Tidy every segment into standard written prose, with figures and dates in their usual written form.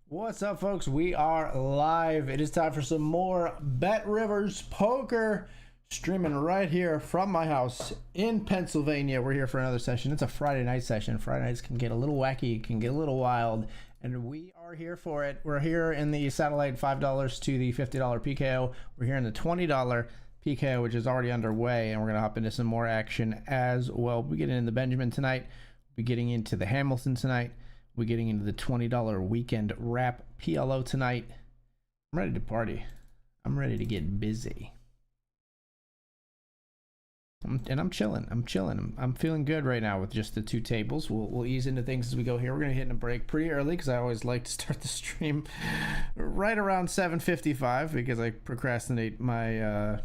What's up, folks? We are live. It is time for some more BetRivers Poker, streaming right here from my house in Pennsylvania. We're here for another session. It's a Friday night session. Friday nights can get a little wacky, can get a little wild, and we are here for it. We're here in the satellite $5 to the $50 PKO. We're here in the $20 PKO, which is already underway, and we're going to hop into some more action as well. We're getting in the Benjamin tonight. We're getting into the Hamilton tonight. We're getting into the $20 weekend wrap PLO tonight. I'm ready to party. I'm ready to get busy. And I'm chilling. I'm feeling good right now with just the two tables. We'll ease into things as we go here. We're going to hit in a break pretty early because I always like to start the stream right around 7:55 because I procrastinate my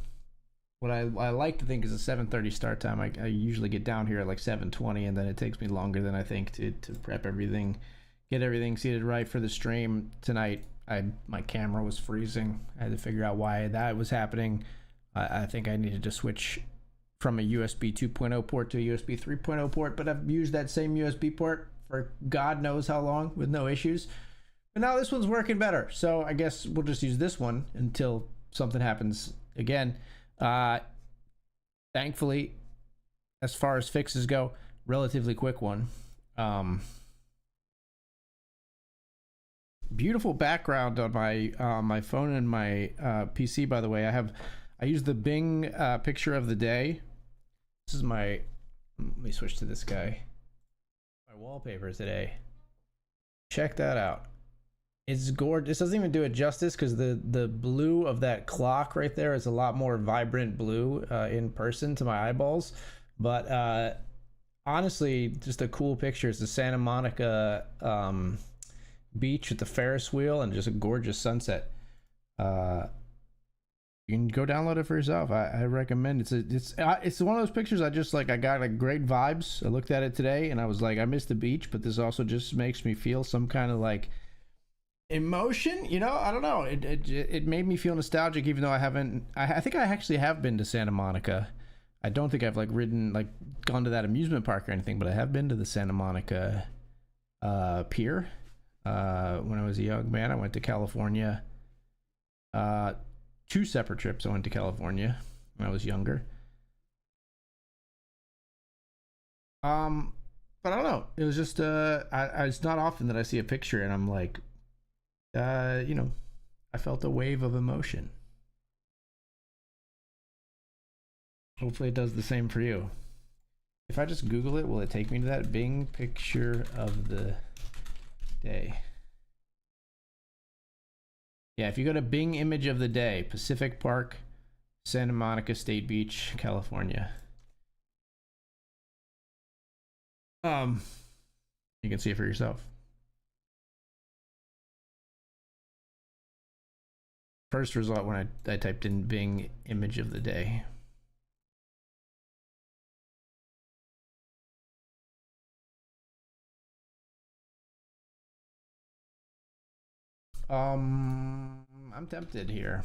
what I like to think is a 7:30 start time. I usually get down here at like 7:20, and then it takes me longer than I think to prep everything, get everything seated right for the stream tonight. My camera was freezing. I had to figure out why that was happening. I think I needed to switch from a USB 2.0 port to a USB 3.0 port, but I've used that same USB port for God knows how long with no issues. But now this one's working better, so I guess we'll just use this one until something happens again. Thankfully, as far as fixes go, relatively quick one. Beautiful background on my my phone and my PC, by the way. I use the Bing picture of the day. This is my, let me switch to this guy, my wallpaper today. Check that out. It's gorgeous. This doesn't even do it justice because the blue of that clock right there is a lot more vibrant blue in person to my eyeballs. But honestly, just a cool picture. It's the Santa Monica beach with the Ferris wheel and just a gorgeous sunset. You can go download it for yourself. I recommend it. It's one of those pictures I just like. I got like great vibes. I looked at it today and I was like, I missed the beach, but this also just makes me feel some kind of like emotion, you know. I don't know, it made me feel nostalgic, even though I haven't. I think I actually have been to Santa Monica. I don't think I've like gone to that amusement park or anything, but I have been to the Santa Monica pier when I was a young man. I went to California, two separate trips. I went to California when I was younger. But I don't know, it was just it's not often that I see a picture and I'm like, you know, I felt a wave of emotion. Hopefully it does the same for you. If I just Google it, will it take me to that Bing picture of the day? Yeah, if you go to Bing image of the day, Pacific Park, Santa Monica State Beach, California. You can see it for yourself. First result when I typed in Bing image of the day. I'm tempted here.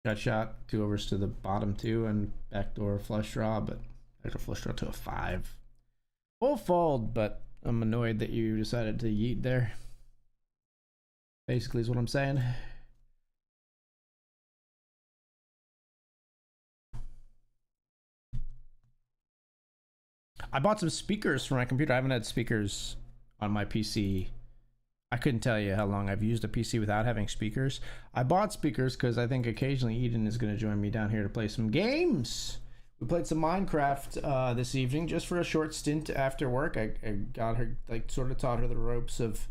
Got shot, 2 overs to the bottom 2 and backdoor flush draw, but backdoor flush draw to a 5. Full fold, but I'm annoyed that you decided to yeet there. Basically is what I'm saying. I bought some speakers for my computer. I haven't had speakers on my PC. I couldn't tell you how long I've used a PC without having speakers. I bought speakers because I think occasionally Eden is going to join me down here to play some games. We played some Minecraft this evening just for a short stint after work. I got her, like, sort of taught her the ropes of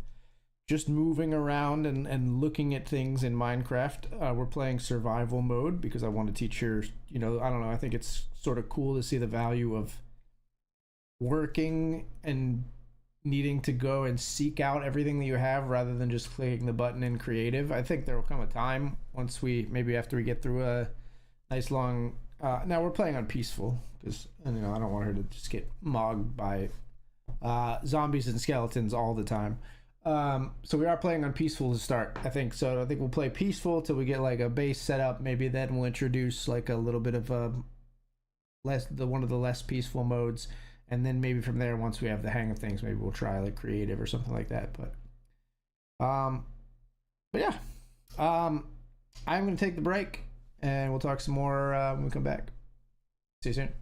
just moving around and looking at things in Minecraft. We're playing survival mode because I want to teach her, you know, I don't know, I think it's sort of cool to see the value of working and needing to go and seek out everything that you have rather than just clicking the button in creative. I think there will come a time once maybe after we get through a nice long, now we're playing on peaceful because, you know, I don't want her to just get mogged by zombies and skeletons all the time. So we are playing on peaceful to start, I think. So I think we'll play peaceful till we get like a base set up. Maybe then we'll introduce like a little bit of one of the less peaceful modes, and then maybe from there, once we have the hang of things, maybe we'll try like creative or something like that. Um, but yeah, I'm gonna take the break, and we'll talk some more when we come back. See you soon.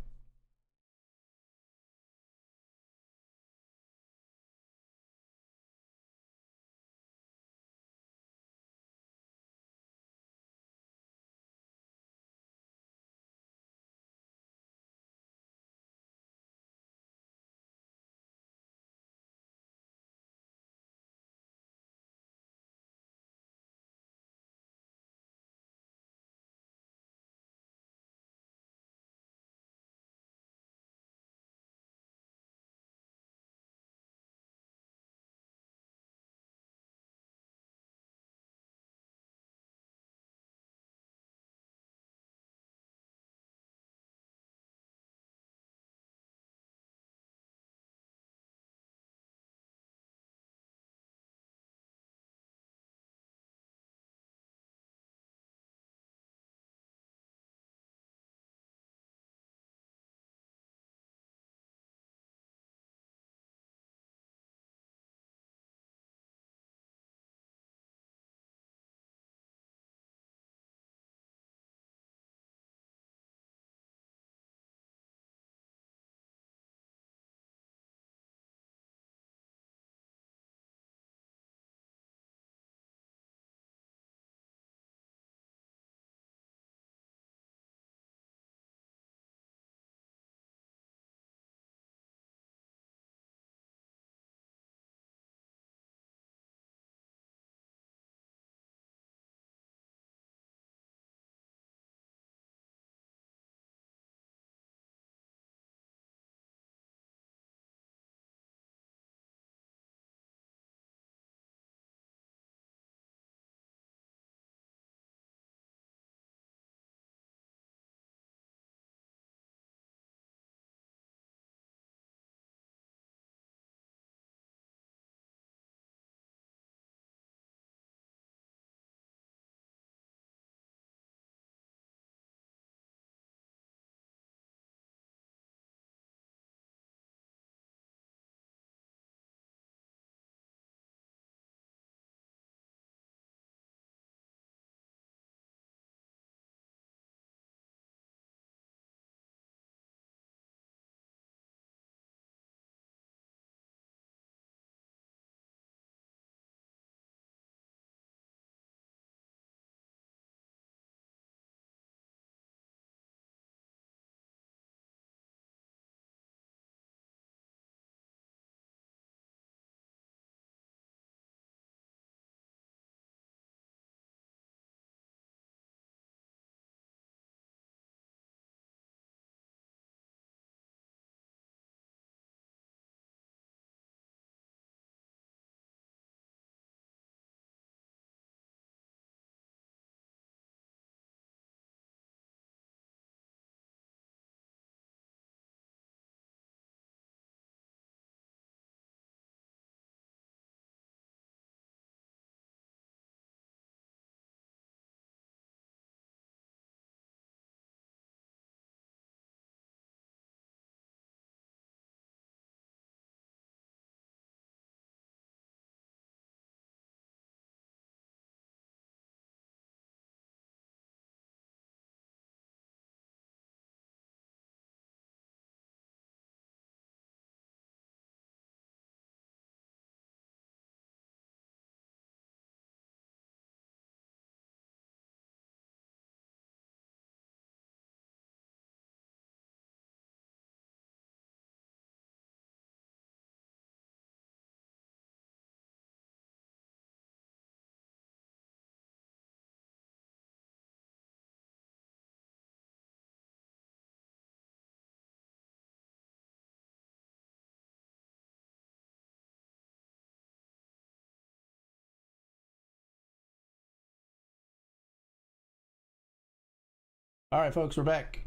All right, folks, we're back.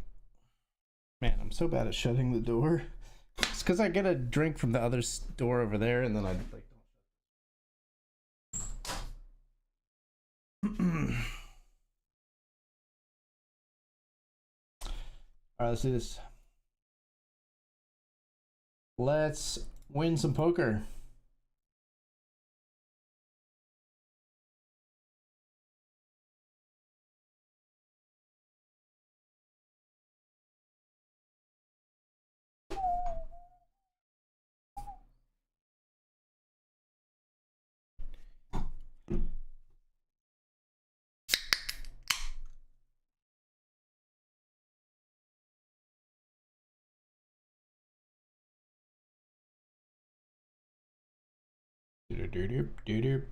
Man, I'm so bad at shutting the door. It's because I get a drink from the other door over there, and then I like. All right, let's do this. Let's win some poker. Do-do-do-do-do-do.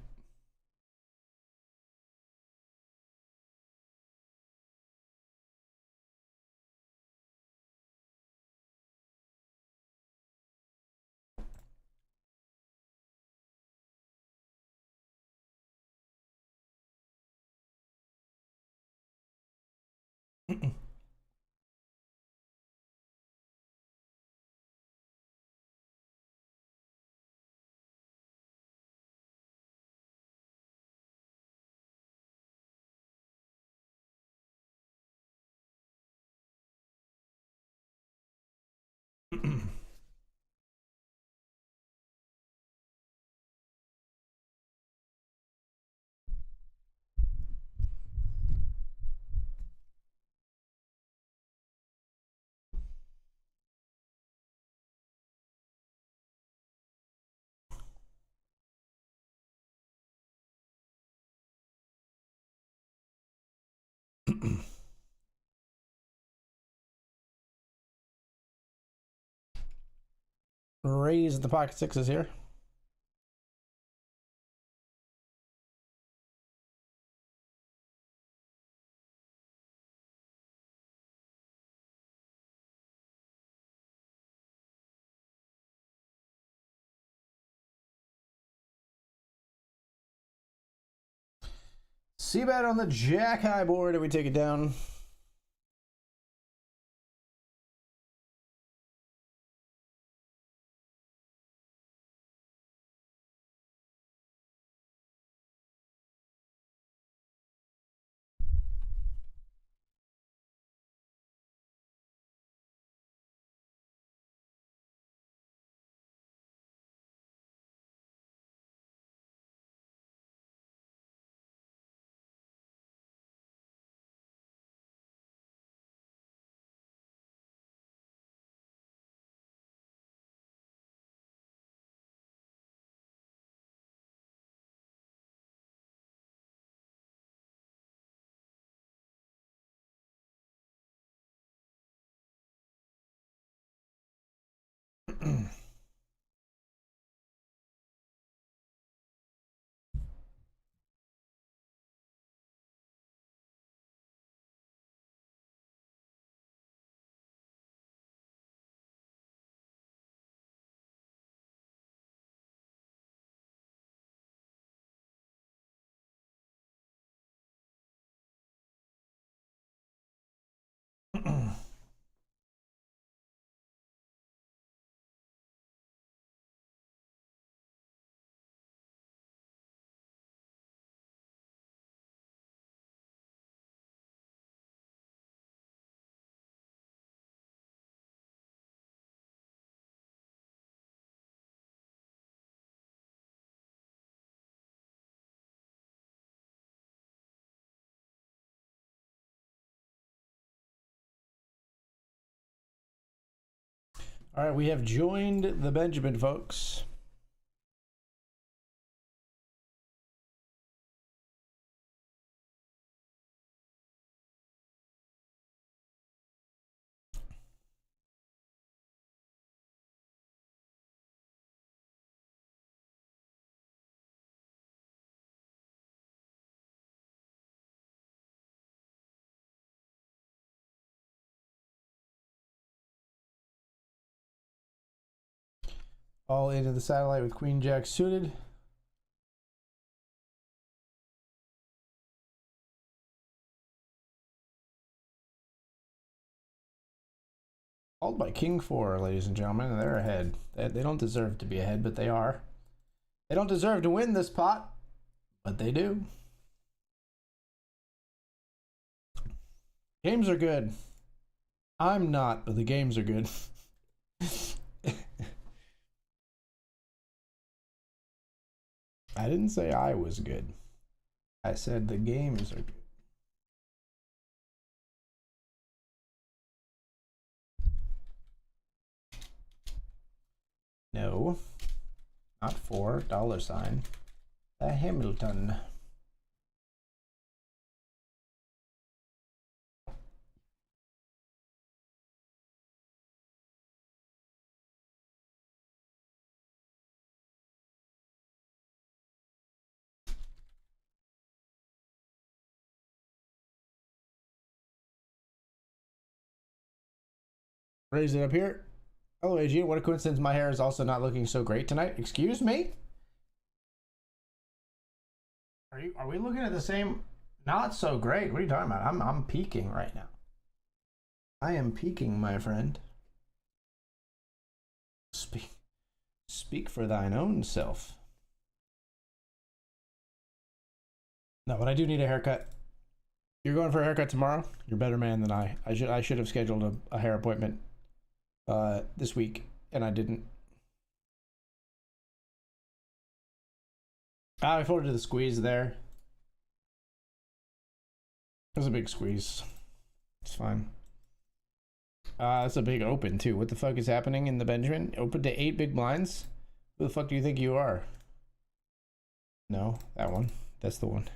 Raise the pocket sixes here. C-bet on the jack high board, and we take it down. All right, we have joined the Benjamin folks. All into the satellite with Queen Jack suited. Called by King 4, ladies and gentlemen. They're ahead. They don't deserve to be ahead, but they are. They don't deserve to win this pot, but they do. Games are good. I'm not, but the games are good. I didn't say I was good. I said the games are good. No, not for $. The Hamilton. Raise it up here. Hello, AG. What a coincidence. My hair is also not looking so great tonight. Excuse me? Are we looking at the same? Not so great. What are you talking about? I'm peaking right now. I am peaking, my friend. Speak for thine own self. No, but I do need a haircut. You're going for a haircut tomorrow? You're a better man than I. I should have scheduled a hair appointment this week, and I didn't. I forwarded the squeeze there. It was a big squeeze. It's fine. That's a big open too. What the fuck is happening in the Benjamin? Open to 8 big blinds? Who the fuck do you think you are? No, that one. That's the one.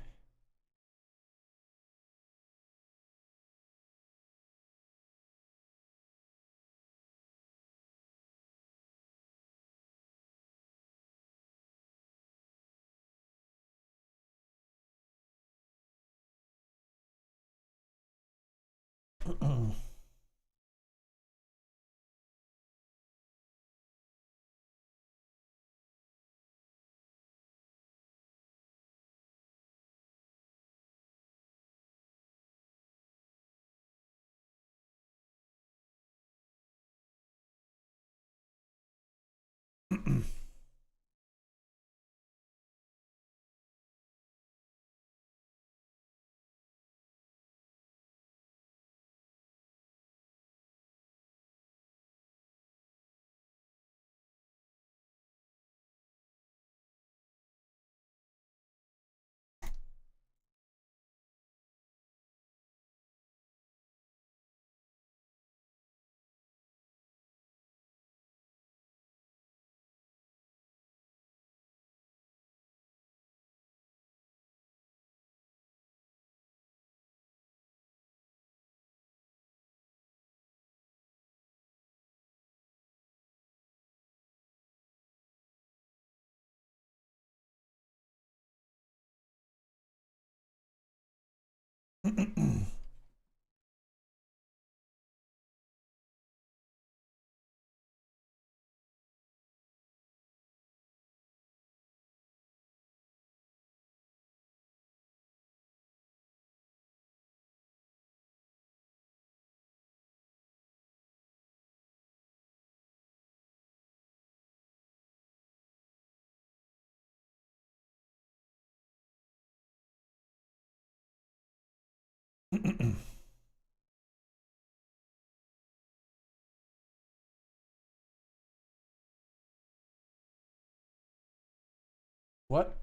What?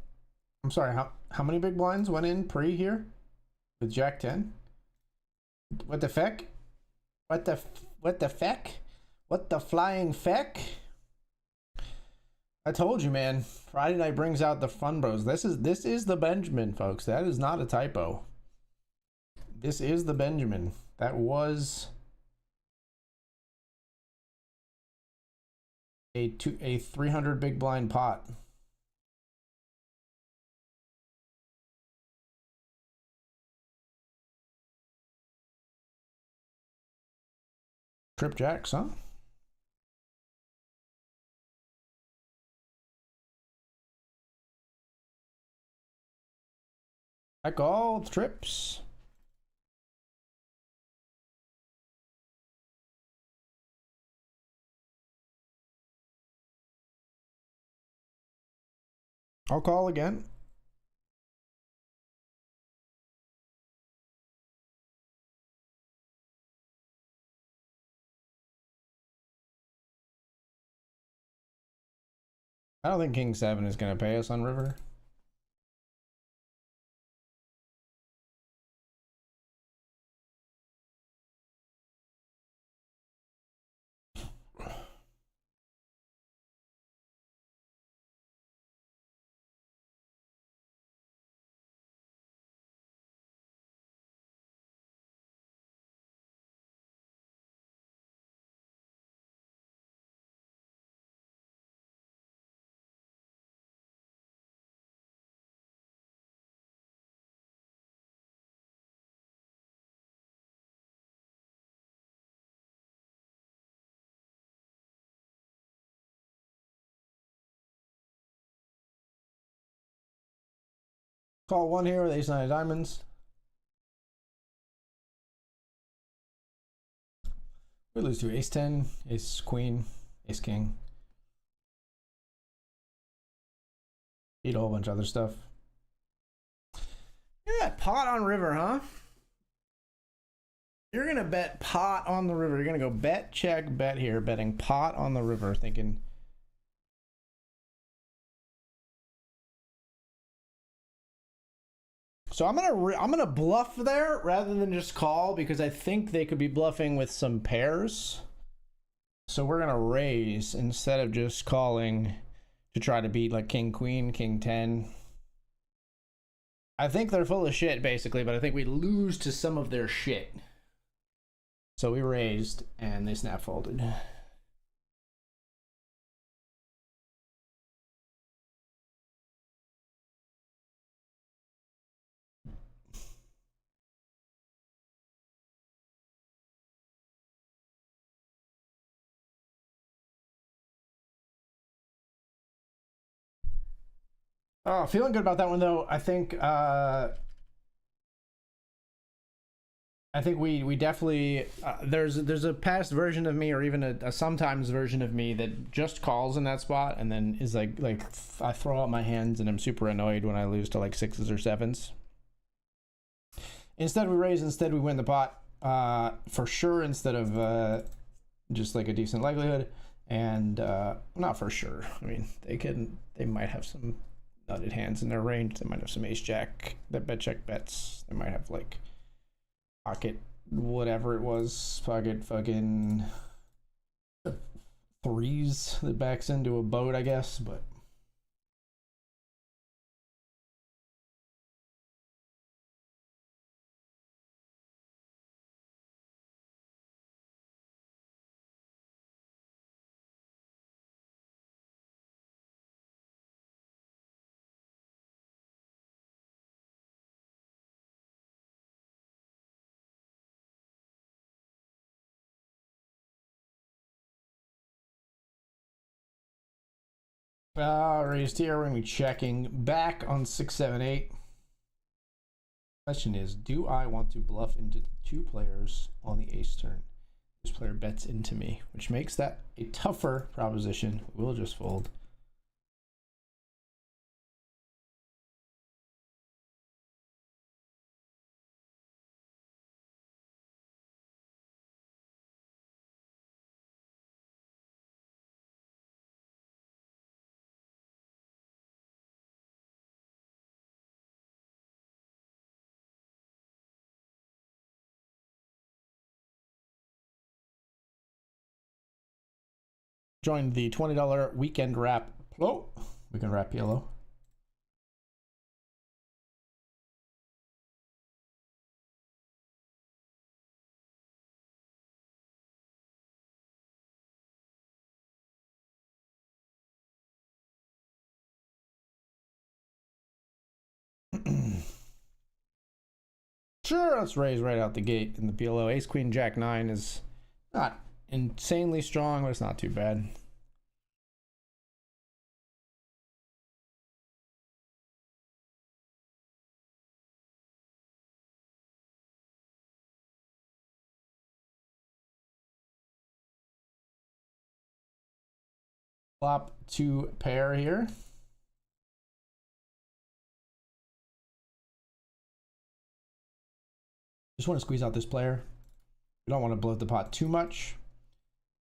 I'm sorry. How many big blinds went in pre here with Jack 10? What the feck? What the feck? What the flying feck? I told you, man. Friday night brings out the fun bros. This is the Benjamin, folks. That is not a typo. This is the Benjamin. That was a 300 big blind pot. Trip jacks, huh? Back all trips. I'll call again. I don't think King 7 is going to pay us on river. Call one here with ace nine of diamonds. We lose to ace 10, ace queen, ace king. Eat a whole bunch of other stuff. Yeah, pot on river, huh? You're gonna bet pot on the river. You're gonna go bet, check, bet here, betting pot on the river, thinking. So I'm gonna bluff there rather than just call because I think they could be bluffing with some pairs. So we're gonna raise instead of just calling to try to beat like king queen, king 10. I think they're full of shit basically, but I think we lose to some of their shit. So we raised and they snap folded. Oh, feeling good about that one though. I think we definitely there's a past version of me or even a sometimes version of me that just calls in that spot and then is like I throw out my hands and I'm super annoyed when I lose to like sixes or sevens. Instead we raise, instead we win the pot for sure instead of just like a decent likelihood, and not for sure. I mean they might have some nutted hands in their range. They might have some ace jack that bet check bets. They might have like pocket whatever it was, pocket fucking threes that backs into a boat, I guess, but raised here. We're gonna be checking back on 6, 7, 8. Question is, do I want to bluff into 2 players on the ace turn? This player bets into me, which makes that a tougher proposition. We'll just fold. Join the $20 weekend wrap. Oh, weekend wrap yellow. Sure, let's raise right out the gate in the PLO. Ace queen jack 9 is not insanely strong, but it's not too bad. Flop 2 pair here. Just want to squeeze out this player. We don't want to bloat the pot too much.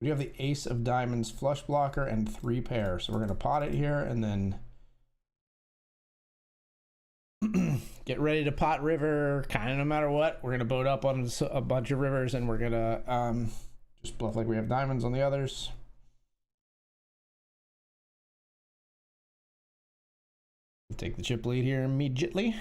We do have the ace of diamonds flush blocker and 3 pair. So we're going to pot it here and then get ready to pot river kind of no matter what. We're going to boat up on a bunch of rivers and we're going to just bluff like we have diamonds on the others. Take the chip lead here immediately.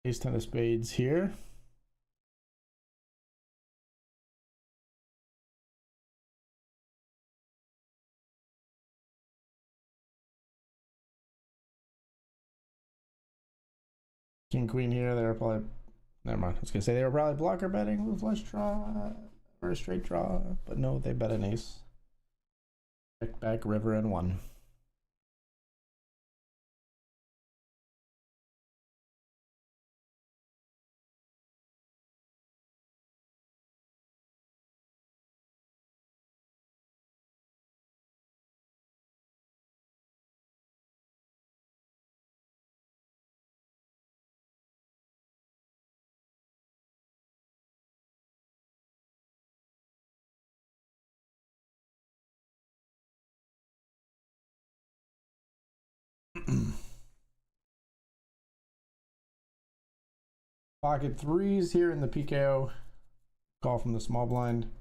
Ace ten of spades here. King queen here. They're probably, never mind. I was gonna say they were probably blocker betting with flush draw or a straight draw, but no, they bet an ace. Check back river and one. Pocket threes here in the PKO. Call from the small blind.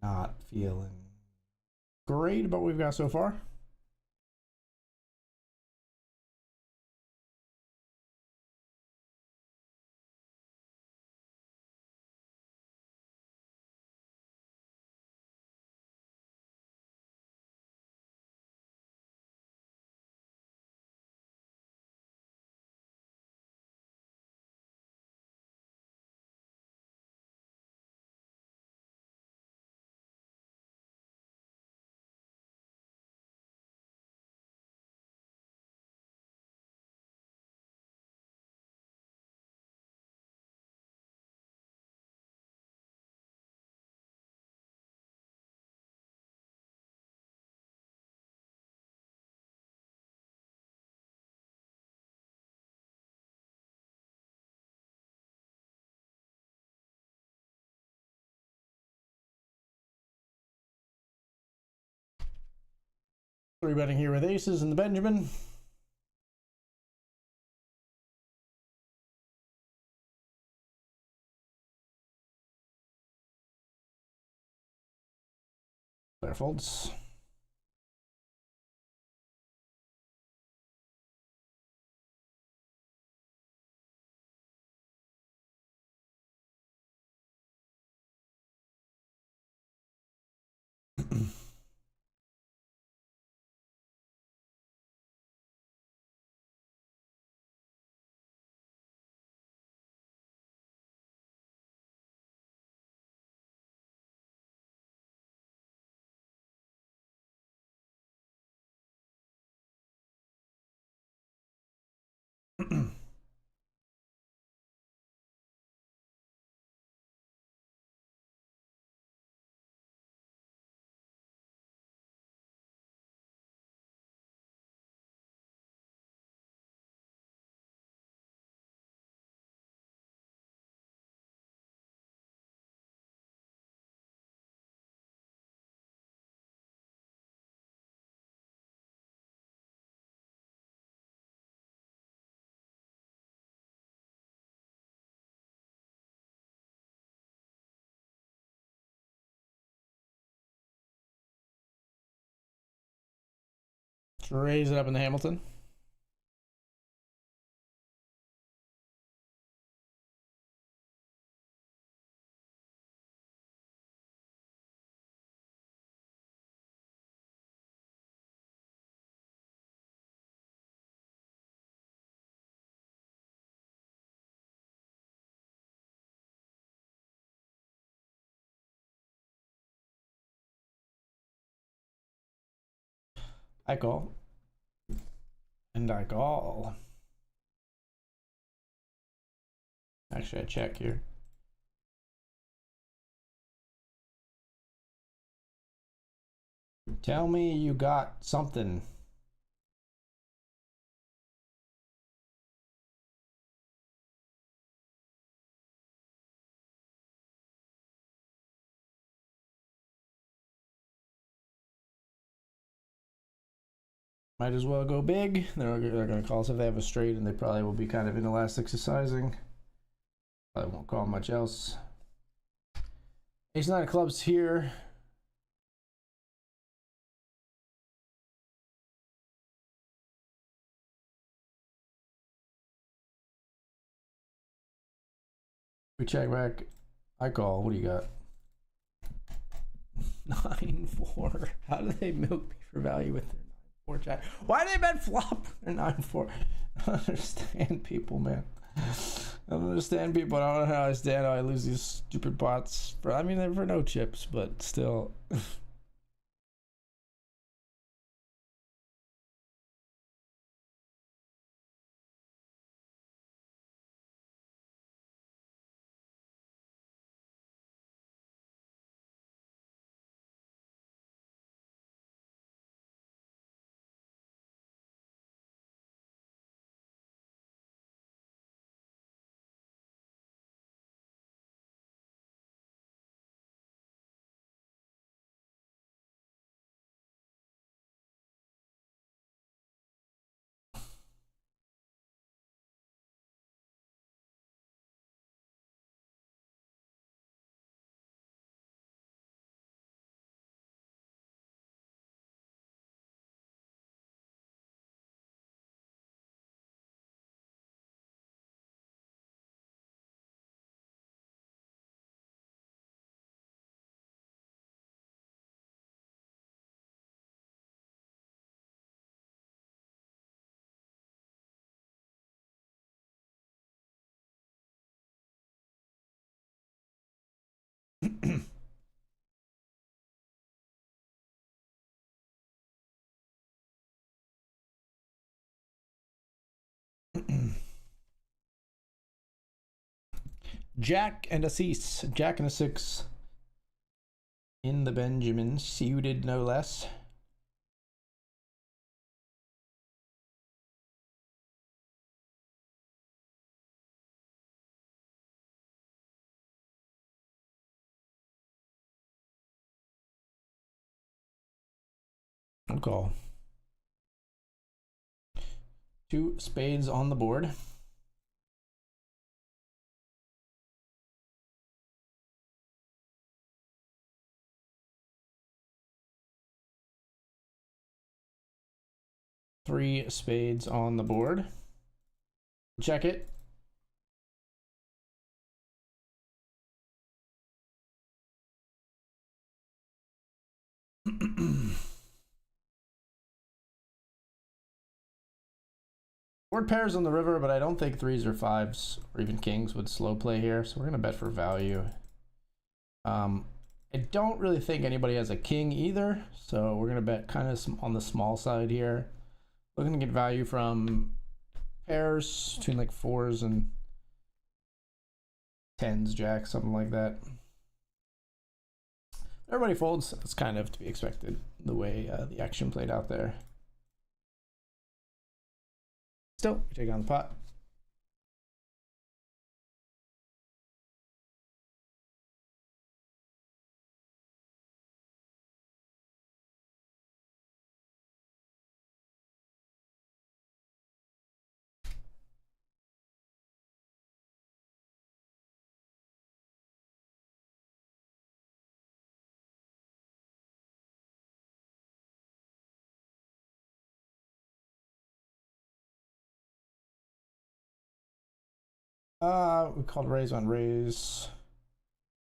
Not feeling great about what we've got so far. Three betting here with aces in the Benjamin. There folds. Raise it up in the Hamilton. I call. And I call. Actually, I check here. Tell me you got something. Might as well go big. They're going to call us if they have a straight, and they probably will be kind of inelastic to sizing. Probably won't call much else. Ace nine of clubs here. We check back. I call. What do you got? 9-4. How do they milk me for value with their 9-4 jack? Why did they bet flop their 9-4? I don't understand people, man. I don't understand people. I don't know how I stand how I lose these stupid pots. I mean, they're for no chips, but still. Jack and a cease. Jack and a 6. In the Benjamin. Suited, no less. I'll call. 2 spades on the board. Three spades on the board. Check it. Board pairs on the river, but I don't think 3s or 5s or even kings would slow play here, so we're gonna bet for value. I don't really think anybody has a king either, so we're gonna bet kind of on the small side here. We're gonna get value from pairs between like 4s and 10s, jack, something like that. Everybody folds. That's kind of to be expected the way the action played out there. Still, we take on the pot. We called raise on raise.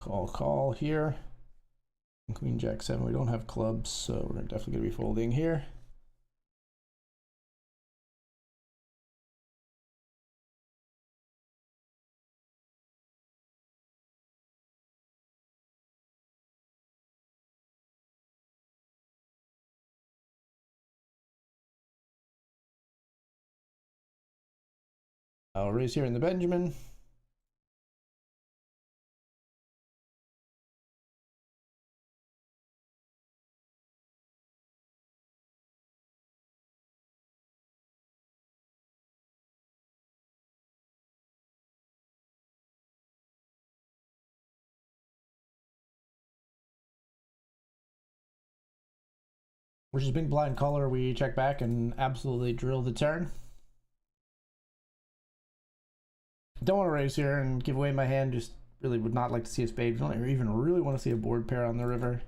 Call here. Queen jack 7. We don't have clubs, so we're definitely gonna be folding here. I'll raise here in the Benjamin. Which is big blind caller. We check back and absolutely drill the turn. Don't want to raise here and give away my hand. Just really would not like to see a spade. Don't even really want to see a board pair on the river.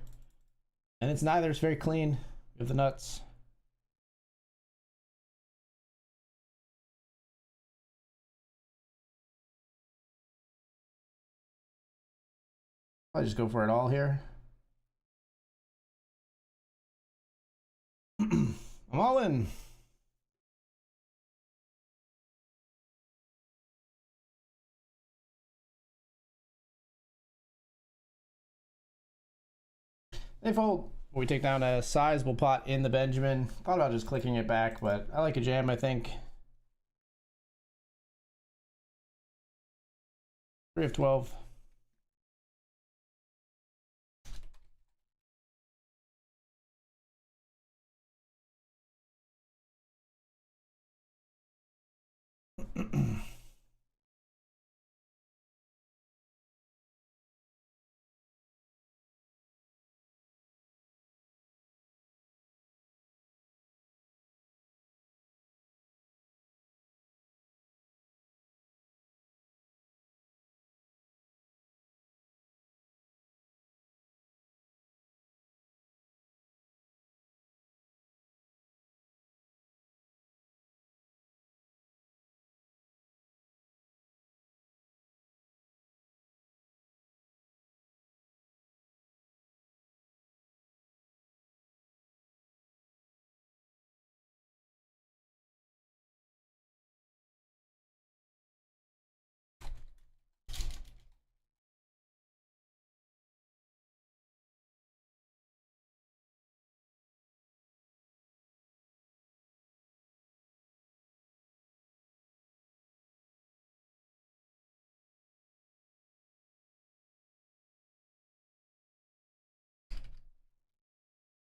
And it's neither. It's very clean. We have the nuts. I'll just go for it all here. I'm all in. They fold. We take down a sizable pot in the Benjamin. Thought about just clicking it back, but I like a jam, I think. 3 of 12.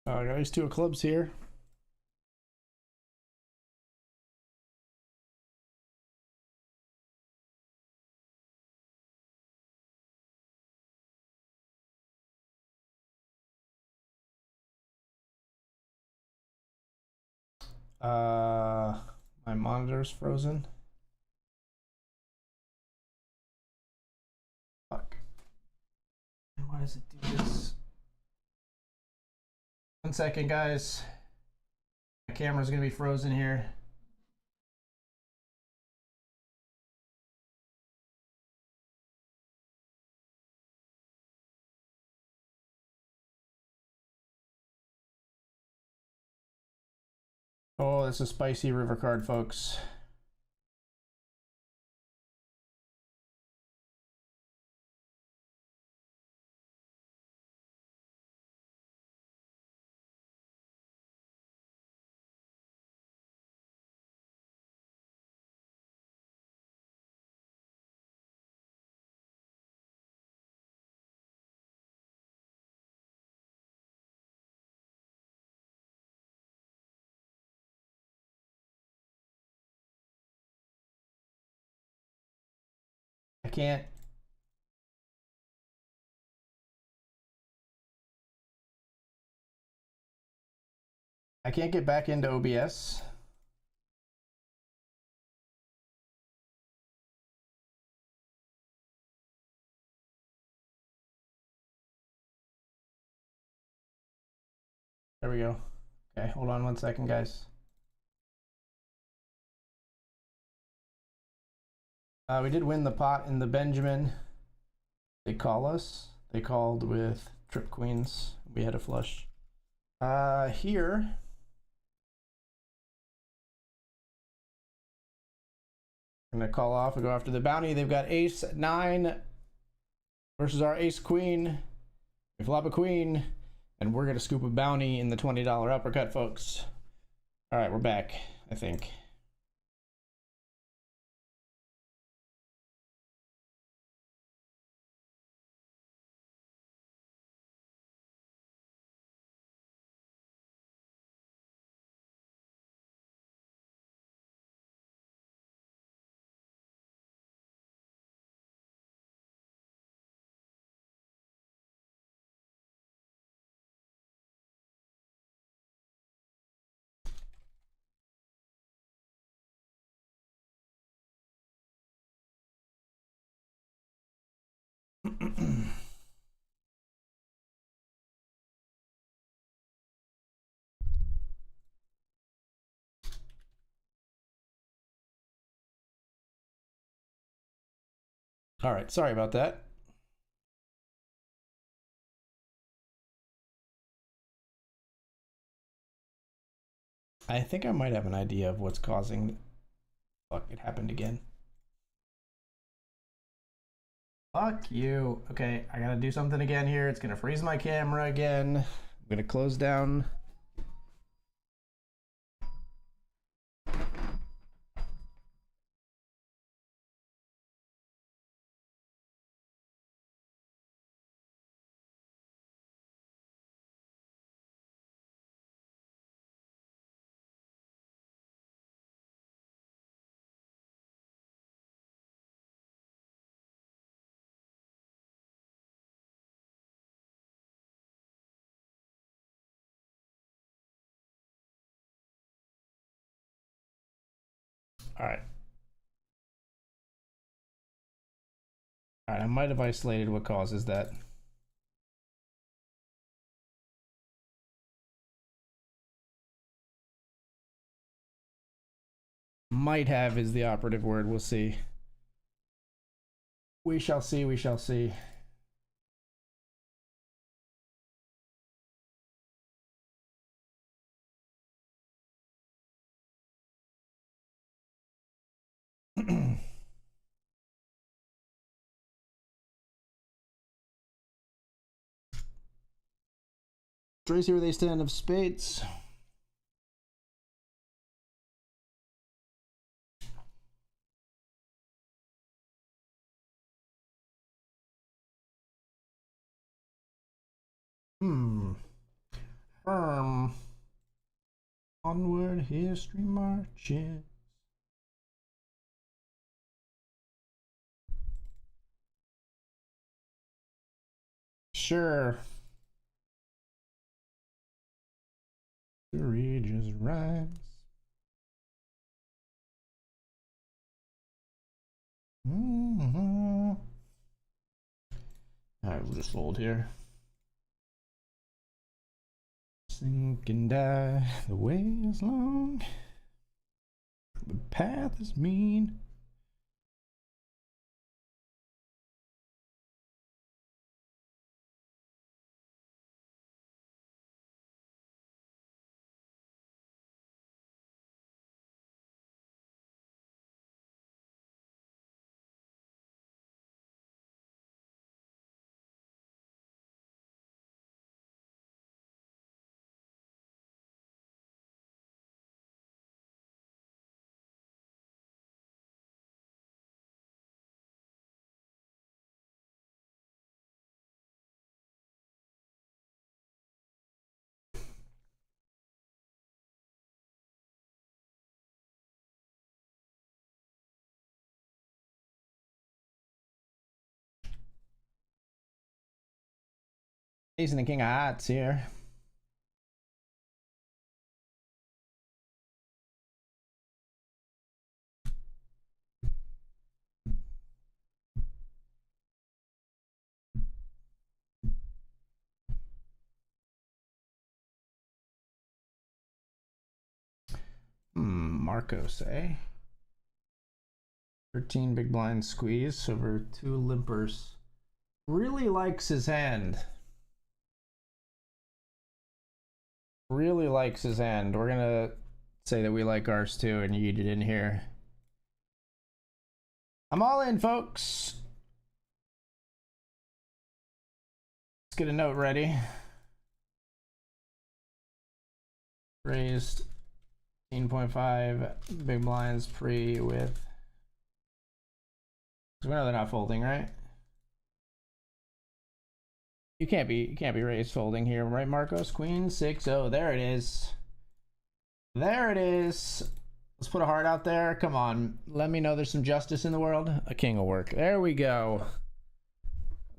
I got ace 2 of clubs here. My monitor's frozen. Fuck. Why does it do this? 1 second, guys. My camera's gonna be frozen here. Oh, this is a spicy river card, folks. I can't. I can't get back into OBS. There we go. Okay, hold on 1 second, guys. We did win the pot in the Benjamin. They call us. They called with trip queens. We had a flush. Here. I'm gonna call off and go after the bounty. They've got ace 9 versus our ace queen. We flop a queen, and we're gonna scoop a bounty in the $20 uppercut, folks. All right, we're back, I think. All right, sorry about that. I think I might have an idea of what's causing. Fuck, it happened again. Fuck you. Okay, I gotta do something again here. It's gonna freeze my camera again. I'm gonna close down. All right. All right, I might have isolated what causes that. Might have is the operative word. We'll see. We shall see. We shall see. Tracy with ace 10 of spades. Onward history marches. Sure. History just rhymes. All right, we'll just fold here. Sink and die, the way is long, the path is mean. Ace and the king of hearts here. Marcos, eh? 13 big blind squeeze over 2 limpers. Really likes his hand. Really likes his hand. We're gonna say that we like ours too and yeet it in here. I'm all in, folks. Let's get a note ready. Raised 18.5 big blinds pre with. So we know they're not folding, right? You can't be raised folding here, right, Marcos? Queen 6-0. There it is. There it is. Let's put a heart out there. Come on. Let me know there's some justice in the world. A king will work. There we go.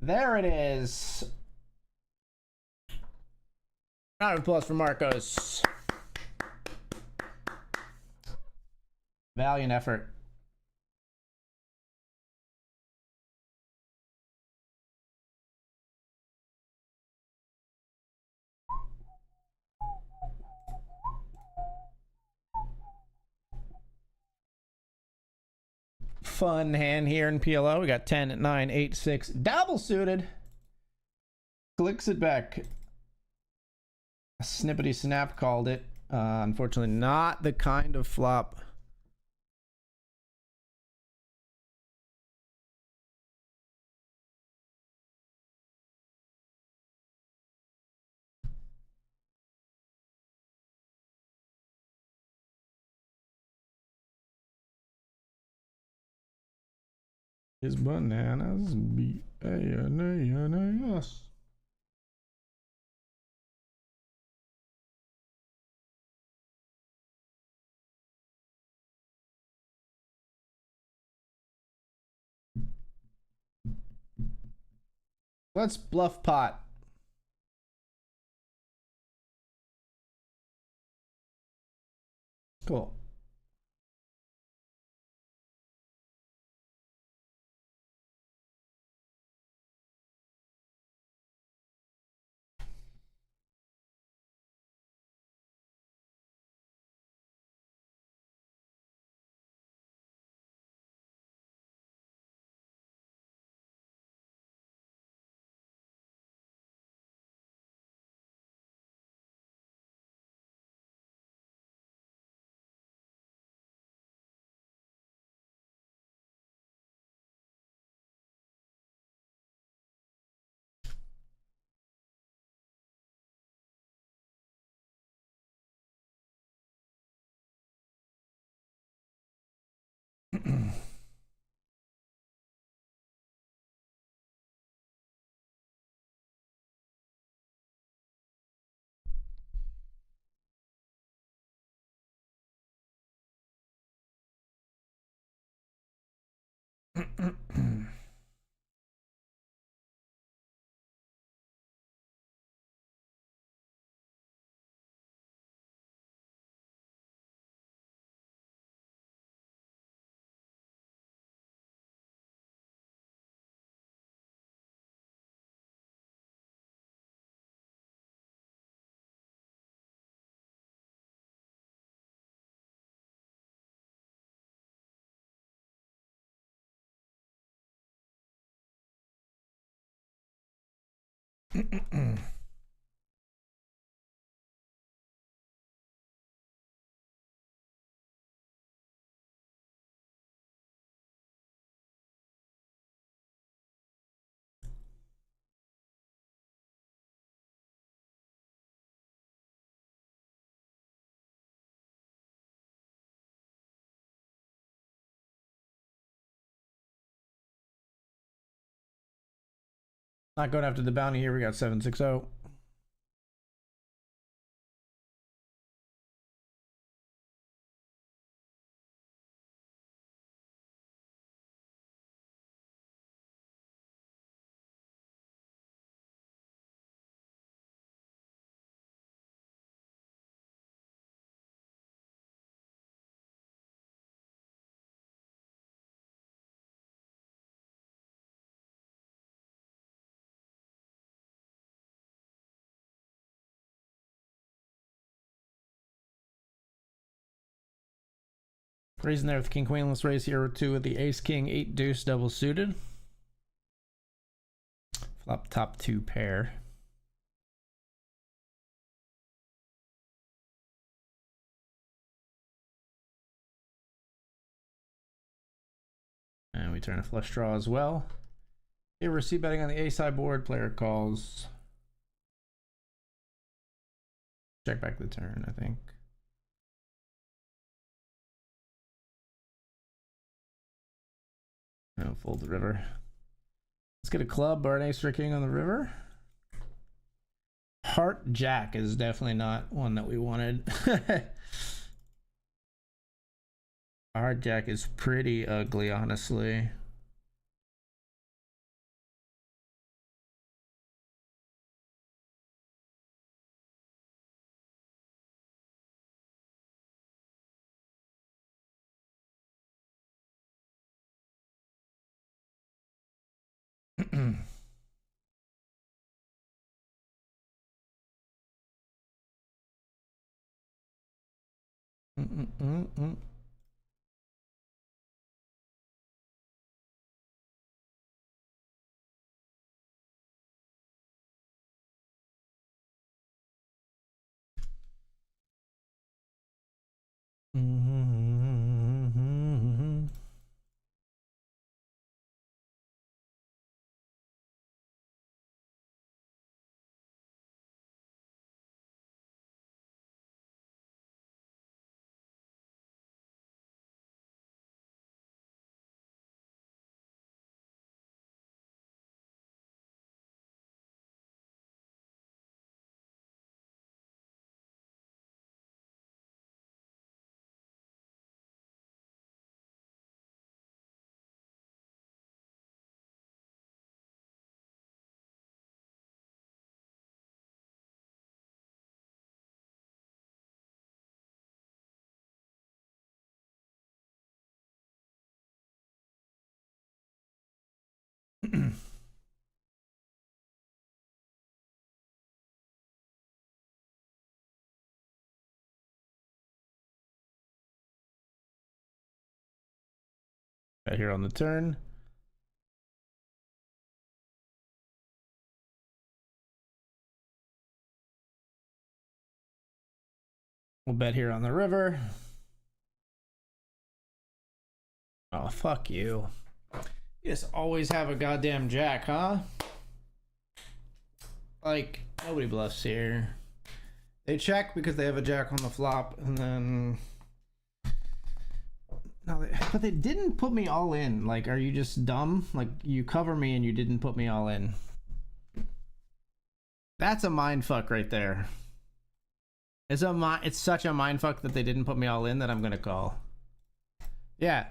There it is. Round of applause for Marcos. Valiant effort. Fun hand here in PLO. We got 10, 9, 8, 6. Double suited. Clicks it back. Snippety Snap called it. Unfortunately, not the kind of flop. Is bananas B-A-N-A-N-A-S. Let's bluff pot. Cool. Not going after the bounty here. We got 760. Raising there with King Queen. Let's raise here two with the Ace King 8 Deuce double suited. Flop top 2 pair. And we turn a flush draw as well. Here we're c-betting on the ace high board. Player calls. Check back the turn, I think. And fold the river. Let's get a club or an ace or a king on the river. Heart jack is definitely not one that we wanted. Heart jack is pretty ugly, honestly. Mm-hmm. Right here on the turn. We'll bet here on the river. Oh, fuck you. You just always have a goddamn jack, huh? Like, nobody bluffs here. They check because they have a jack on the flop, and then... No, but they didn't put me all in. Like, are you just dumb? Like, you cover me and you didn't put me all in. That's a mindfuck right there. It's such a mindfuck that they didn't put me all in that I'm gonna call. Yeah,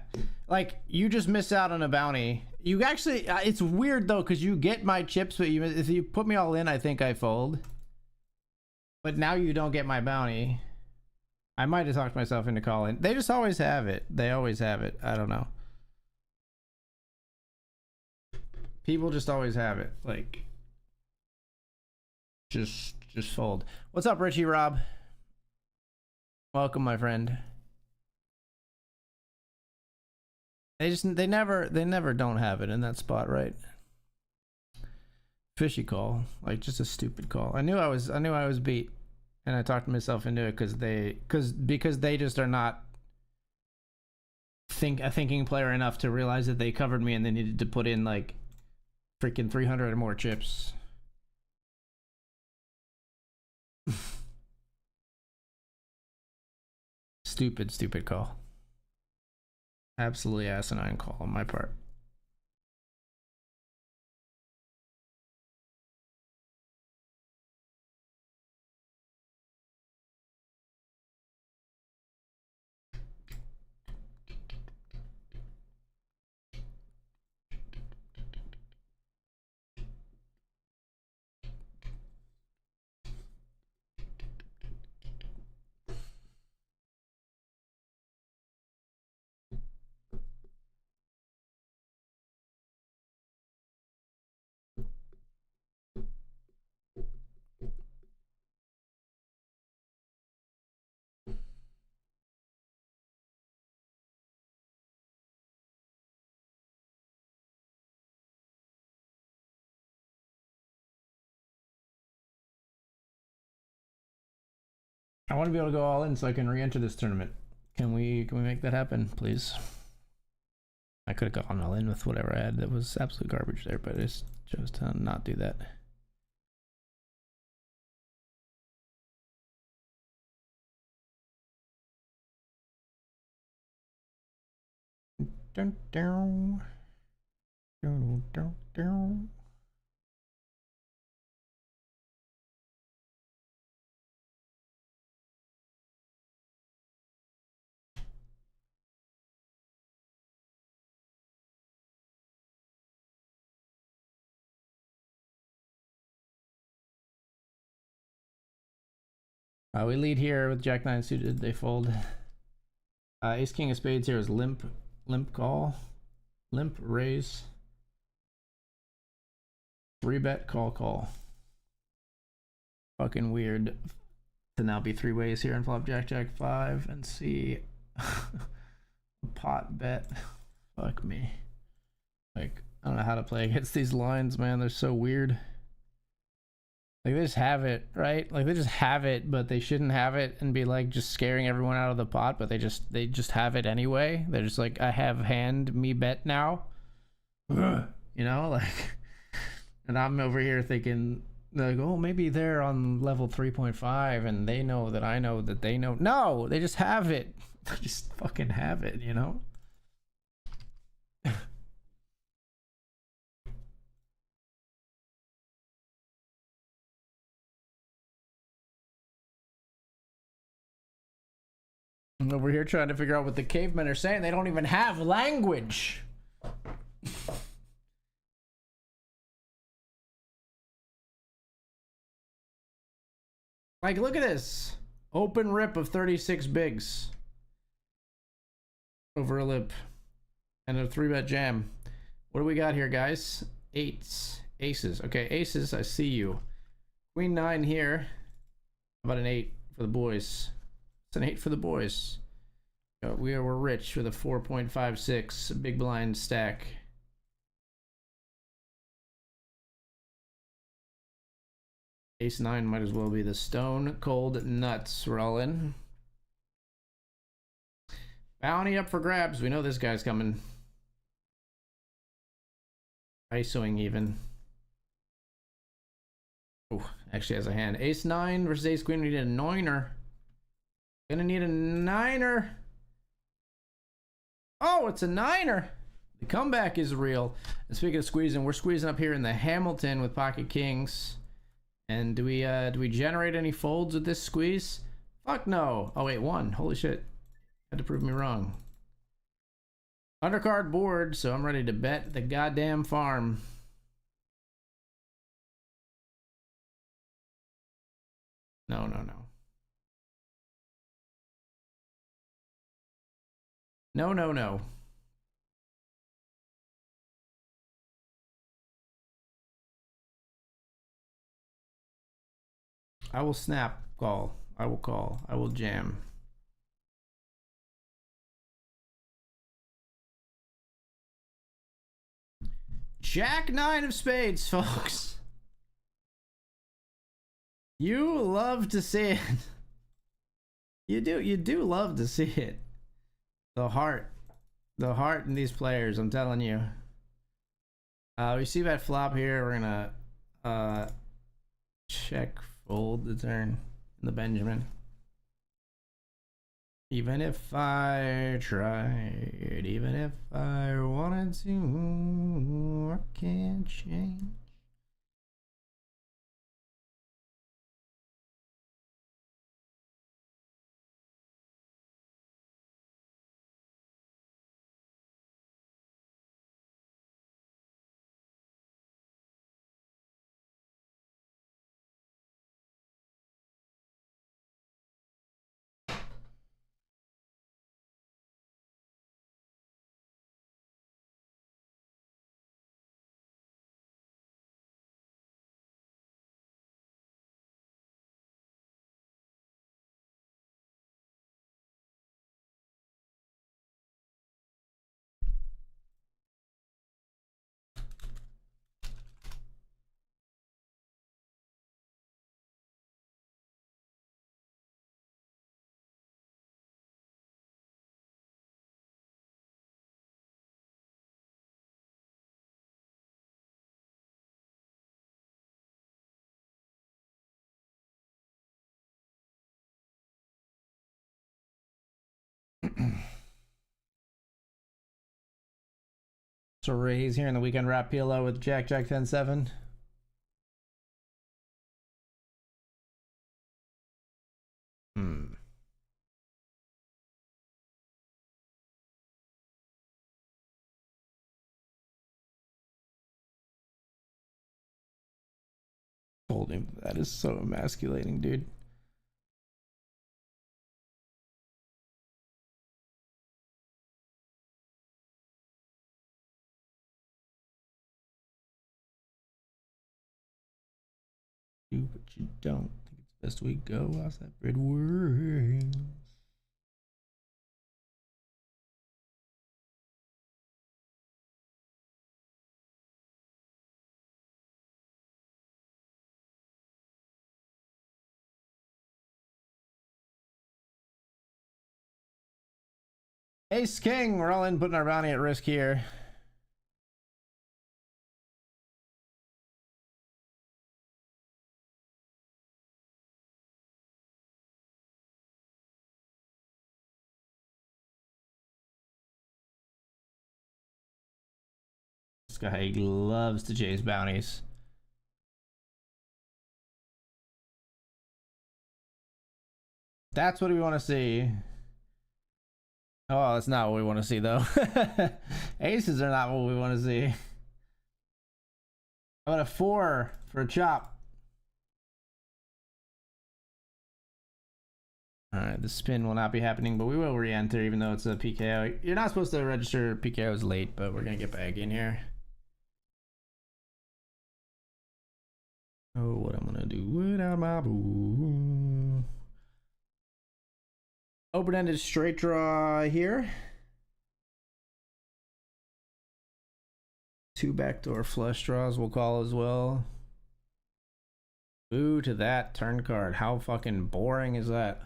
like, you just miss out on a bounty. You actually, it's weird though, because you get my chips, but if you put me all in, I think I fold. But now you don't get my bounty. I might have talked myself into calling. They just always have it. They always have it. I don't know. People just always have it. Like, just fold. What's up, Richie Rob? Welcome, my friend. They never don't have it in that spot, right? Fishy call, like just a stupid call. I knew I was beat, and I talked myself into it because they just are not a thinking player enough to realize that they covered me and they needed to put in like freaking 300 or more chips. Stupid call. Absolutely asinine call on my part. I want to be able to go all in so I can re-enter this tournament. Can we make that happen, please? I could have gone all in with whatever I had that was absolute garbage there, but I just chose to not do that. Dun, dun. Dun, dun, dun. We lead here with Jack 9 suited. They fold. Ace King of Spades here is limp call, limp raise, 3-bet call. Fucking weird to now be 3 ways here and flop Jack 5 and see pot bet. Fuck me. Like, I don't know how to play against these lines, man. They're so weird. Like they just have it, right? Like they just have it, but they shouldn't have it and be like just scaring everyone out of the pot, but they just have it anyway. They're just like, I have hand me bet now. You know, like, and I'm over here thinking like, oh, maybe they're on level 3.5 and they know that I know that they know. No, they just have it. They just fucking have it, you know? I'm over here trying to figure out what the cavemen are saying. They don't even have language. Like, look at this. Open rip of 36 bigs. Over a lip. And a 3-bet jam. What do we got here, guys? Eights. Aces. Okay, aces, I see you. Queen 9 here. How about an 8 for the boys? It's an 8 for the boys. We're rich with a 4.56 big blind stack. Ace 9 might as well be the stone cold nuts. We're all in. Bounty up for grabs. We know this guy's coming. ISOing even. Oh, actually has a hand. Ace 9 versus Ace Queen. We need a 9er. Gonna need a 9er. Oh, it's a 9er. The comeback is real. And speaking of squeezing, we're squeezing up here in the Hamilton with pocket kings. And do we generate any folds with this squeeze? Fuck no. Oh wait, 1. Holy shit. Had to prove me wrong. Undercard board, so I'm ready to bet the goddamn farm. No, no, no. No, no, no. I will snap call. I will call. I will jam. Jack 9 of spades, folks. You love to see it. You do love to see it. The heart in these players, I'm telling you. We see that flop here. We're gonna check fold the turn in the Benjamin. Even if I tried, even if I wanted to, I can't change. So raise here in the weekend wrap PLO with Jack 10-7. Told him that is so emasculating, dude. Do but you don't. Think it's best we go. How's that bread works? Ace King, we're all in, putting our bounty at risk here. This guy loves to chase bounties. That's what we want to see. Oh, that's not what we want to see, though. Aces are not what we want to see. How about a 4 for a chop? Alright, the spin will not be happening, but we will re-enter even though it's a PKO. You're not supposed to register PKOs late, but we're going to get back in here. Oh, what I'm going to do without my boo. Open-ended straight draw here. 2 backdoor flush draws we'll call as well. Boo to that turn card. How fucking boring is that?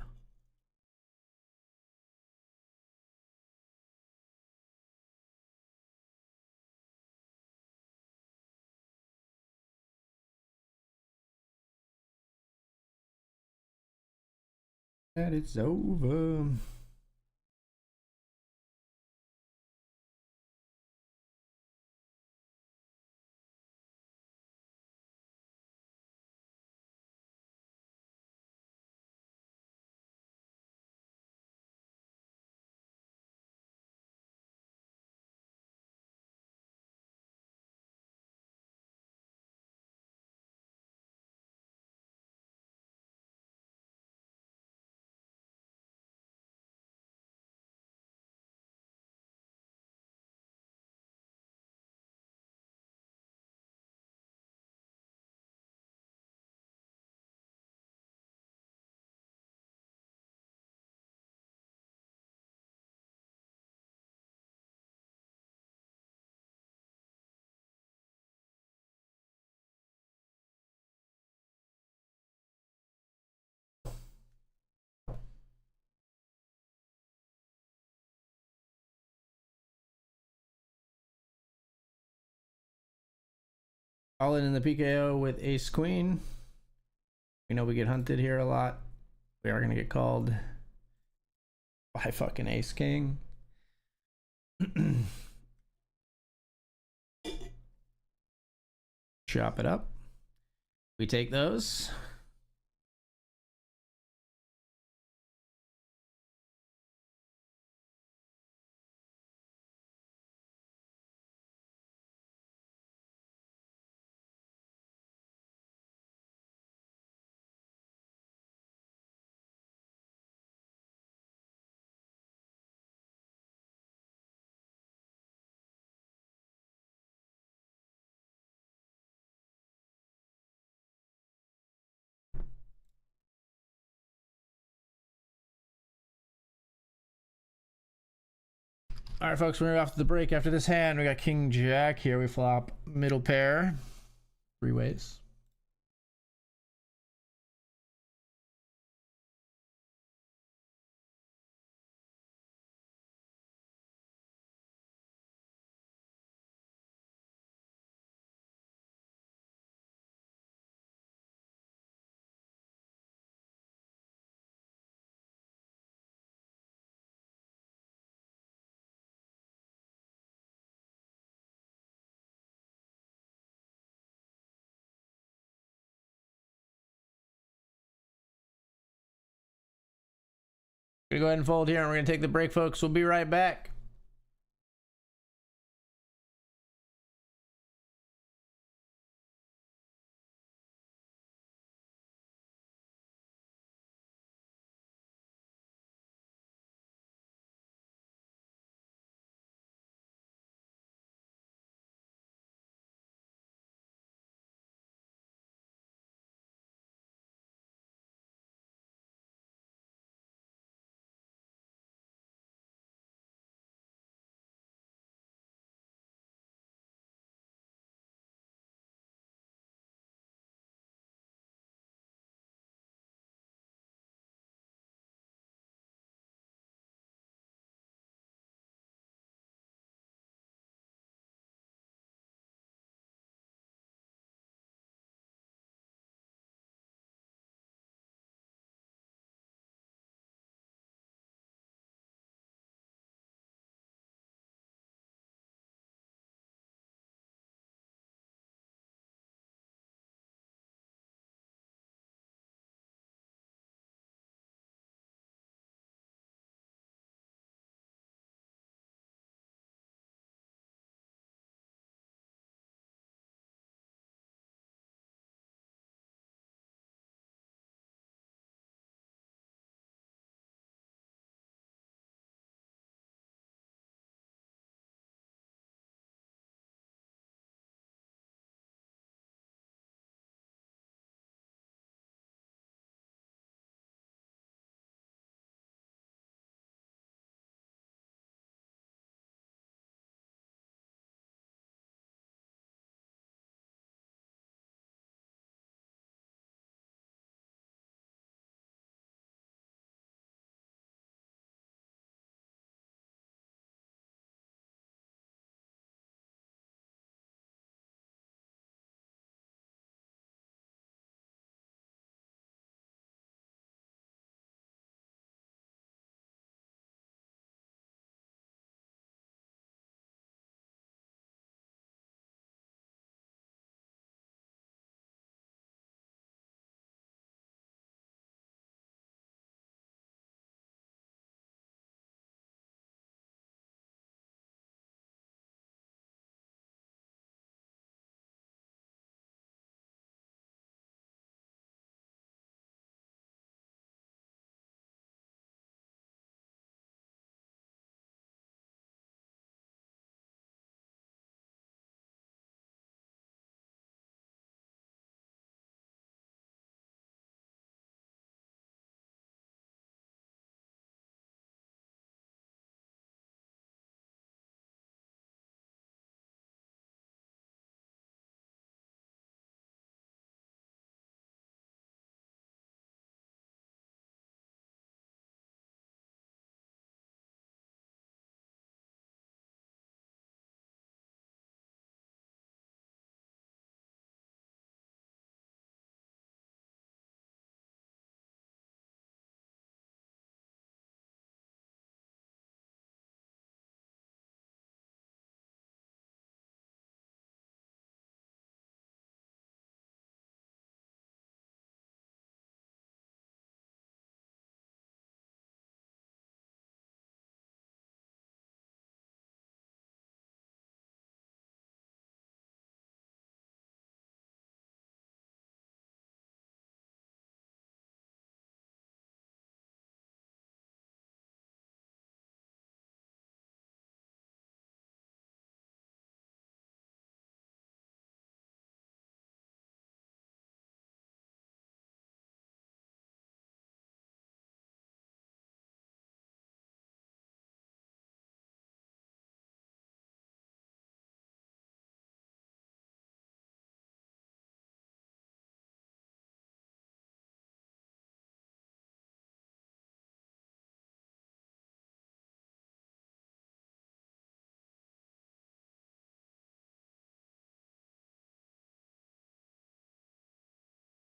That it's over. All in the PKO with ace queen. We know we get hunted here a lot. We are gonna get called by fucking ace king. Chop it up. We take those. All right, folks, we're off to the break. After this hand, we got King Jack here. We flop middle pair, 3 ways. Gonna go ahead and fold here, and we're gonna take the break, folks. We'll be right back.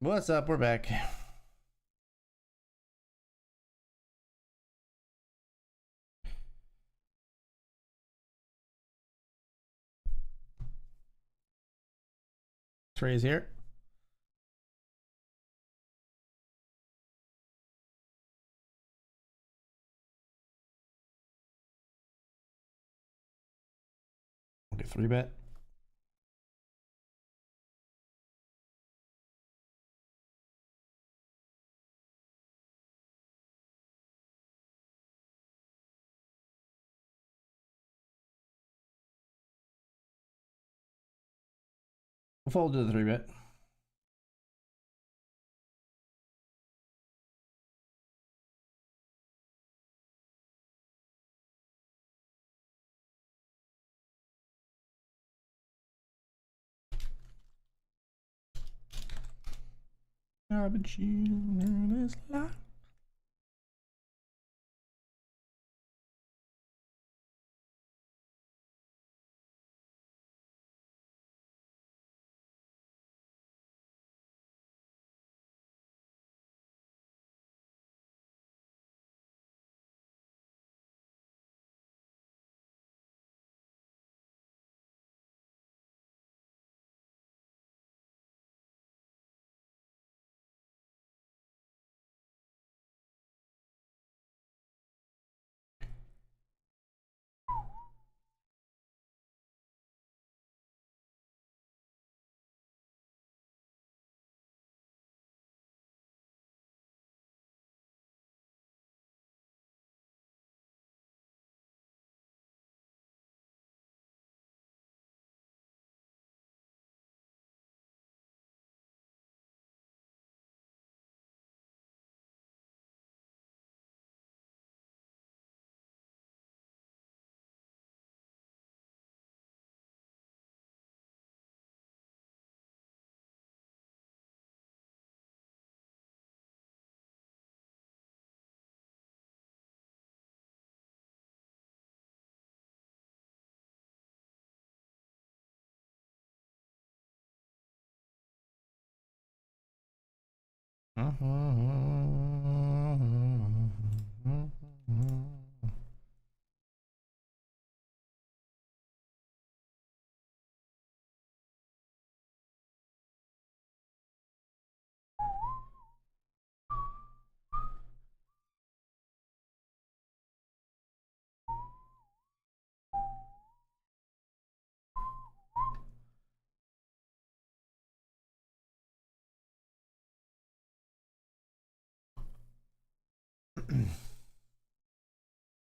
What's up? We're back. Trey's here. Okay, 3-bet. We'll fold to the 3-bet. I've been cheating this life.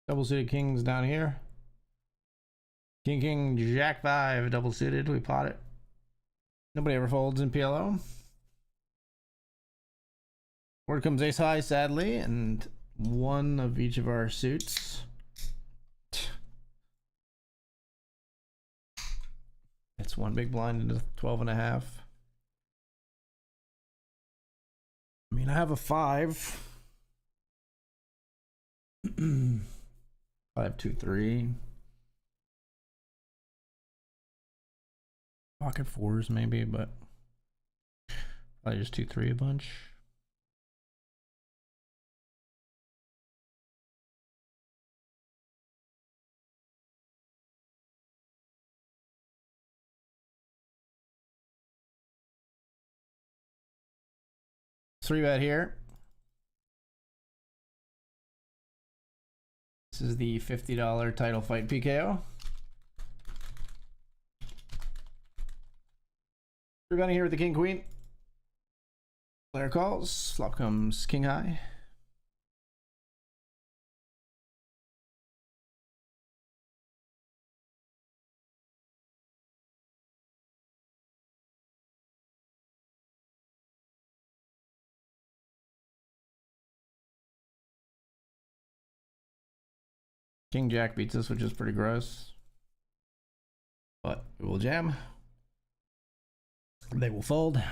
Double suited kings down here. King, king, jack 5, double suited. We pot it. Nobody ever folds in PLO. Word comes ace high, sadly, and one of each of our suits. It's one big blind into 12.5. I mean, I have a 5. 5, 2, 3. Pocket 4s maybe, but probably just 2, 3 a bunch. Three bet here. This is the $50 title fight PKO. We're gonna here with the king queen. Player calls. Flop comes king high. King jack beats us, which is pretty gross. But we will jam. They will fold.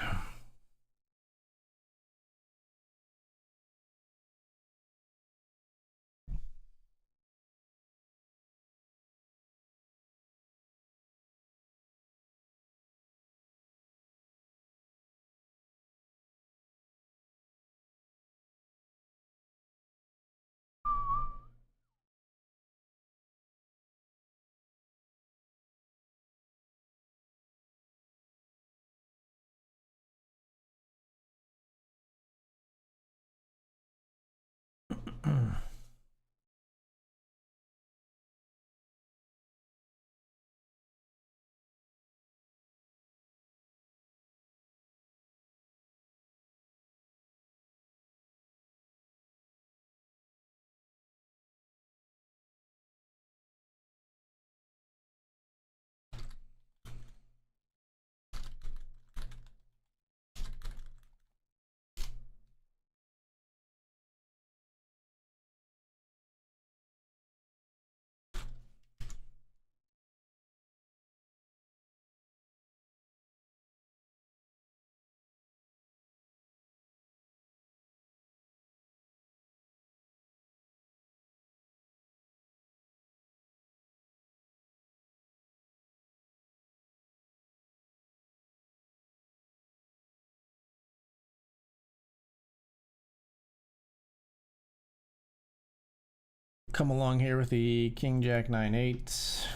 Come along here with the King Jack 9-8.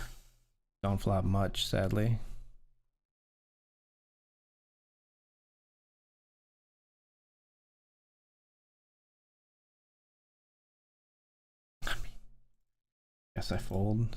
Don't flop much, sadly. Guess I fold.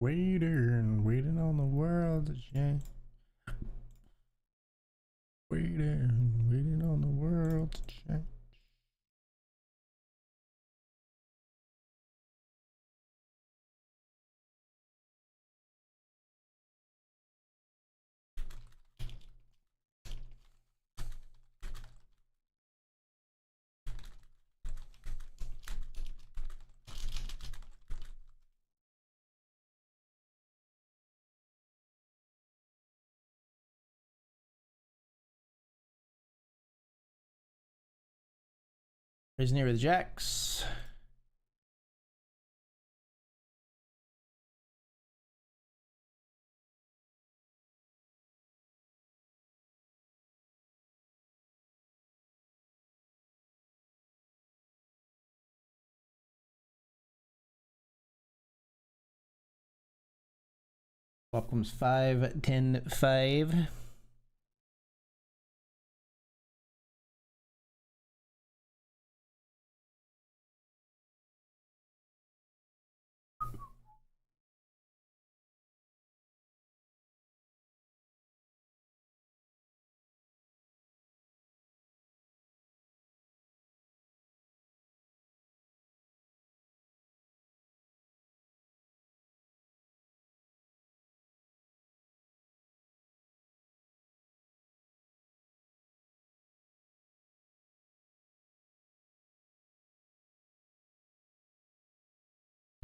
Waiting on the world to change. Waiting on the world to change. Raising here with jacks. Flop comes 5, 10, 5.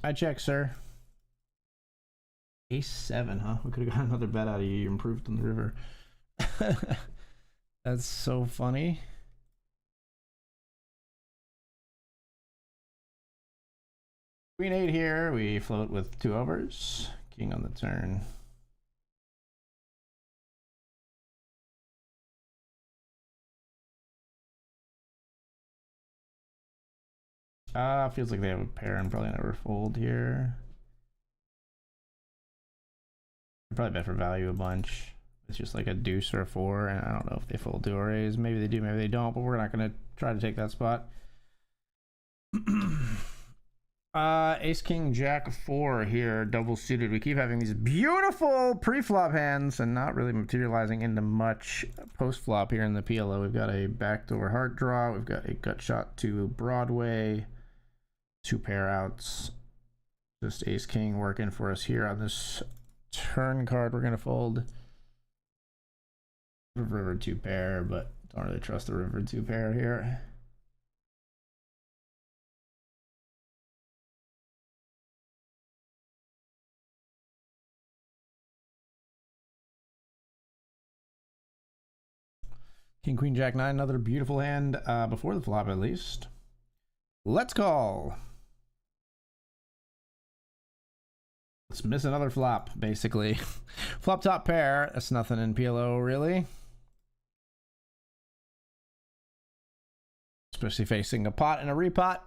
I check, sir. Ace 7, huh? We could have got another bet out of you. You improved on the river. That's so funny. Queen 8 here. We float with 2 overs. King on the turn. Feels like they have a pair and probably never fold here. Probably bet for value a bunch. It's just like a deuce or a four, and I don't know if they fold two or A's. Maybe they do, maybe they don't, but we're not gonna try to take that spot. Ace King Jack 4 here, double suited. We keep having these beautiful pre-flop hands and not really materializing into much post-flop here in the PLO. We've got a backdoor heart draw. We've got a gut shot to Broadway. Two pair outs. Just Ace King working for us here on this turn card. We're gonna fold river two pair, but don't really trust the river two pair here. King, Queen, Jack 9, another beautiful hand before the flop at least. Let's call. Let's miss another flop, basically. Flop top pair, that's nothing in PLO, really. Especially facing a pot and a repot.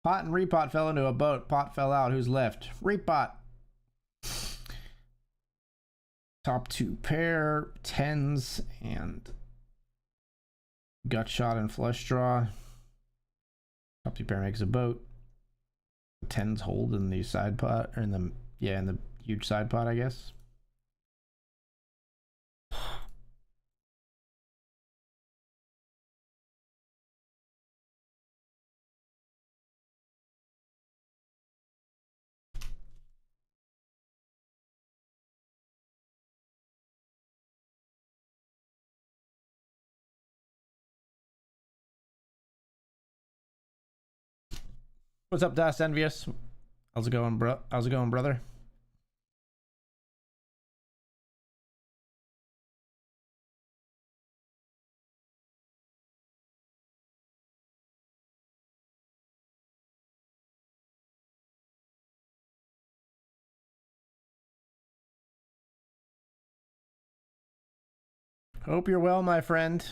Pot and repot fell into a boat. Pot fell out. Who's left? Repot. Top two pair, tens, and gut shot and flush draw. Top two pair makes a boat. Tens hold in the side pot, or in the in the huge side pot, I guess. What's up, Dust Envious? How's it going, bro? How's it going, brother? Hope you're well, my friend.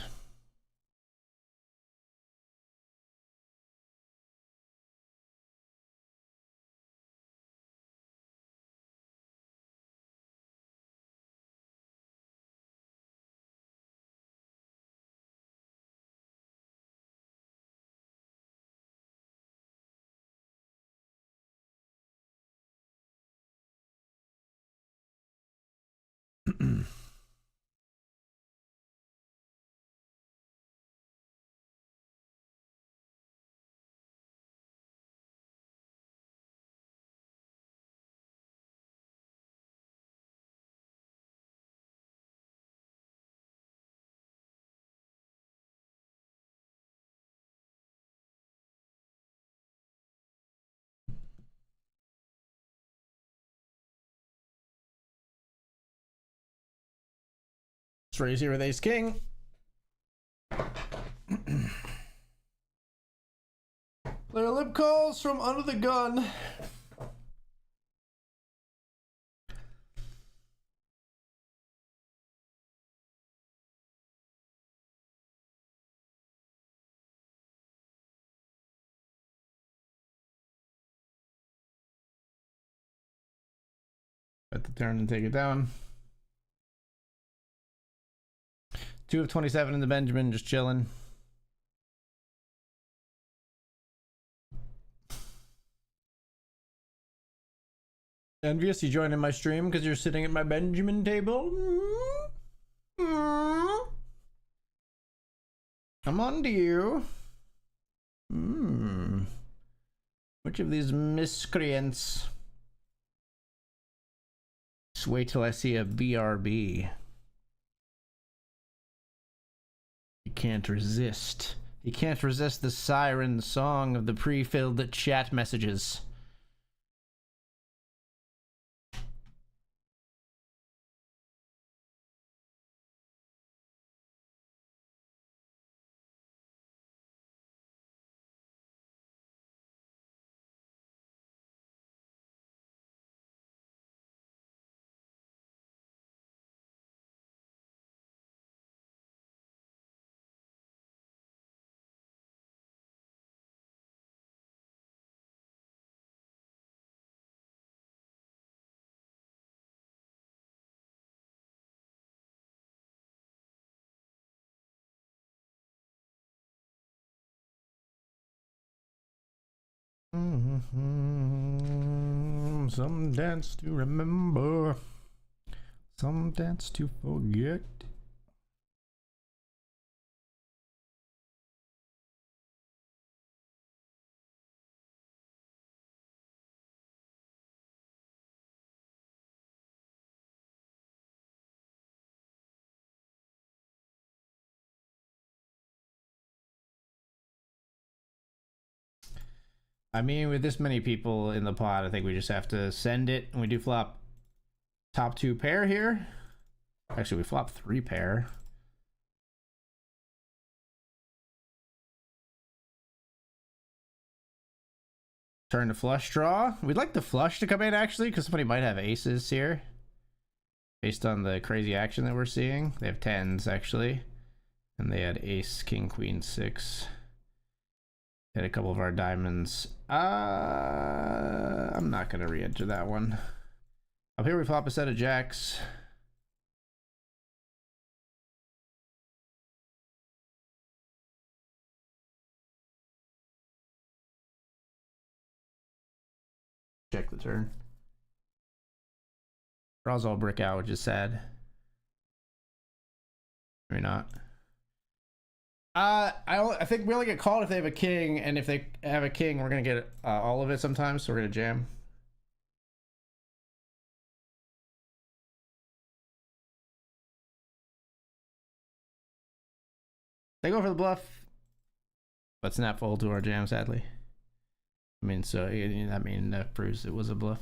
Let's raise here with Ace King. Player lip calls from under the gun. Bet the turn and take it down. 2 of 27 in the Benjamin, just chilling. Envious, you joining my stream because you're sitting at my Benjamin table? I'm on to you. Which of these miscreants? Just wait till I see a BRB. He can't resist. He can't resist the siren song of the pre-filled chat messages. Some dance to remember, some dance to forget. I mean, with this many people in the pot, I think we just have to send it, and we do flop top 2 pair here. Actually, we flop 3 pair. Turn to flush draw. We'd like the flush to come in, actually, because somebody might have aces here. Based on the crazy action that we're seeing. They have 10s, actually. And they had ace, king, queen, 6. Hit a couple of our diamonds. I'm not going to re-enter that one. Up here we flop a set of jacks. Check the turn. Draws all brick out, which is sad. Maybe not. I think we only get called if they have a king, and if they have a king, we're gonna get all of it sometimes, so we're gonna jam. They go for the bluff, but snap fold to our jam, sadly. I mean, so that proves it was a bluff.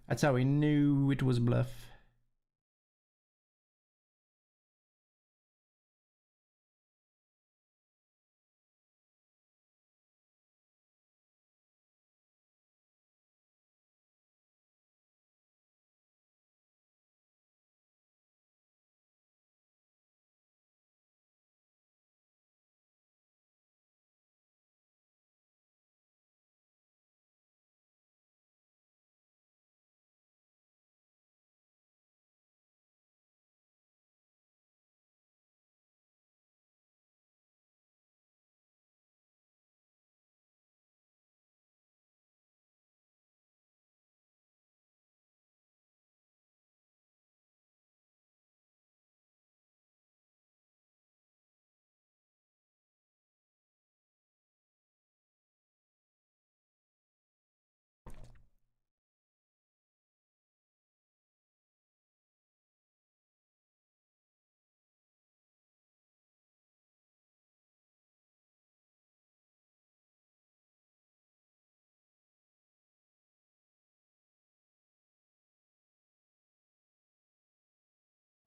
That's how we knew it was a bluff.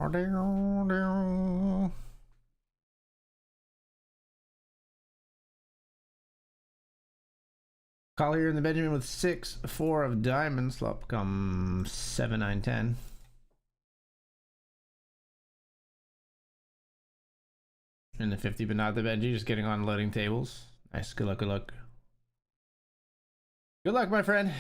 Call here in the Benjamin with 6, 4 of diamonds. Flop comes 7, 9, 10. In the 50, but not the Benji, just getting on loading tables. Nice, good luck, good luck. Good luck, my friend.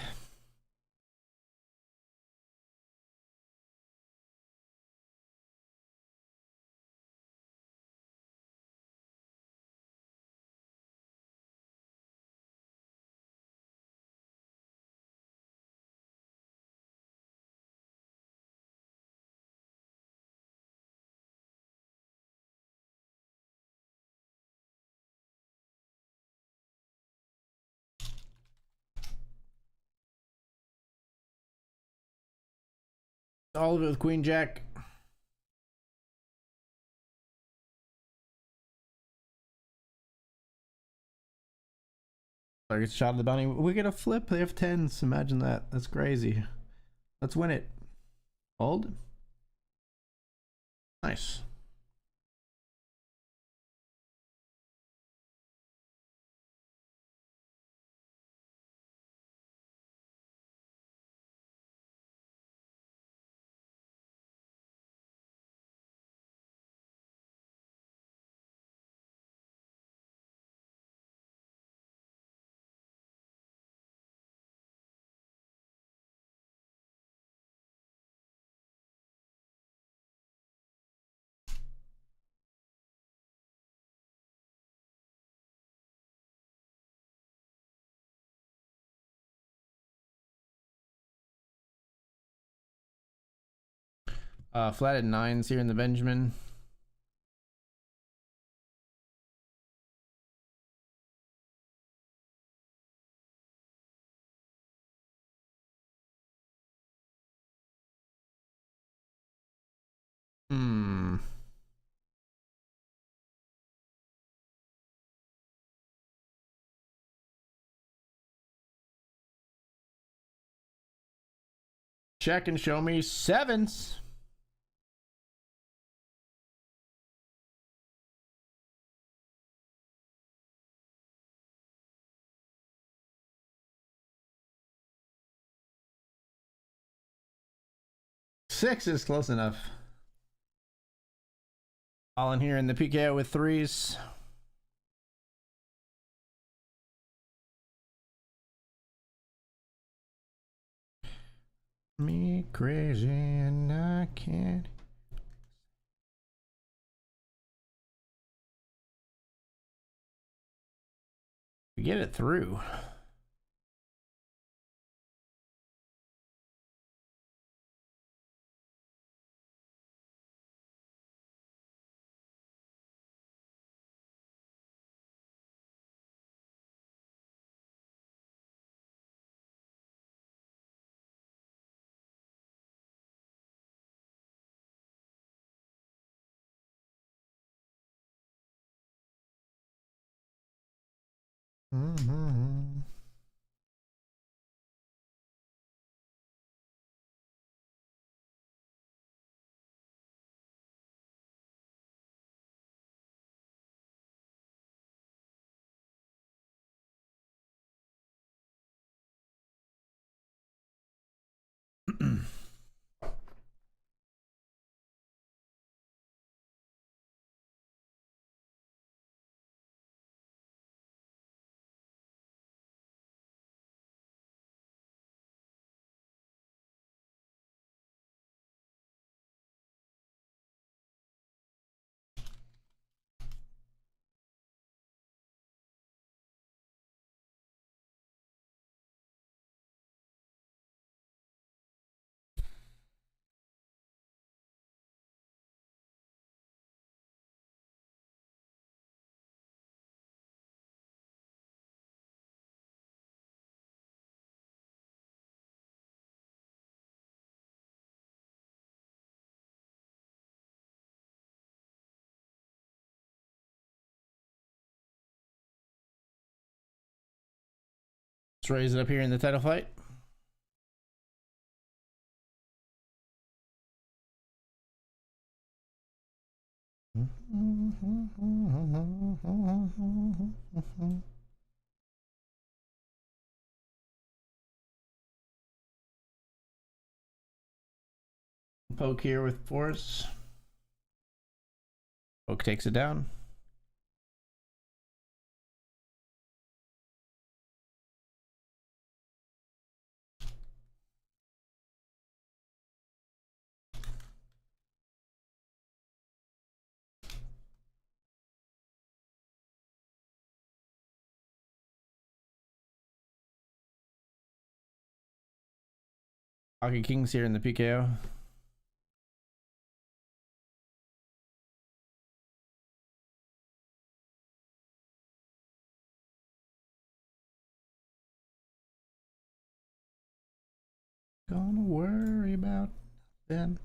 All of it with Queen Jack. Target shot of the bounty. We get a flip. They have 10s. Imagine that. That's crazy. Let's win it. Fold. Nice. Flat at nines here in the Benjamin. Check and show me sevens. Six is close enough. All in here in the PKO with threes. Me crazy and I can't. We get it through. Mm-hmm. Let's raise it up here in the title fight. Poke here with force. Poke takes it down. Pocket kings here in the PKO. Gonna worry about then.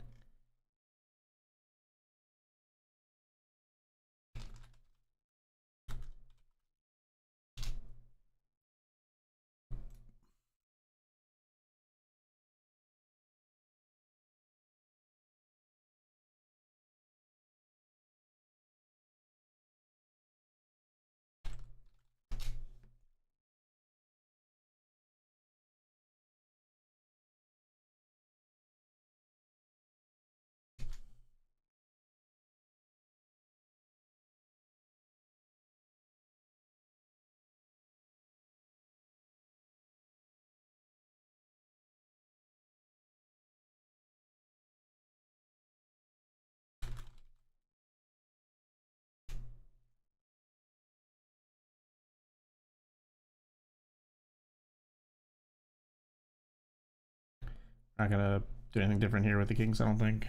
Not gonna do anything different here with the kings, I don't think.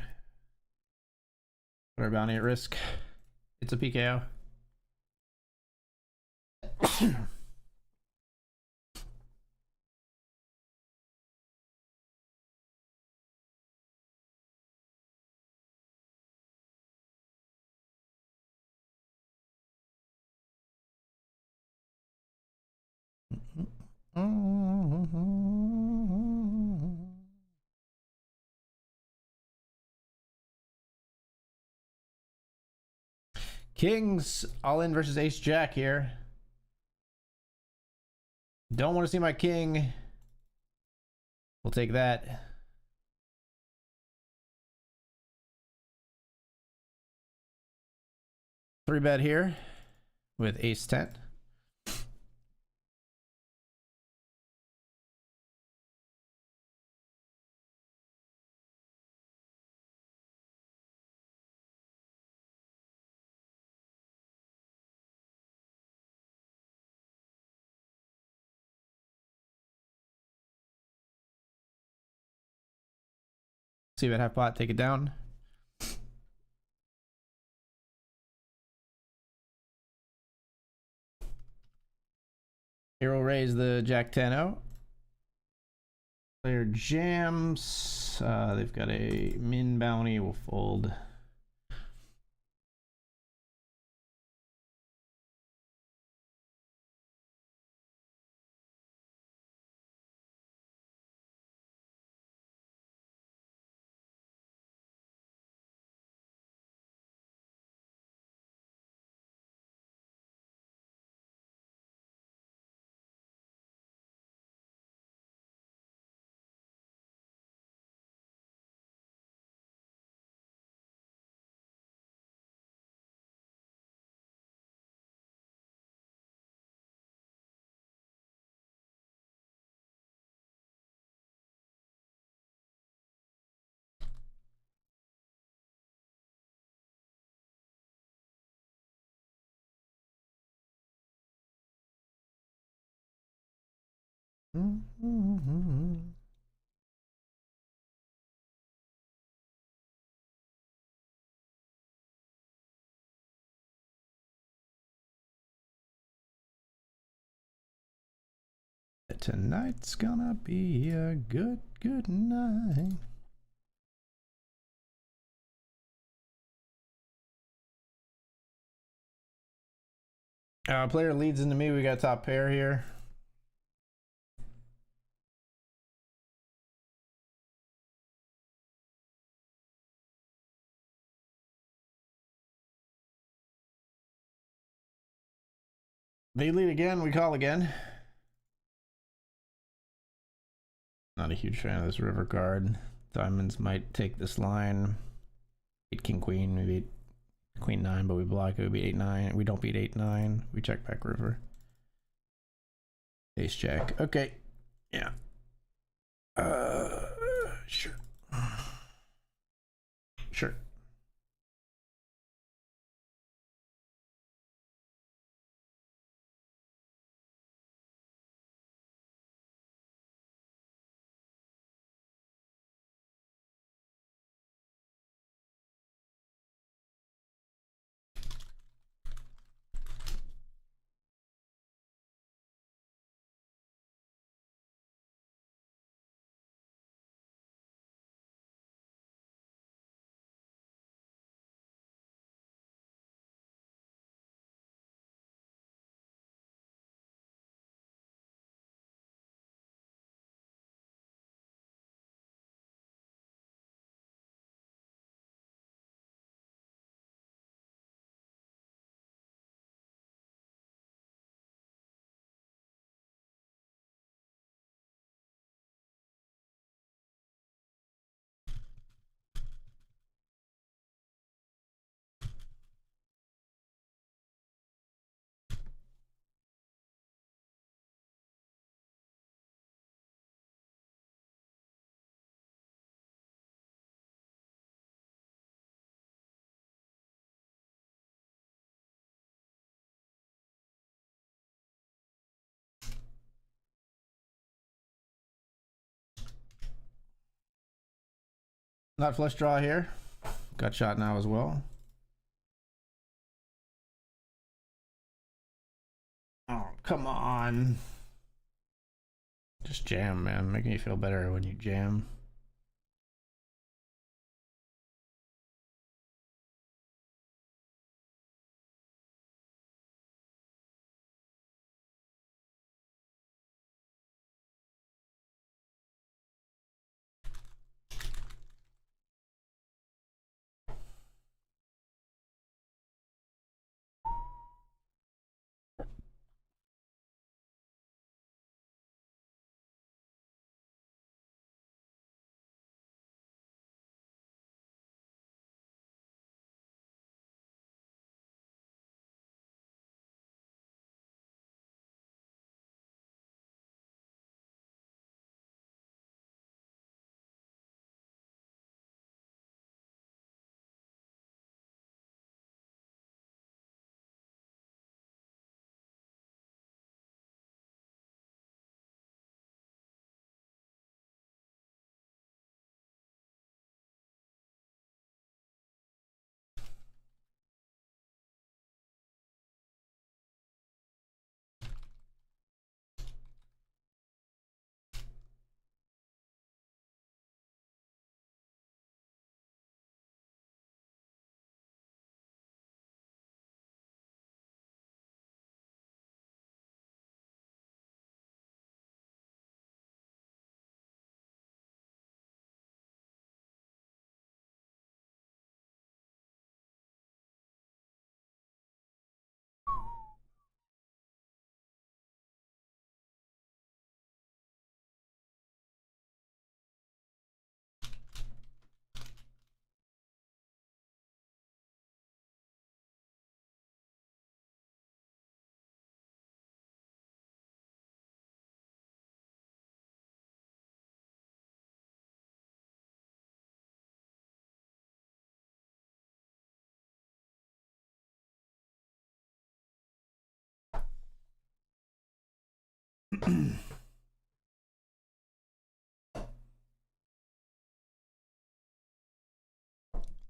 Put our bounty at risk. It's a PKO. Kings all in versus ace jack here. Don't want to see my king. We'll take that. Three bet here with ace 10. See bet half pot, take it down. Here we'll raise the jack 10-0. Player jams. They've got a min bounty. We'll fold. Tonight's gonna be a good night. Player leads into me. We got top pair here. They lead again. We call again. Not a huge fan of this river card. Diamonds might take this line. 8 king queen. We beat queen 9, but we block it. We beat 8-9. We don't beat 8-9. We check back river. Ace jack. Okay. Yeah. Sure. Sure. Not flush draw here. Got shot now as well. Oh, come on. Just jam, man. Making me feel better when you jam.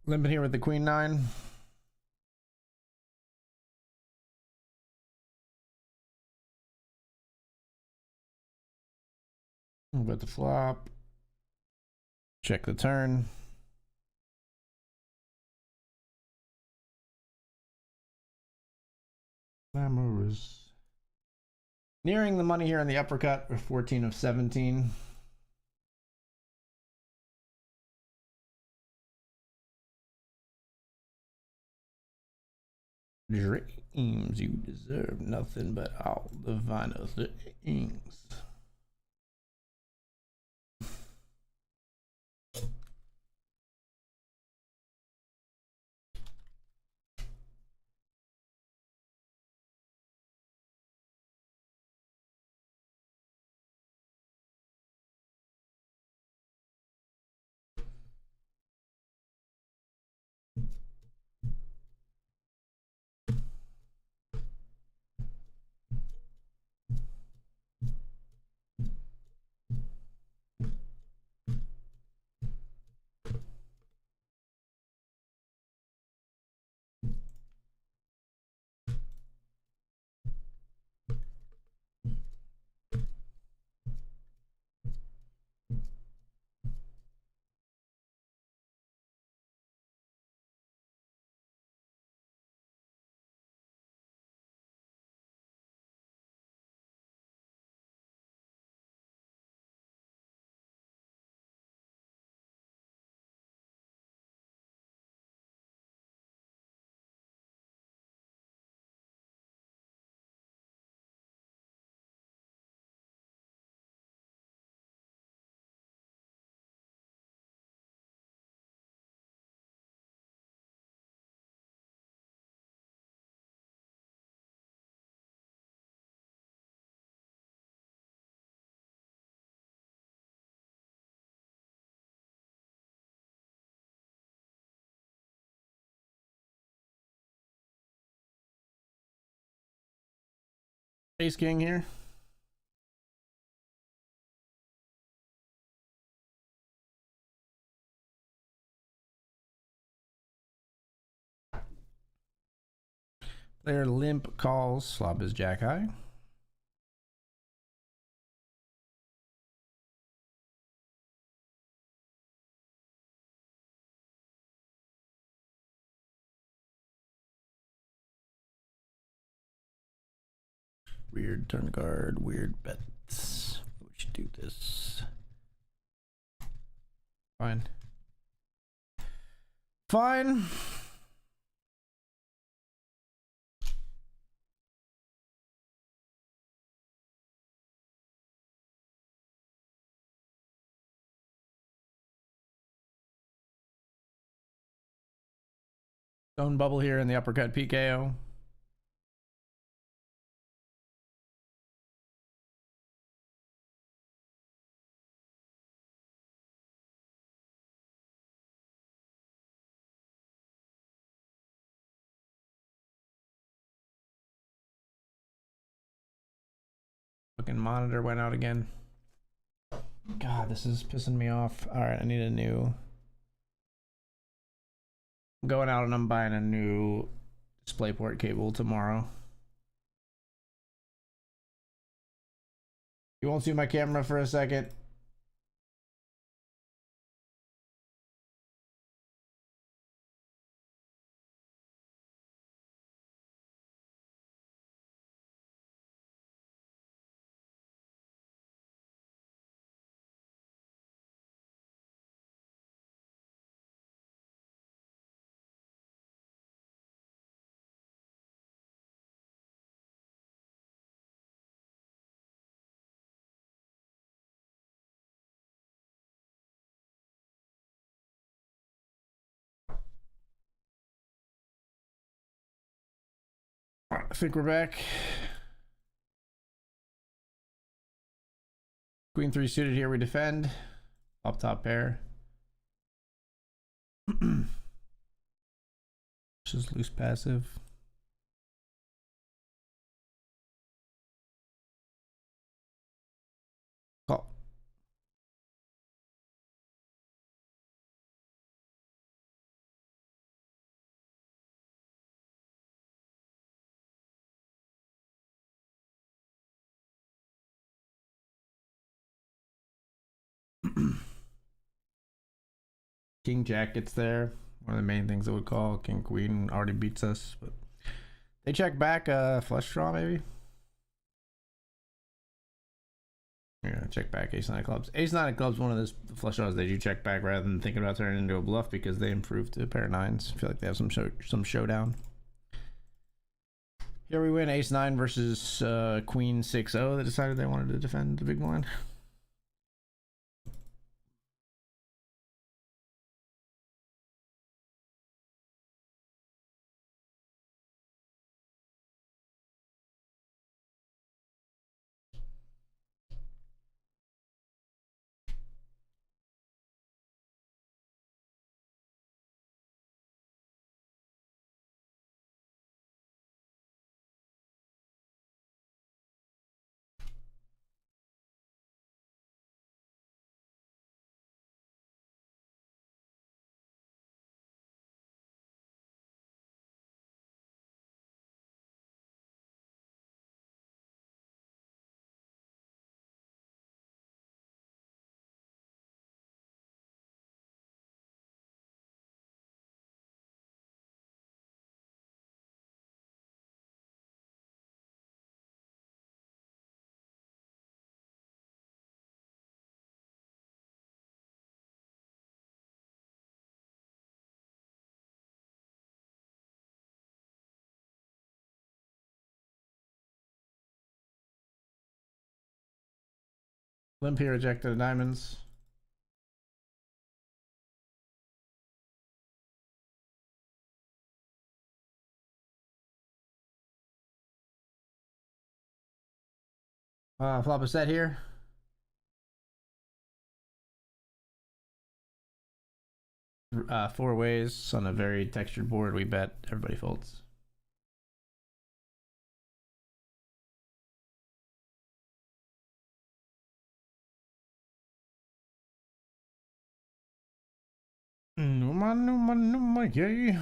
Limping here with the queen nine. With the flop. Check the turn. Glamorous. Nearing the money here in the uppercut with 14 of 17. Dreams, you deserve nothing but all the finest things. Ace king here. Player limp calls, flop is jack high. Weird turn card, weird bets. We should do this. Fine. Fine. Stone bubble here in the uppercut PKO. Fucking monitor went out again. God, this is pissing me off. All right, I need a new. I'm going out and I'm buying a new DisplayPort cable tomorrow. You won't see my camera for a second. I think we're back. Queen 3 suited here, we defend. Up top pair. Just loose passive. Call. King Jack gets there. One of the main things I would call. King Queen already beats us, but they check back. Flush draw maybe. Yeah, check back Ace 9 of clubs. Ace 9 of clubs, one of those flush draws they do check back rather than thinking about turning into a bluff because they improved to a pair of nines. I feel like they have some showdown. Here we win Ace 9 versus Queen 6-0 that decided they wanted to defend the big blind. Limp here ejected the diamonds. Flop a set here. Four ways on a very textured board. We bet. Everybody folds. No, yay.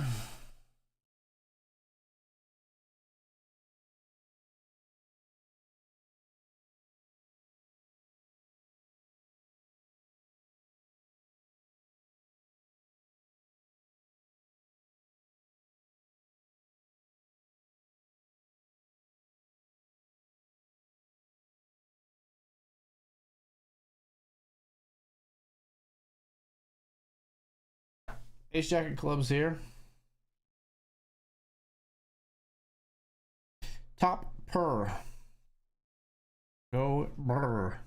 Ace jack of clubs here. Top per. Go brr.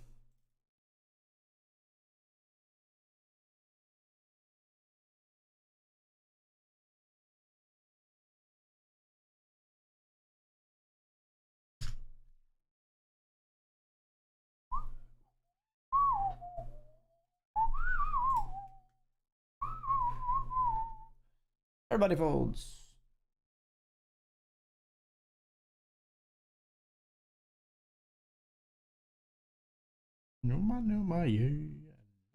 Everybody folds. No, yay.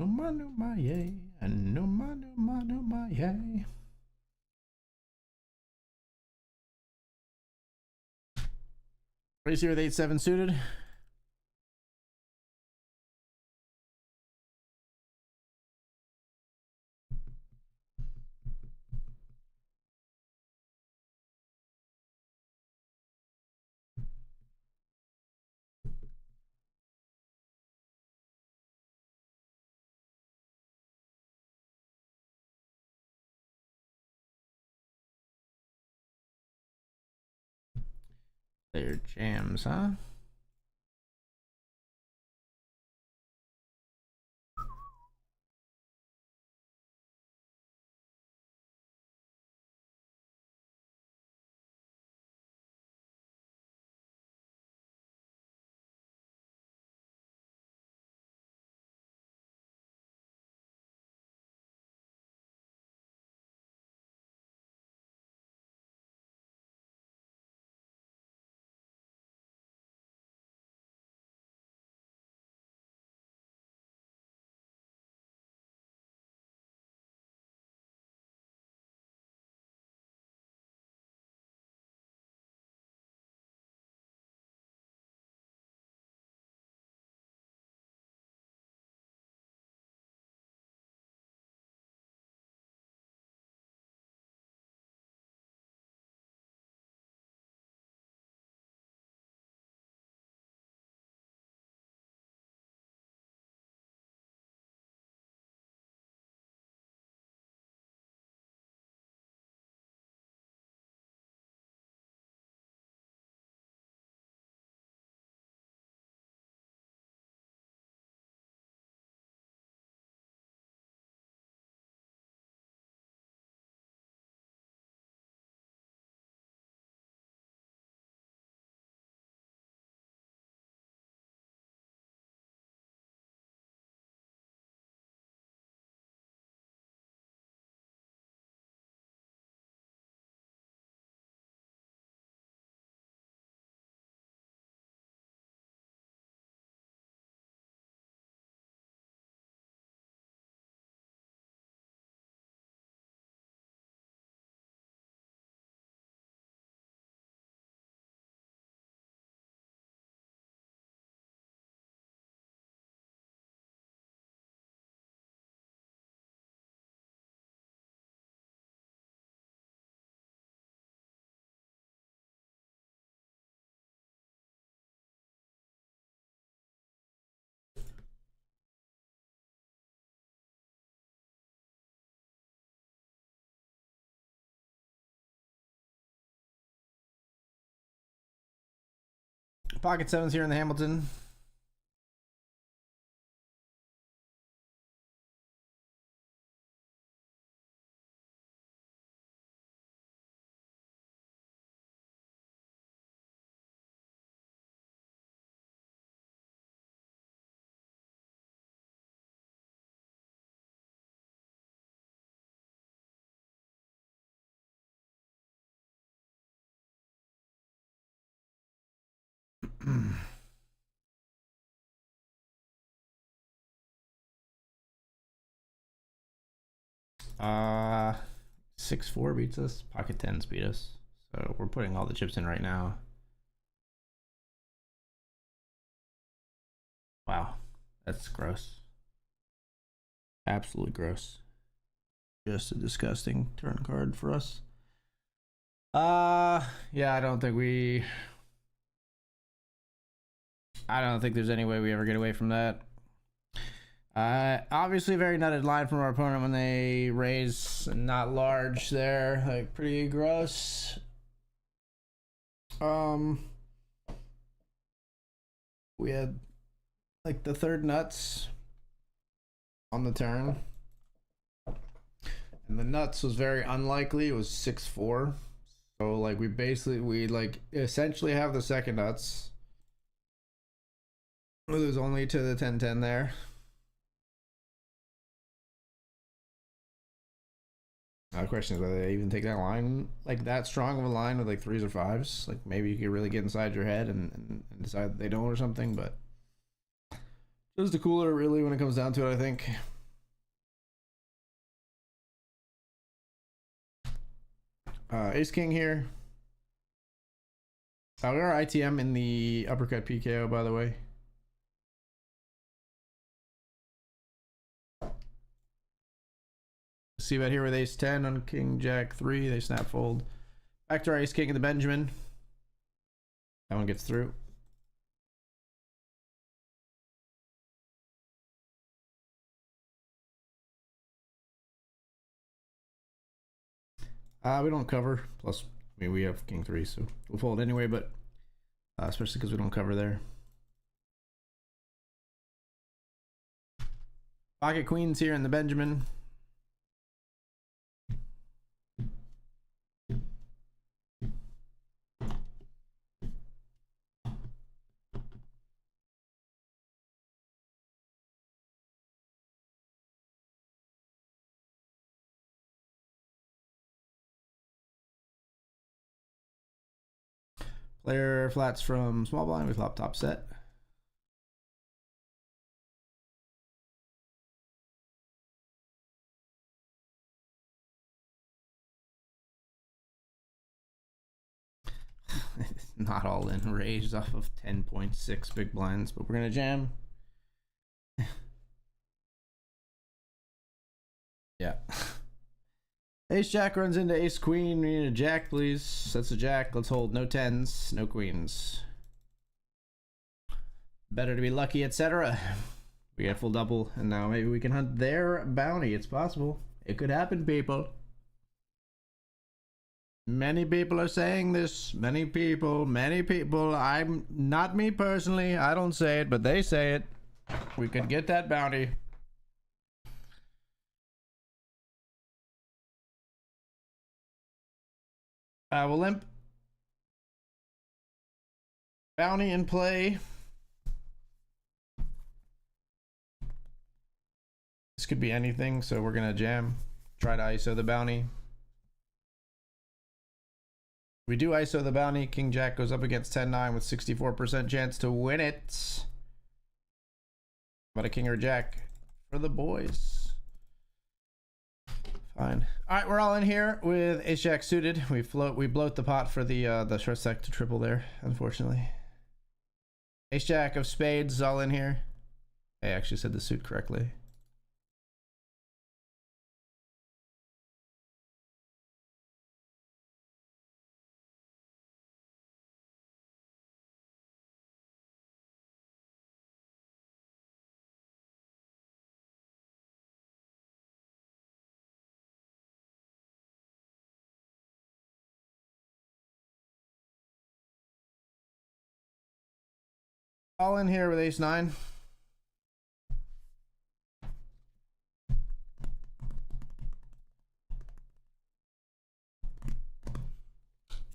No, yay. No, yay. Raise here with 8-7 suited. They're jams, huh? Pocket sevens here in the Hamilton. uh 6-4 beats us. Pocket tens beat us. So we're putting all the chips in right now. Wow. That's gross. Absolutely gross. Just a disgusting turn card for us. Yeah, I don't think there's any way we ever get away from that. Obviously very nutted line from our opponent when they raise, not large there, like pretty gross. We had like the third nuts on the turn, and the nuts was very unlikely. It was 6-4, so like we like essentially have the second nuts. We lose only to the 10-10 there. The question is whether they even take that line, like that strong of a line with like threes or fives. Like maybe you could really get inside your head and decide that they don't or something, but just the cooler really when it comes down to it, I think. Ace King here. We are ITM in the uppercut PKO, by the way. See about here with ace 10 on king jack 3. They snap fold. Back to our ace king of the Benjamin. That one gets through. We don't cover. Plus, I mean, we have king 3, so we'll fold anyway, but especially because we don't cover there. Pocket queens here in the Benjamin. Player flats from small blind. We flop top set. Not all in, raised off of 10.6 big blinds, but we're gonna jam. Yeah. Ace jack runs into ace queen. We need a jack, please. That's a jack. Let's hold. No tens, no queens. Better to be lucky, etc. We get full double, and now maybe we can hunt their bounty. It's possible. It could happen, people. Many people are saying this. Many people. I'm not me personally. I don't say it, but they say it. We could get that bounty. We'll limp. Bounty in play. This could be anything, so we're gonna jam. Try to ISO the bounty. We do ISO the bounty. King Jack goes up against 10-9 with 64% chance to win it. But a king or jack for the boys. Fine. All right, we're all in here with ace jack suited. We bloat the pot for the short stack to triple there, unfortunately. Ace jack of spades all in here. I actually said the suit correctly. All in here with ace 9.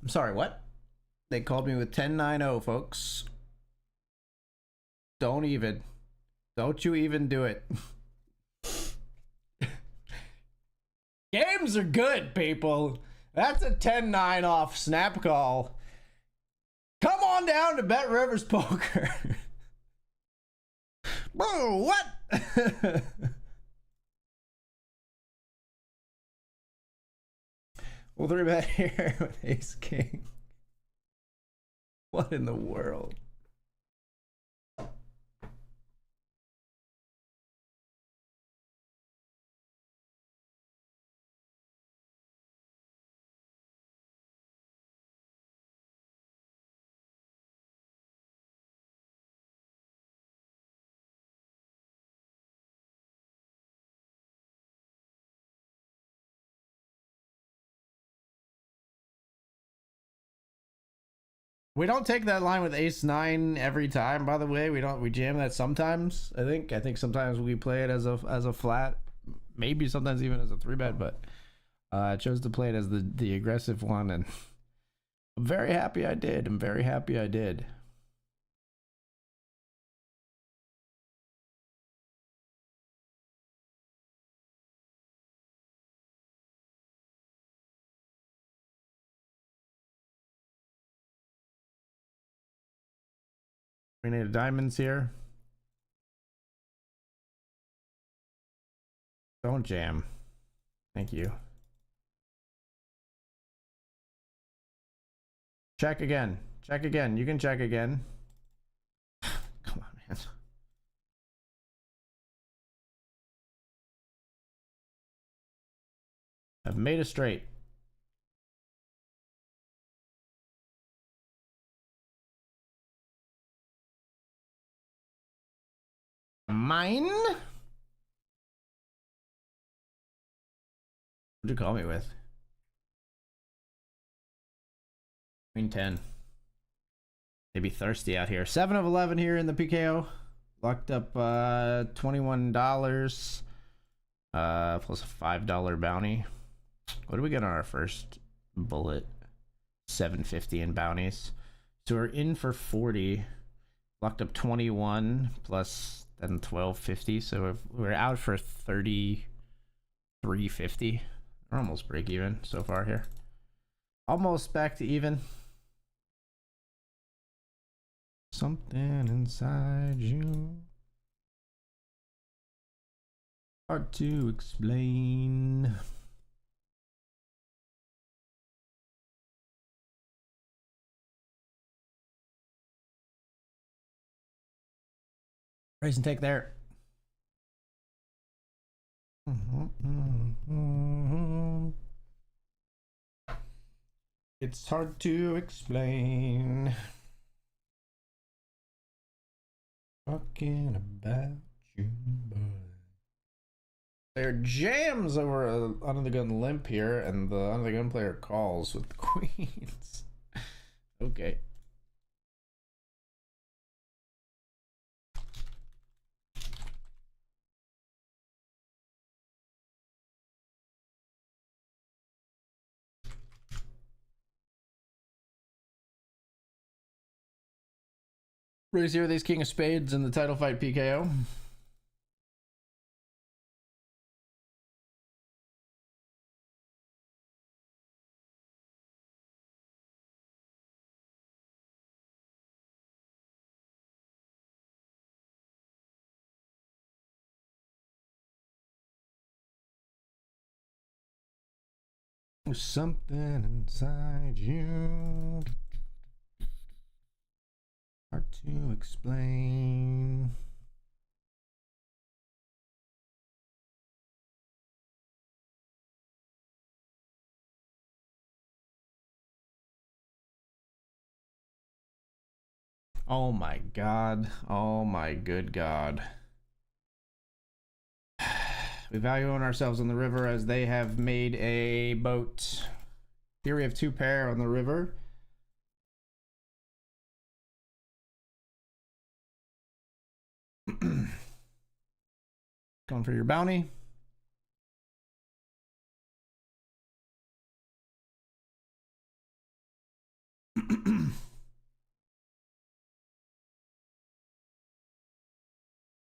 I'm sorry, what? They called me with 10-9-0, folks. Don't you even do it. Games are good, people. That's a 10-9 off snap call. Come on down to BetRivers Poker. Whoa, what? We'll 3-bet here with ace king. What in the world? We don't take that line with ace nine every time, by the way. We jam that sometimes. I think sometimes we play it as a flat, maybe sometimes even as a 3-bet, but I chose to play it as the aggressive one, and I'm very happy I did. I'm very happy I did. We need diamonds here. Don't jam. Thank you. Check again. Check again. You can check again. Come on, man. I've made a straight. Mine? What'd you call me with? Queen 10. Maybe thirsty out here. 7 of 11 here in the PKO. Locked up $21 plus a $5 bounty. What do we get on our first bullet? 750 in bounties. So we're in for 40. Locked up 21 plus then 1250. So we're out for 3350. We're almost break even so far here. Almost back to even. Something inside you, hard to explain. Raise and take there. It's hard to explain. Talking about you, boy. There jams over under the gun limp here, and the under the gun player calls with the queens. Okay. Raise here, these king of spades in the title fight PKO. There's something inside you, hard to explain. Oh my god. Oh my good god. We value on ourselves on the river as they have made a boat. Here we have 2 pair on the river. Going for your bounty.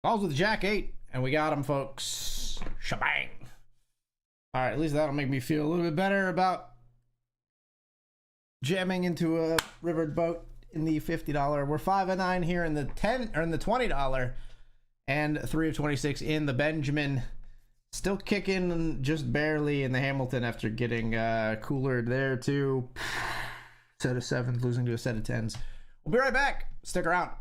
Calls with Jack 8, and we got him, folks. Shebang. All right, at least that'll make me feel a little bit better about jamming into a rivered boat in the $50. We're 5 of 9 here in the $20, and 3 of 26 in the Benjamin. Still kicking just barely in the Hamilton after getting coolered there too. Set of 7s, losing to a set of 10s. We'll be right back. Stick around.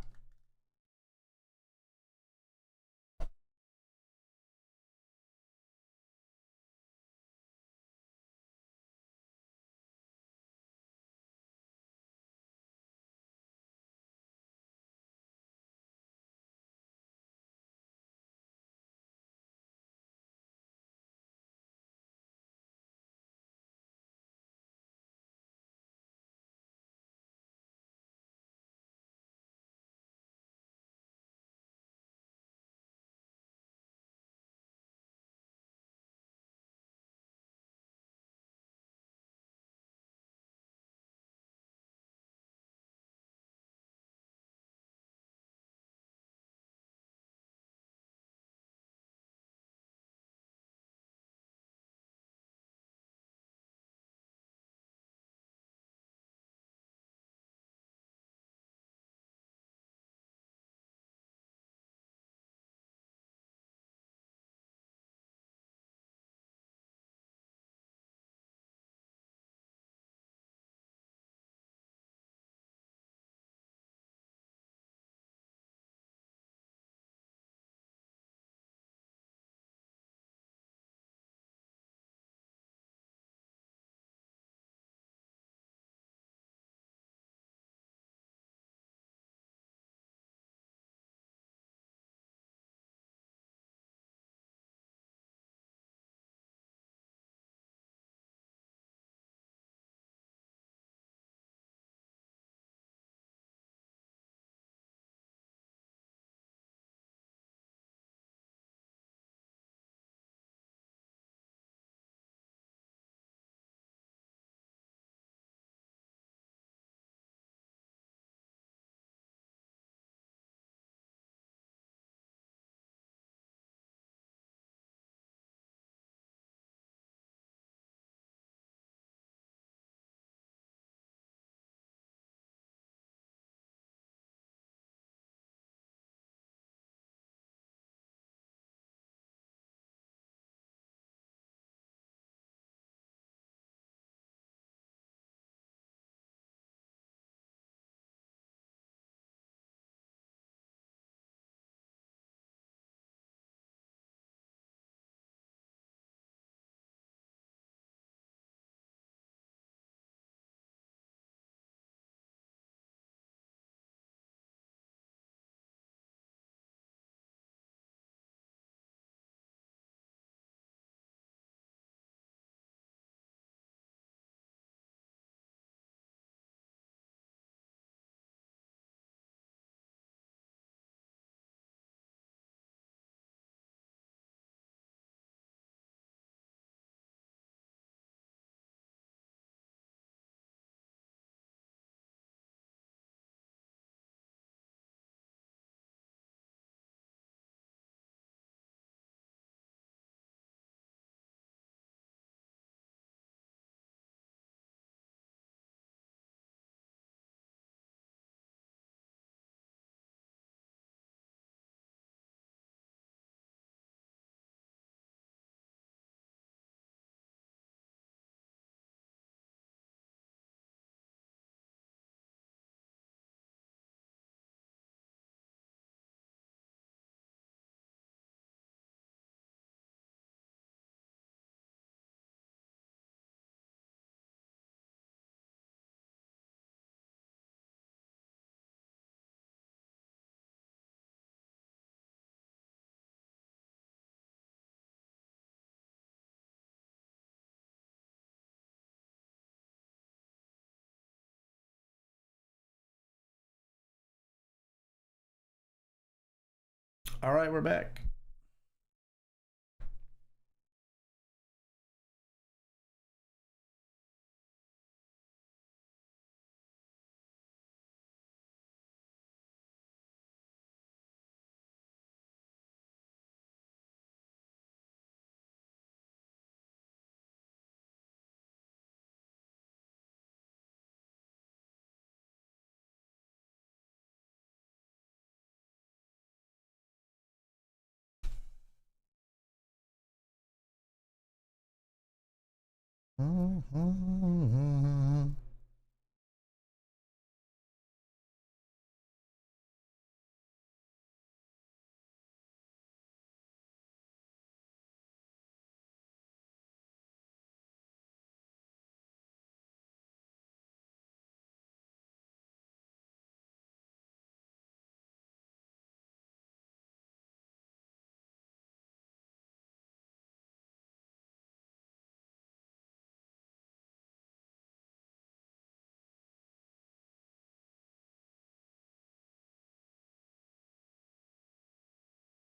All right, we're back.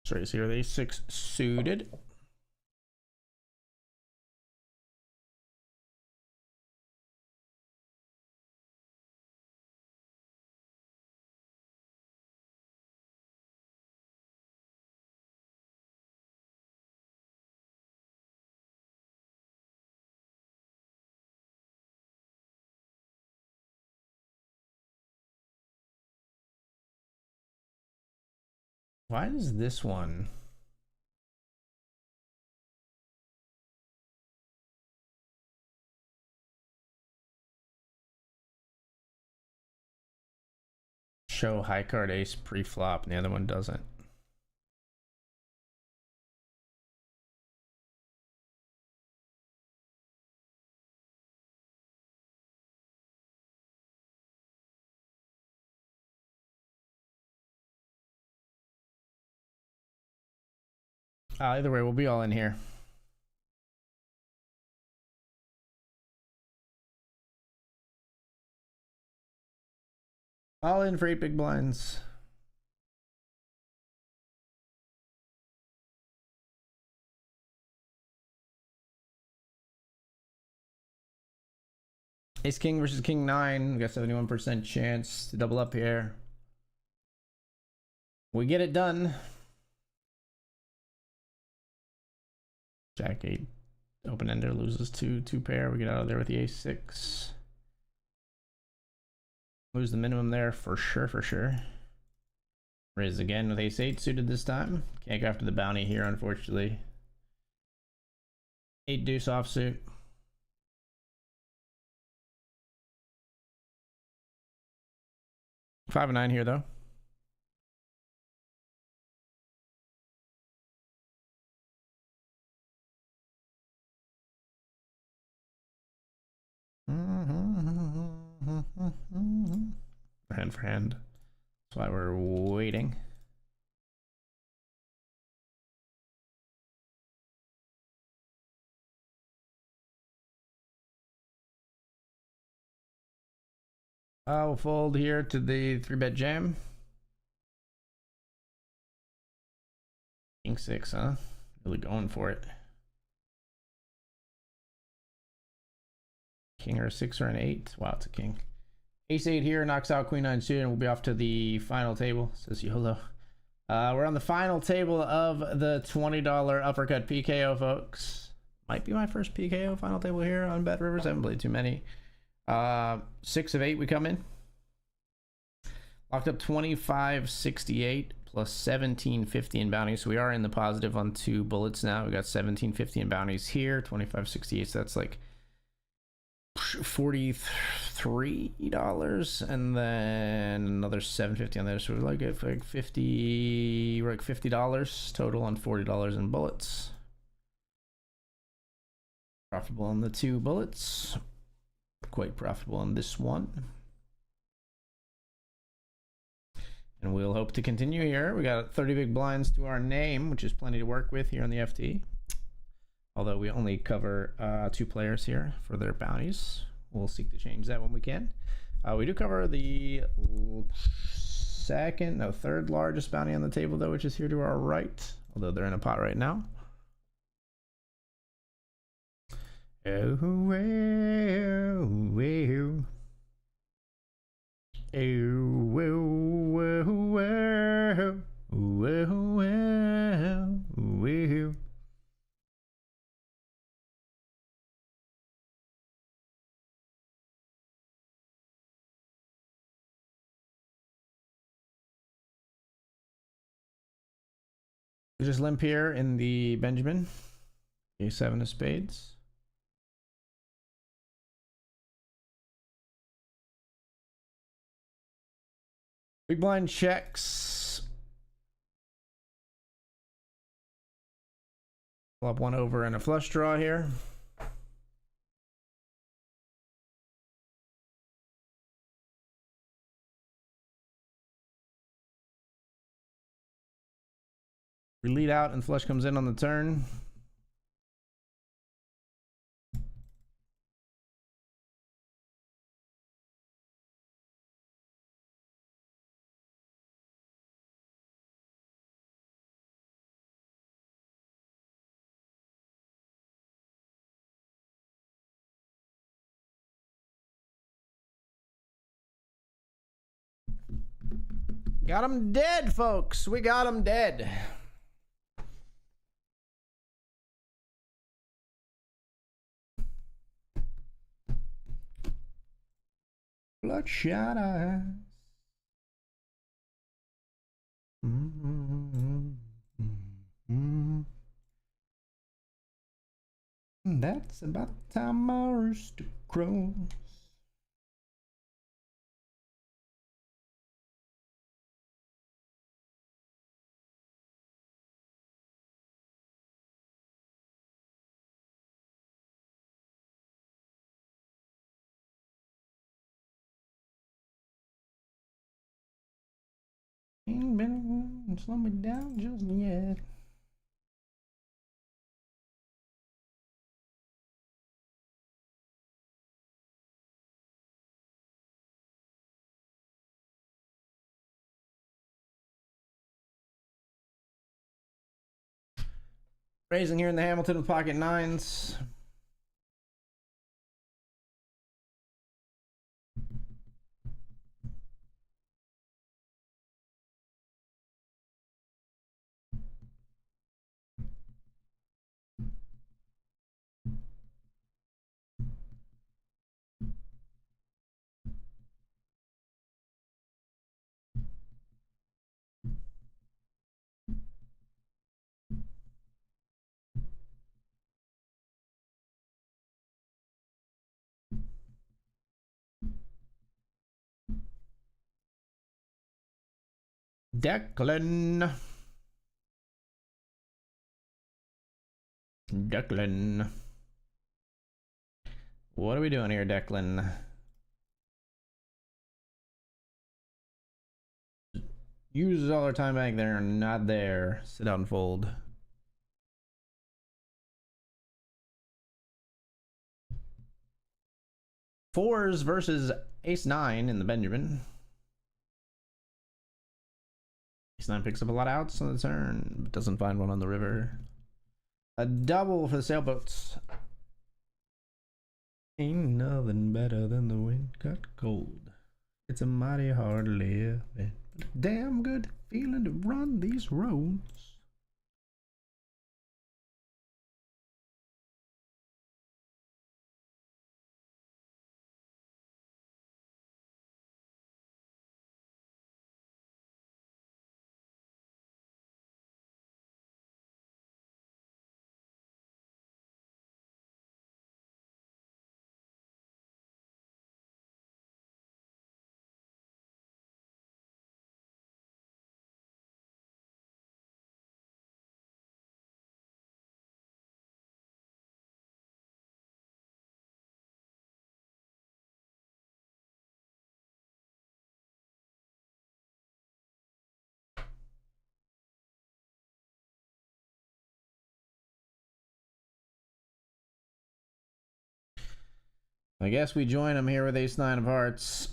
Sorry, so here they 6 suited. Why does this one show high card ace pre-flop and the other one doesn't? Either way, we'll be all in here. All in for 8 big blinds. Ace King versus King 9. We got 71% chance to double up here. We get it done. Jack 8 open ender loses two pair. We get out of there with the ace 6. Lose the minimum there for sure. Raise again with ace 8 suited this time. Can't go after the bounty here, unfortunately. 8 deuce offsuit. Five and 9 here though. Hand for hand. That's why we're waiting. I'll fold here to the 3-bet jam. King 6, huh? Really going for it. King or a 6 or an 8. Wow, it's a king. Ace 8 here knocks out Queen 9 suited, and we'll be off to the final table. Says YOLO. We're on the final table of the $20 uppercut PKO, folks. Might be my first PKO final table here on BetRivers. I haven't played too many. 6 of 8 we come in. Locked up 25.68 plus 17.50 in bounties. So we are in the positive on 2 bullets now. We got 17.50 in bounties here, 25.68. So that's like $43, and then another $7.50 on there. So we're like at like 50. We're like $50 total on $40 in bullets. Profitable on the 2 bullets. Quite profitable on this one. And we'll hope to continue here. We got 30 big blinds to our name, which is plenty to work with here on the FT. Although we only cover 2 players here for their bounties. We'll seek to change that when we can. We do cover the third largest bounty on the table, though, which is here to our right. Although they're in a pot right now. Oh, well, well. Oh, well, well, well. Well, well, well. We just limp here in the Benjamin. A7 of spades. Big blind checks. Flop one over and a flush draw here. We lead out and flush comes in on the turn. Got him dead, folks. We got him dead. Bloodshot eyes. That's about the time my rooster crows. Ain't been slow me down just yet. Raising here in the Hamilton with pocket nines. Declan. What are we doing here, Declan? Uses all our time back there, not there. Sit out and fold. Fours versus ace-9 in the Benjamin. Ace-9 picks up a lot of outs on the turn, but doesn't find one on the river. A double for the sailboats. Ain't nothing better than the wind cut cold. It's a mighty hard living, but a damn good feeling to run these roads. I guess we join him here with ace-9 of hearts.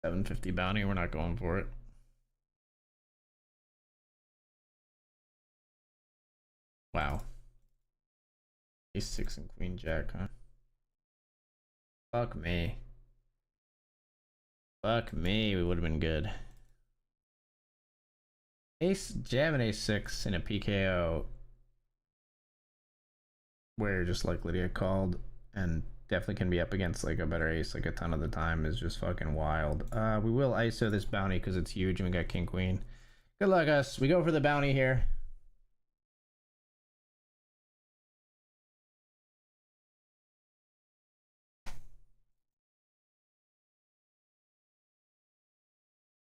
750 bounty. We're not going for it. Wow. Ace 6 and Queen Jack, huh? Fuck me. Fuck me. We would have been good. Ace, jamming Ace 6 in a PKO where you're just likely to get called and definitely can be up against like a better ace like a ton of the time is just fucking wild. We will ISO this bounty because it's huge and we got King Queen. Good luck, us. We go for the bounty here.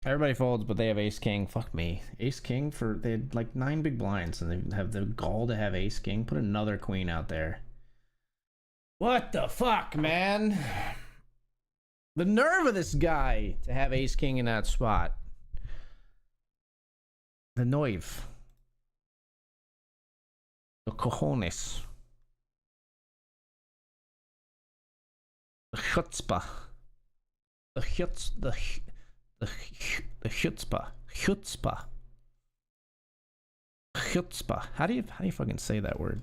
Everybody folds, but they have Ace King. Fuck me. Ace King for they had like 9 big blinds and they have the gall to have Ace King. Put another queen out there. What the fuck, man? The nerve of this guy to have Ace King in that spot. The noive. The cojones. The chutzpah. The chutzpah. Chutzpah. Chutzpah. How do you fucking say that word?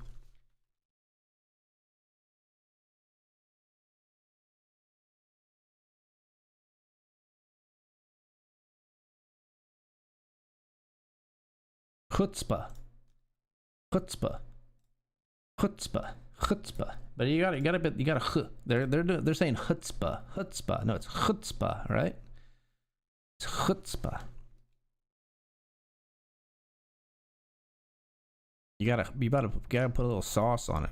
Chutzpah. Chutzpah. Chutzpah. Chutzpah. But you gotta they're saying chutzpah. Chutzpah. No, it's chutzpah, right? It's chutzpah. You gotta put a little sauce on it.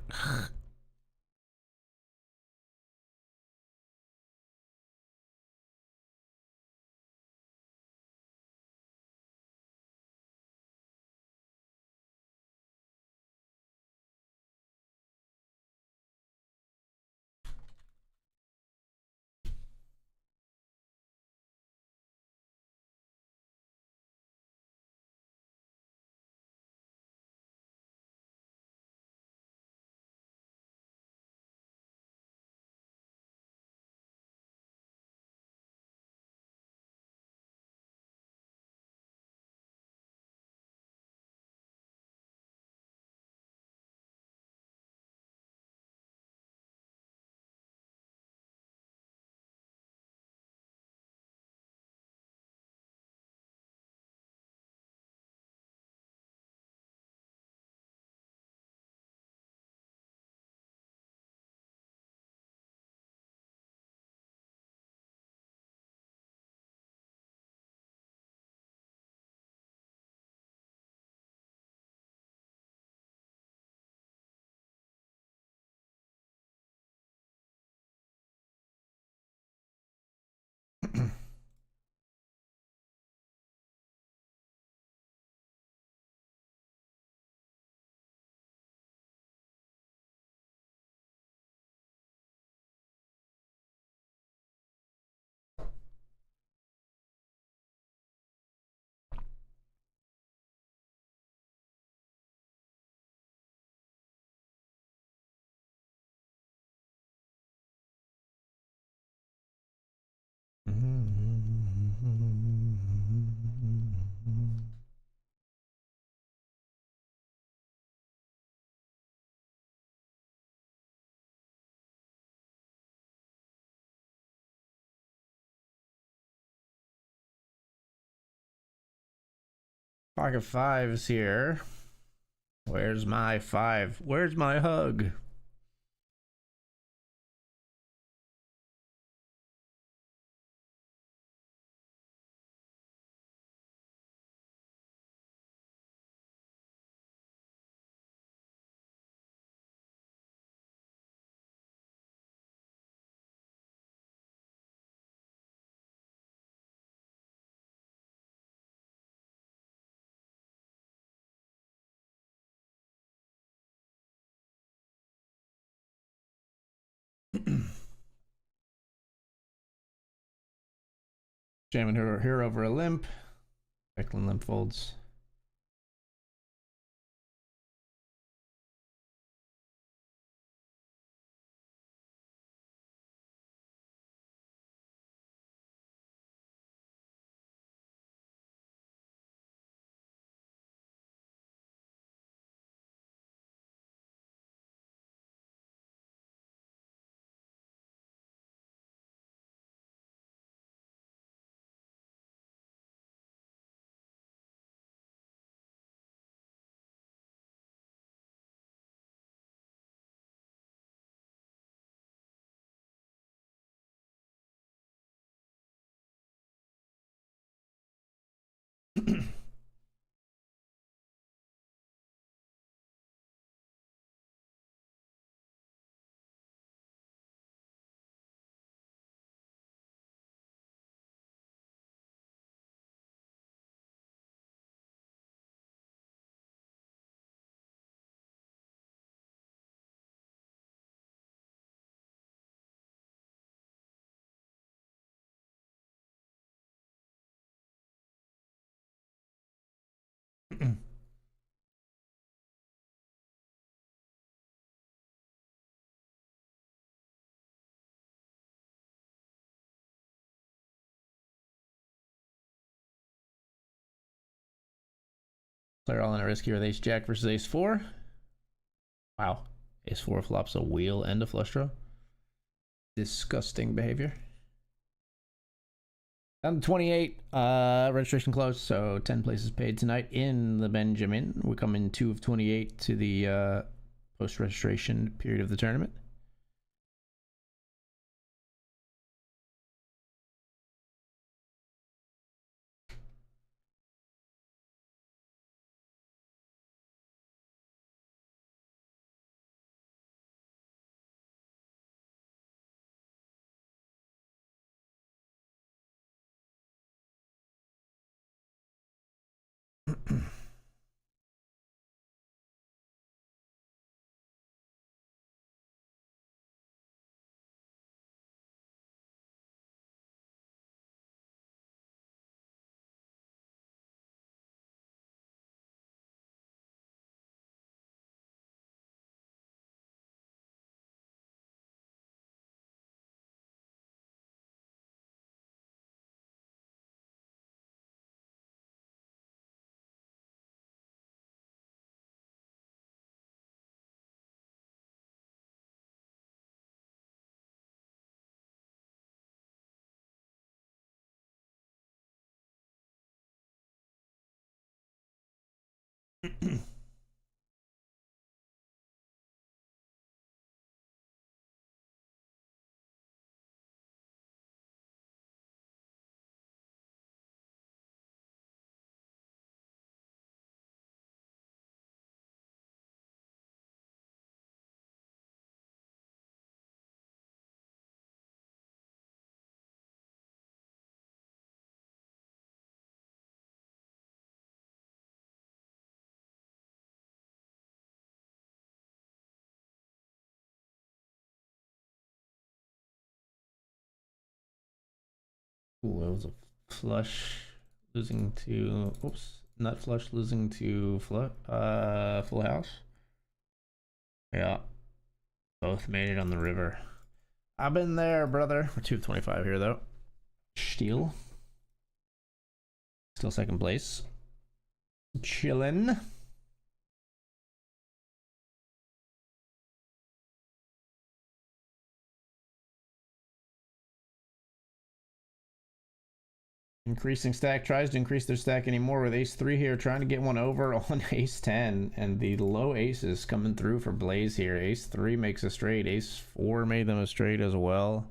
Pocket fives here. Where's my 5? Where's my hug? Jamming her over a limp. Eklund limp folds. Player all in a risky with ace jack versus ace four. Wow. Ace four flops a wheel and a flush draw. Disgusting behavior. Down to 28. Registration closed, so 10 places paid tonight in the Benjamin. We come in 2 of 28 to the post-registration period of the tournament. Ooh, it was a flush losing to, oops, nut flush losing to full house. Yeah, both made it on the river. I've been there, brother. We're 2 of 25 here, though. Steele. Still second place. Chillin'. Increasing stack tries to increase their stack anymore with ace 3 here, trying to get one over on ace 10. And the low aces coming through for Blaze here. Ace 3 makes a straight. Ace 4 made them a straight as well.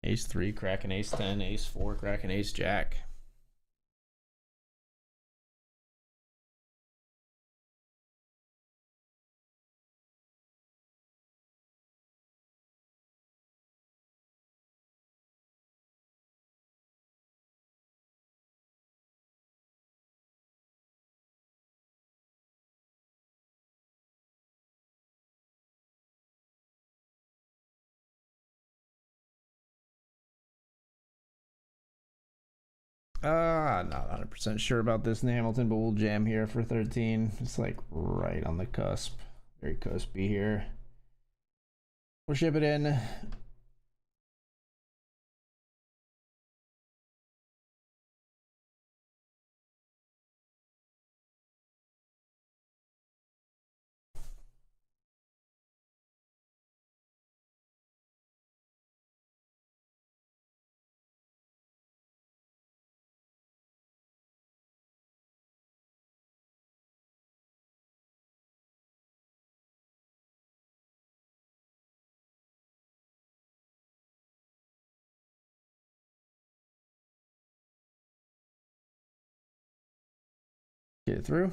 Ace 3 cracking ace 10. Ace 4 cracking ace jack. Not 100% sure about this in Hamilton, but we'll jam here for 13. It's like right on the cusp. Very cuspy here. We'll ship it in. Get it through.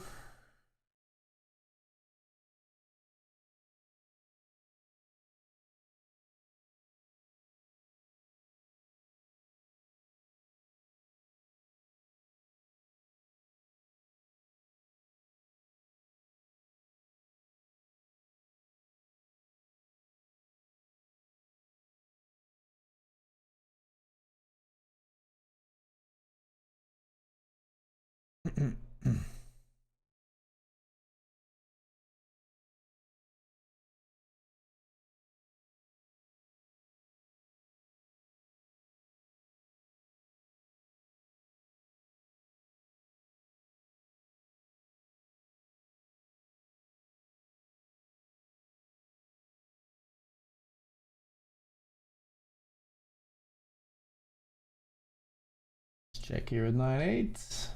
Check here with 9-8.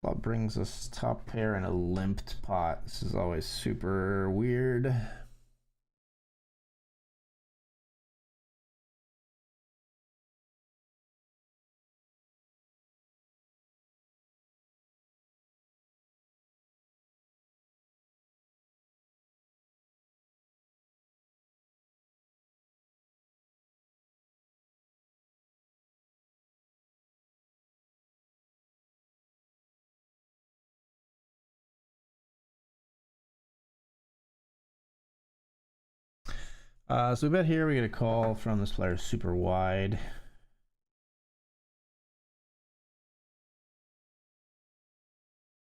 That brings us top pair and a limped pot. This is always super weird. So we bet here we get a call from this player super wide.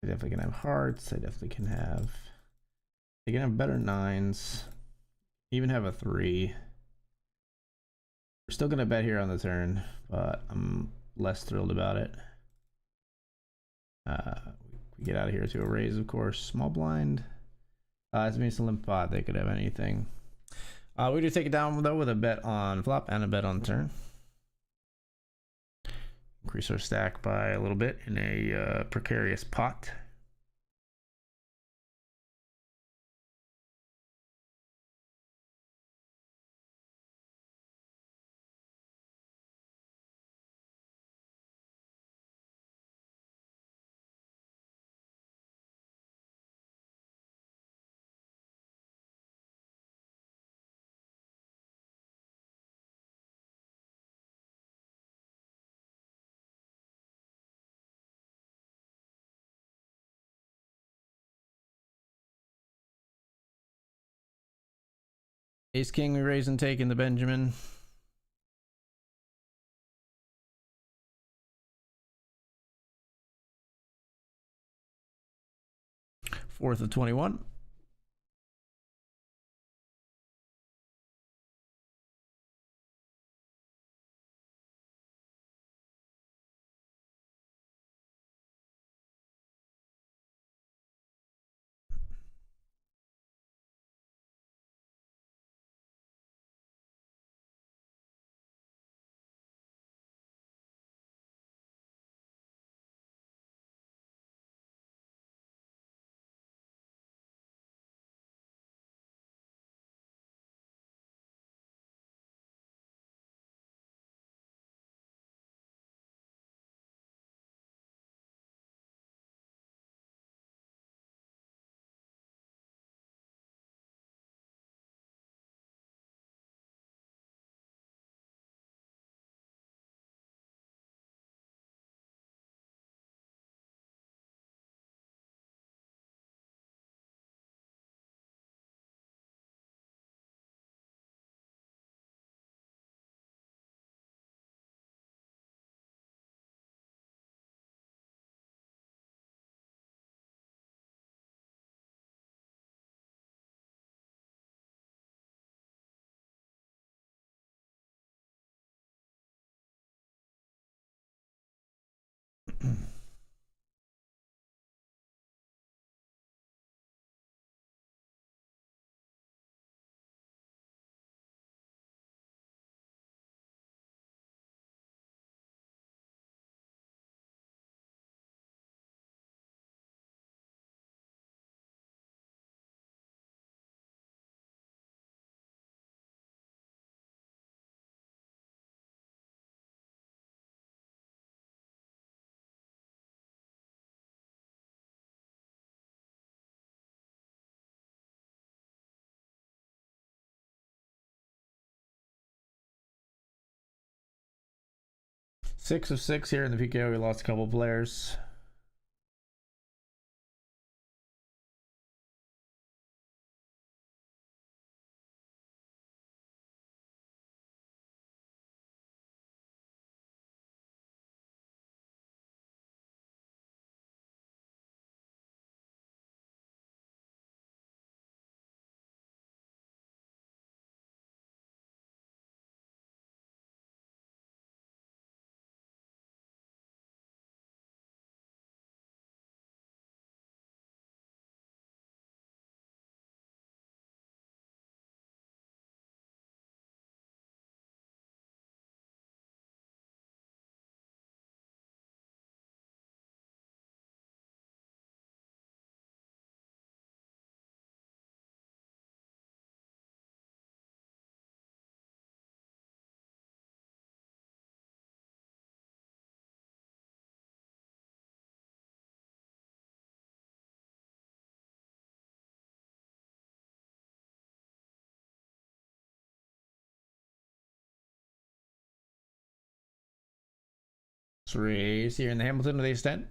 They definitely can have hearts. They definitely can have. They can have better nines. Even have a 3. We're still gonna bet here on the turn, but I'm less thrilled about it. We get out of here to a raise, of course. Small blind. It's means a limp pot. They could have anything. We do take it down though with a bet on flop and a bet on turn. Increase our stack by a little bit in a precarious pot. Ace king we raise and take in the Benjamin. Fourth of 21. 6 of 6 here in the PKO. We lost a couple players. Let's raise here in the Hamilton with ace 10.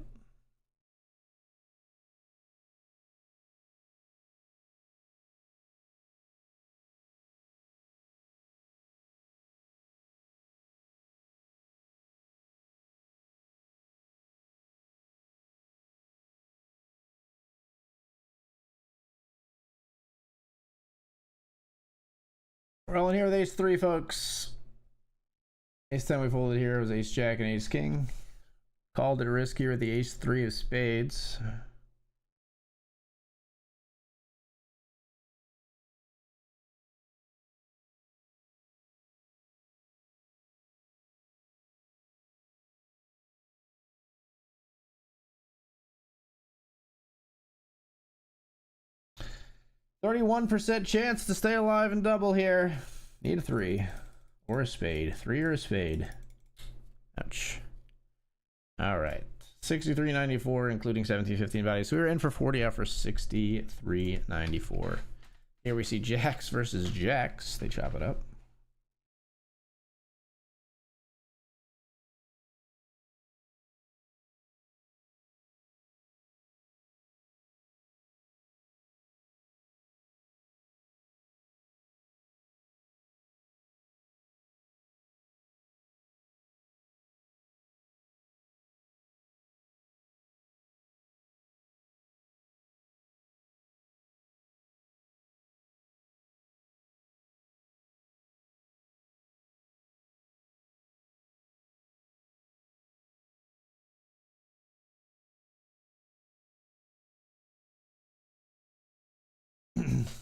Rolling here with ace 3, folks. Ace 10 we folded here was ace jack and ace king. Called it a risk here with the ace 3 of spades. %31 chance to stay alive and double here. Need a 3 or a spade. 3 or a spade. Ouch. All right. 63.94, including 17.15 value. So we were in for 40 out for 63.94. Here we see jacks versus jacks. They chop it up.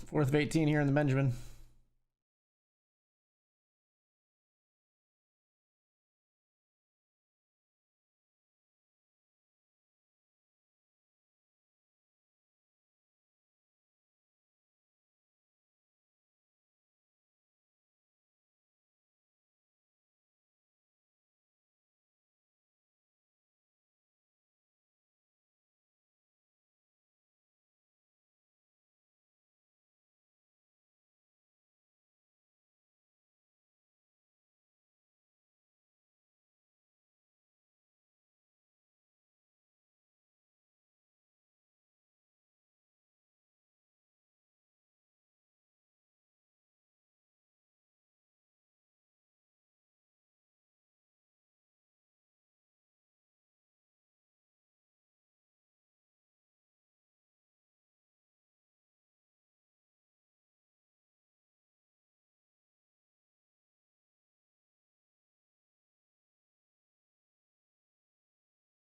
Fourth of 18 here in the Benjamin.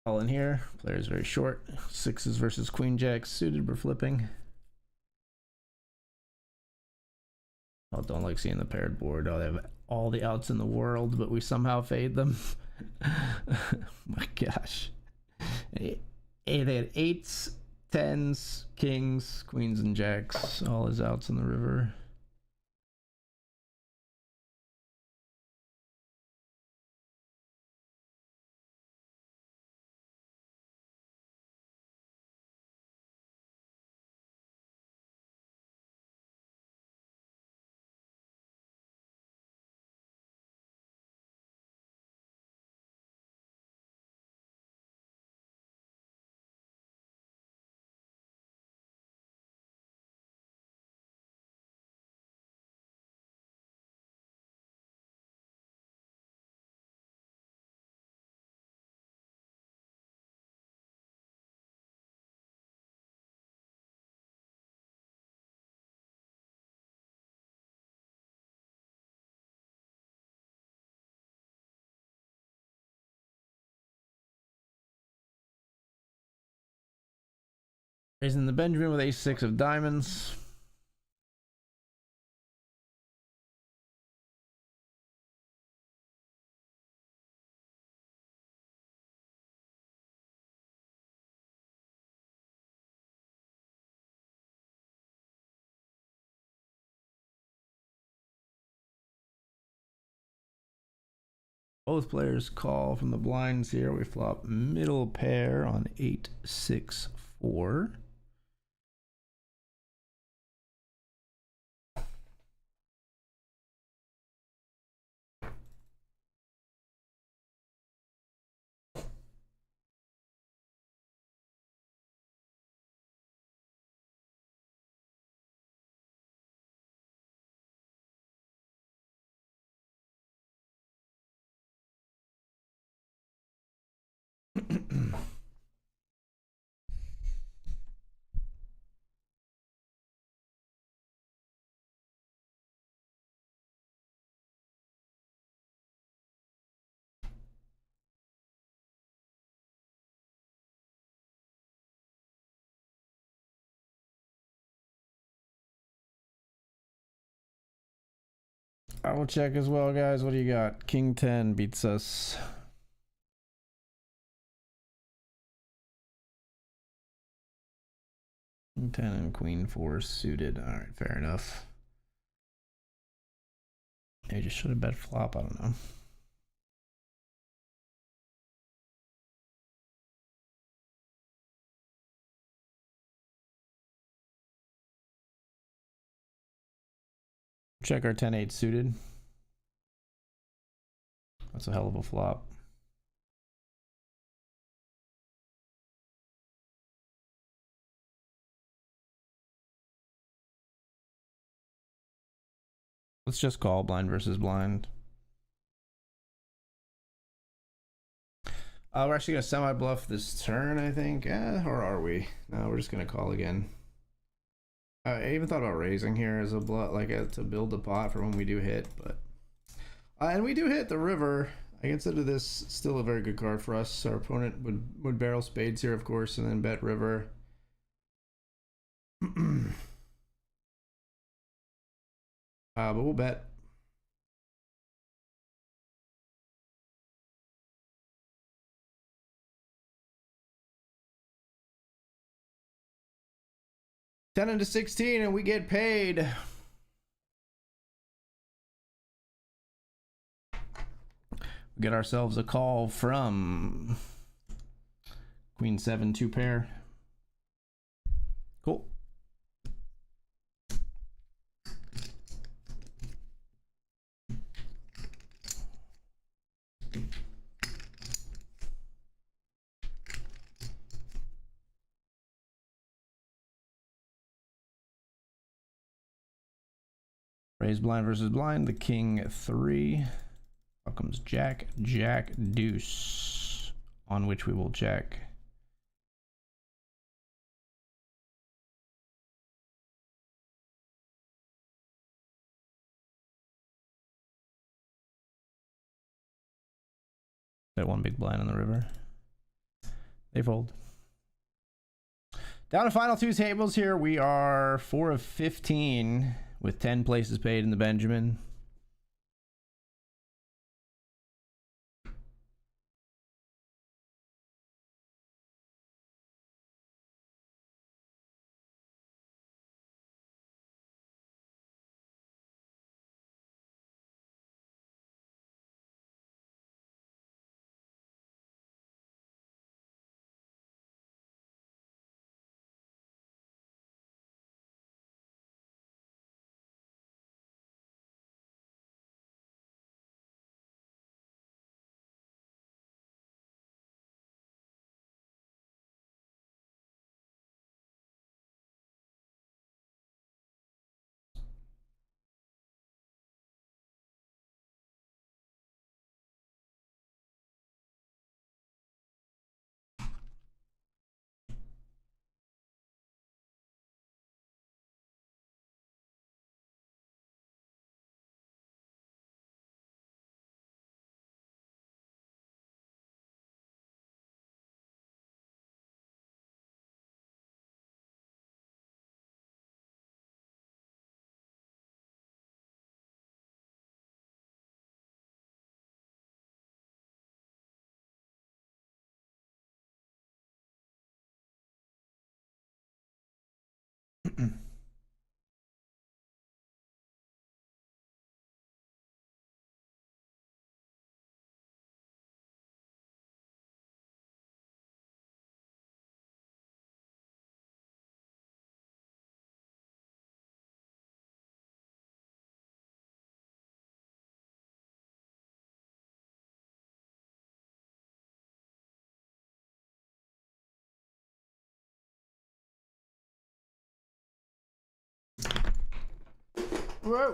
All in here. Player's very short. Sixes versus queen jacks suited for flipping. Oh, don't like seeing the paired board. Oh, they have all the outs in the world, but we somehow fade them. My gosh. They had eights, tens, kings, queens, and jacks. All his outs in the river. Raising the Benjamin with ace-6 of diamonds. Both players call from the blinds here. We flop middle pair on 8-6-4. I will check as well, guys. What do you got? King 10 beats us. King 10 and Queen 4 suited. All right, fair enough. Maybe just should have bet flop. I don't know. Check our 10-8 suited. That's a hell of a flop. Let's just call blind versus blind. We're actually going to semi-bluff this turn, I think. Or are we? No, we're just going to call again. I even thought about raising here as a bluff, like to build the pot for when we do hit, but and we do hit the river. I consider this still a very good card for us. Our opponent would barrel spades here, of course, and then bet river. But we'll bet. $10 into 16, and we get paid. We get ourselves a call from Queen 7, 2 pair. Cool. Raise blind versus blind. The king 3. Out comes Jack, Jack, Deuce, on which we will check. That one big blind on the river. They fold. Down to final 2 tables here. We are 4 of 15 with 10 places paid in the Benjamin. Whoa.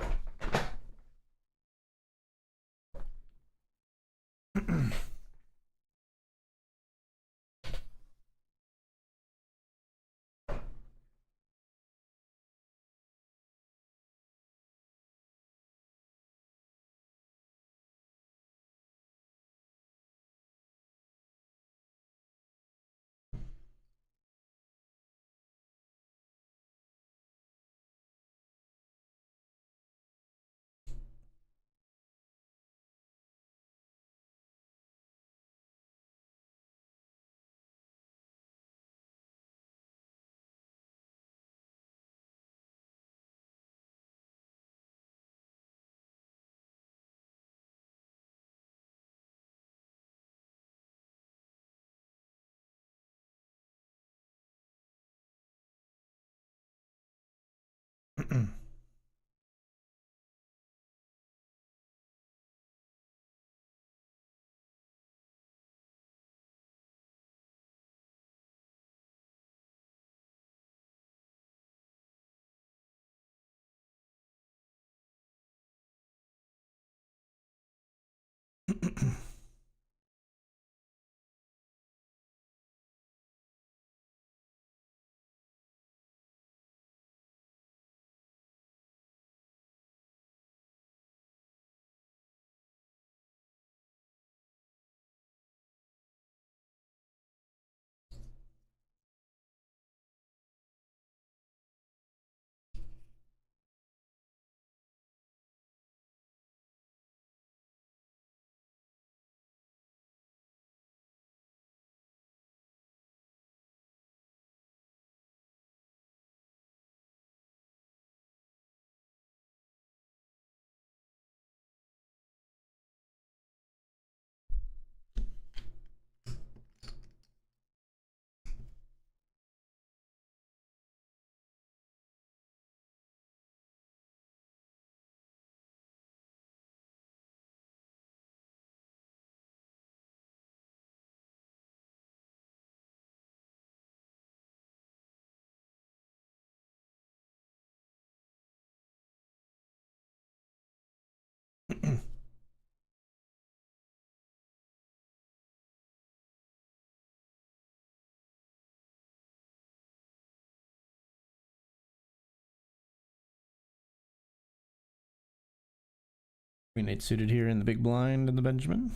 Queen 8 suited here in the big blind in the Benjamin.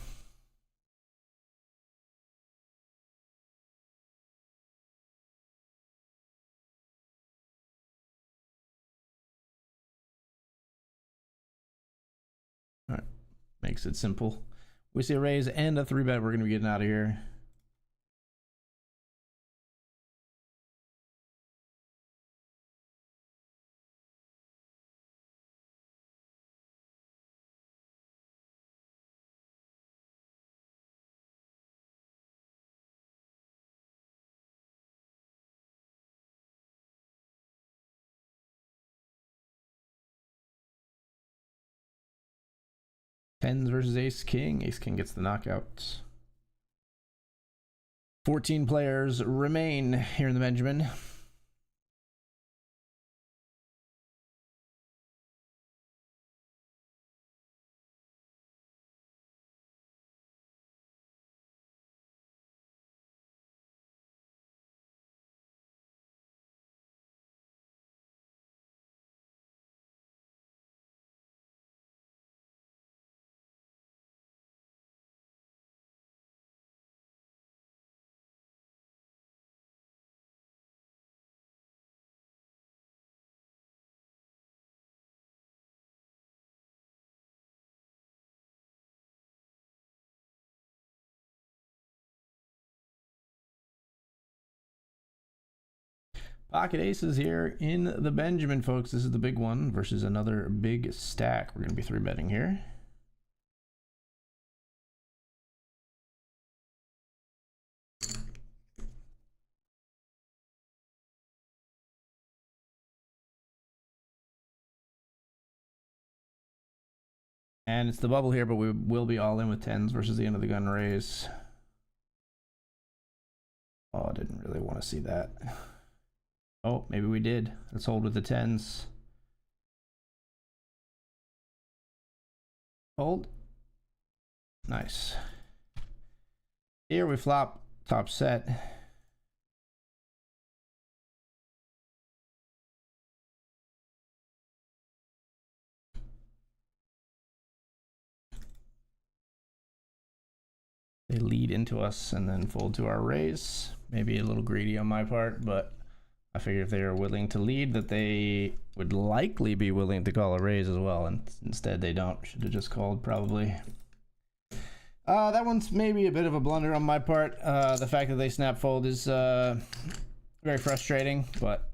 All right, makes it simple. We see a raise and a 3-bet. We're going to be getting out of here. Tens versus Ace King. Ace King gets the knockout. 14 players remain here in the Benjamin. Pocket aces here in the Benjamin, folks. This is the big one versus another big stack. We're going to be 3-betting here. And it's the bubble here, but we will be all in with 10s versus the end of the gun raise. Oh, I didn't really want to see that. Oh, maybe we did. Let's hold with the 10s. Hold. Nice. Here we flop top set. They lead into us and then fold to our raise. Maybe a little greedy on my part, but I figured if they are willing to lead that they would likely be willing to call a raise as well, and instead they don't. Should have just called probably. That one's maybe a bit of a blunder on my part. The fact that they snap fold is very frustrating, but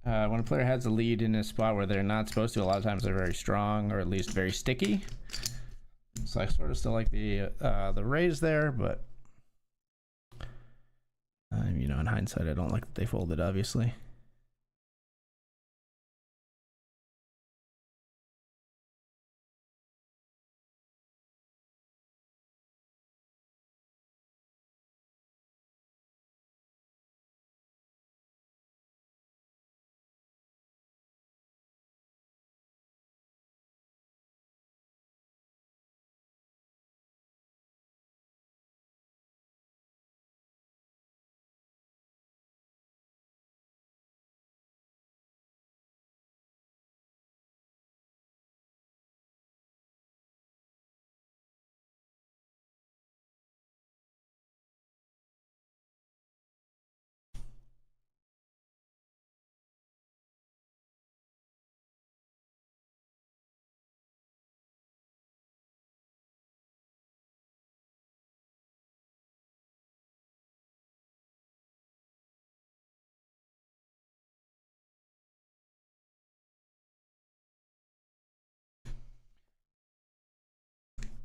when a player has a lead in a spot where they're not supposed to, a lot of times they're very strong or at least very sticky. So I sort of still like the raise there, but you know, in hindsight, I don't like that they folded, obviously.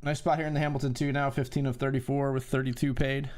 Nice spot here in the Hamilton 2 now, 15 of 34 with 32 paid.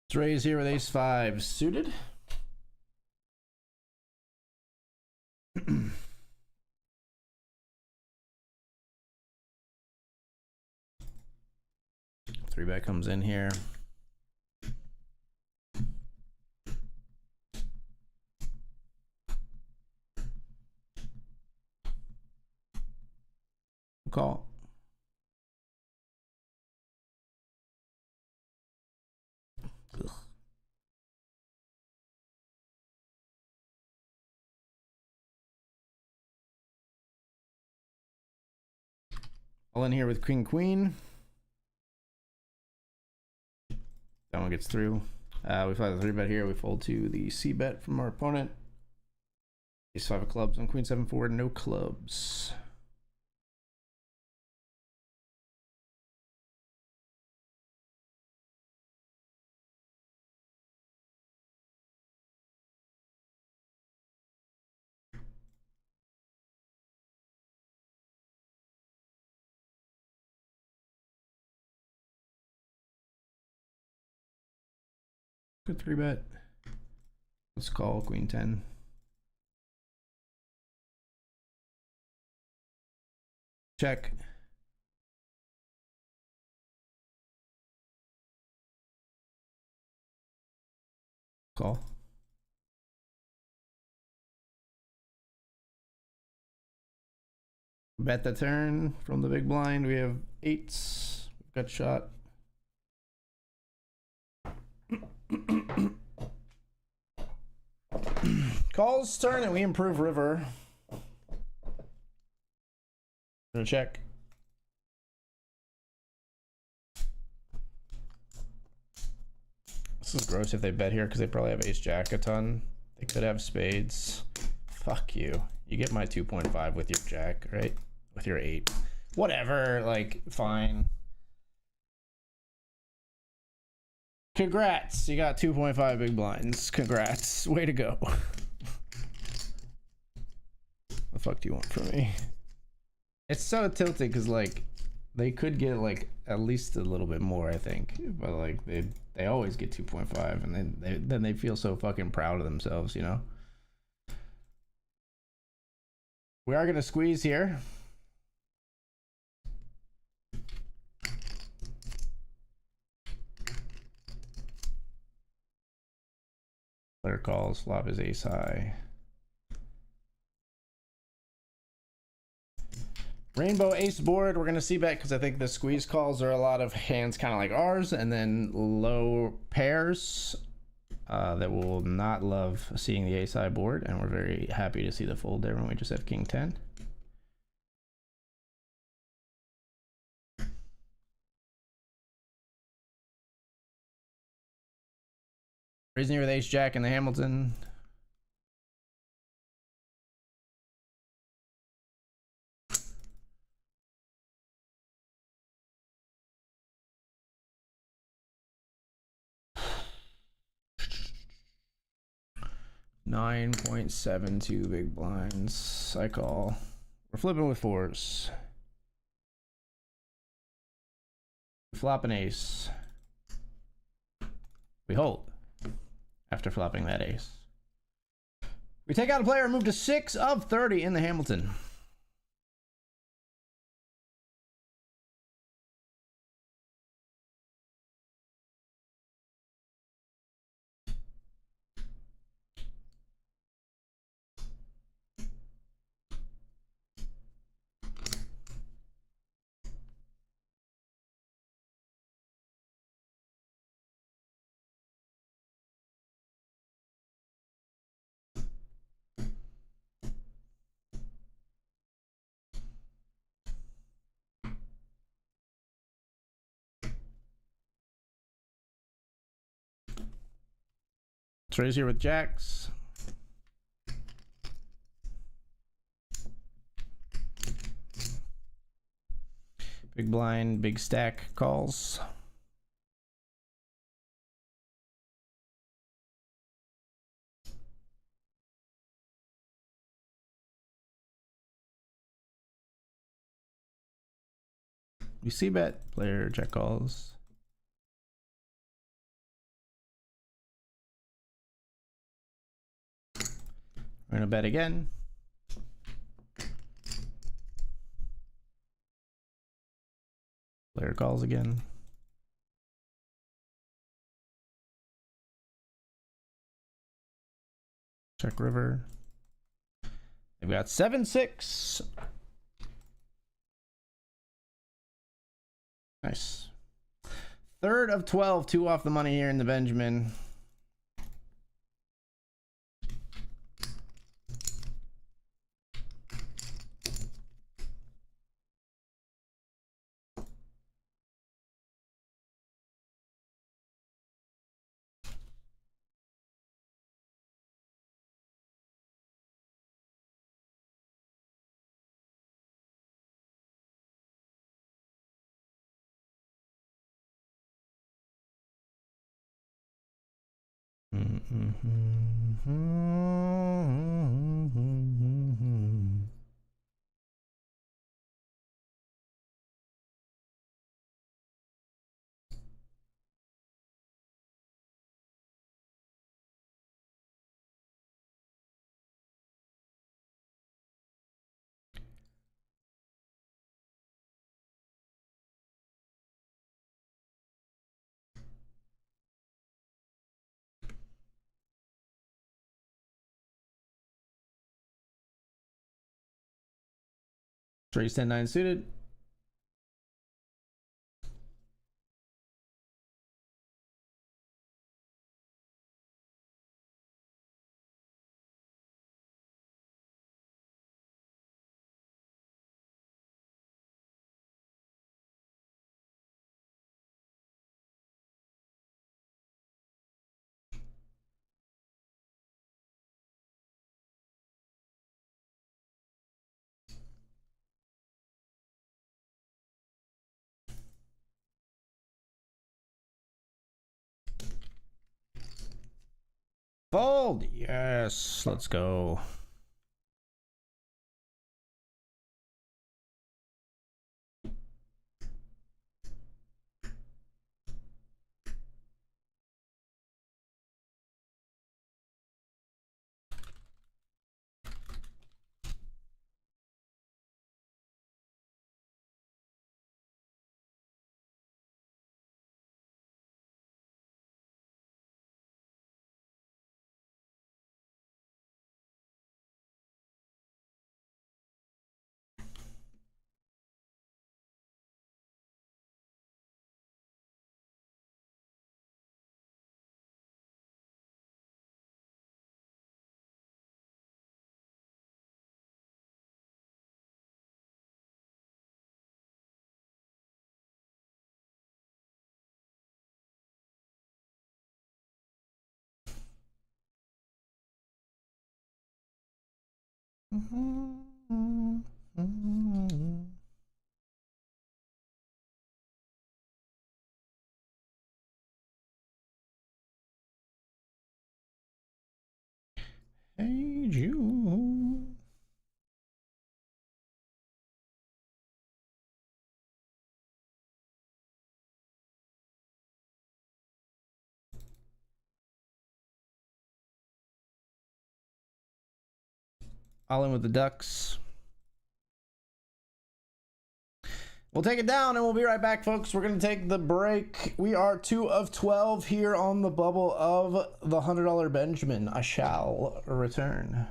Let's raise here with ace-5 suited. Three bet comes in here. Call. Ugh. All in here with king queen. That one gets through. We fly the 3-bet here. We fold to the c-bet from our opponent. Ace 5 of clubs on queen 7-4, no clubs. Good 3-bet. Let's call queen 10. Check. Call. Bet the turn from the big blind. We have 8s. We've got shot. Calls turn and we improve river. Gonna check. This is gross if they bet here because they probably have ace jack a ton. They could have spades. Fuck you. You get my 2.5 with your jack, right? With your 8. Whatever, like, fine. Congrats. You got 2.5 big blinds. Congrats. Way to go. The fuck do you want from me? It's so tilted because, like, they could get, like, at least a little bit more, I think. But, like, they always get 2.5, and then they feel so fucking proud of themselves, you know? We are going to squeeze here. Player calls, flop is ace high. Rainbow ace board, we're going to see bet because I think the squeeze calls are a lot of hands kind of like ours, and then low pairs that will not love seeing the ace high board, and we're very happy to see the fold there when we just have king 10. Raising here with ace jack in the Hamilton. $9.72 big blinds. I call. We're flipping with 4s. Flop an ace. We hold after flopping that ace. We take out a player and move to 6 of 30 in the Hamilton. Let's raise here with jacks. Big blind, big stack calls. We see bet, player check calls. We're gonna bet again. Player calls again. Check river. They've got 7-6. Nice. 3rd of 12, 2 off the money here in the Benjamin. Raise 10-9 suited. Fold. Yes. Let's go. Hey, you. All in with the Ducks. We'll take it down and we'll be right back, folks. We're going to take the break. We are 2 of 12 here on the bubble of the $100 Benjamin. I shall return.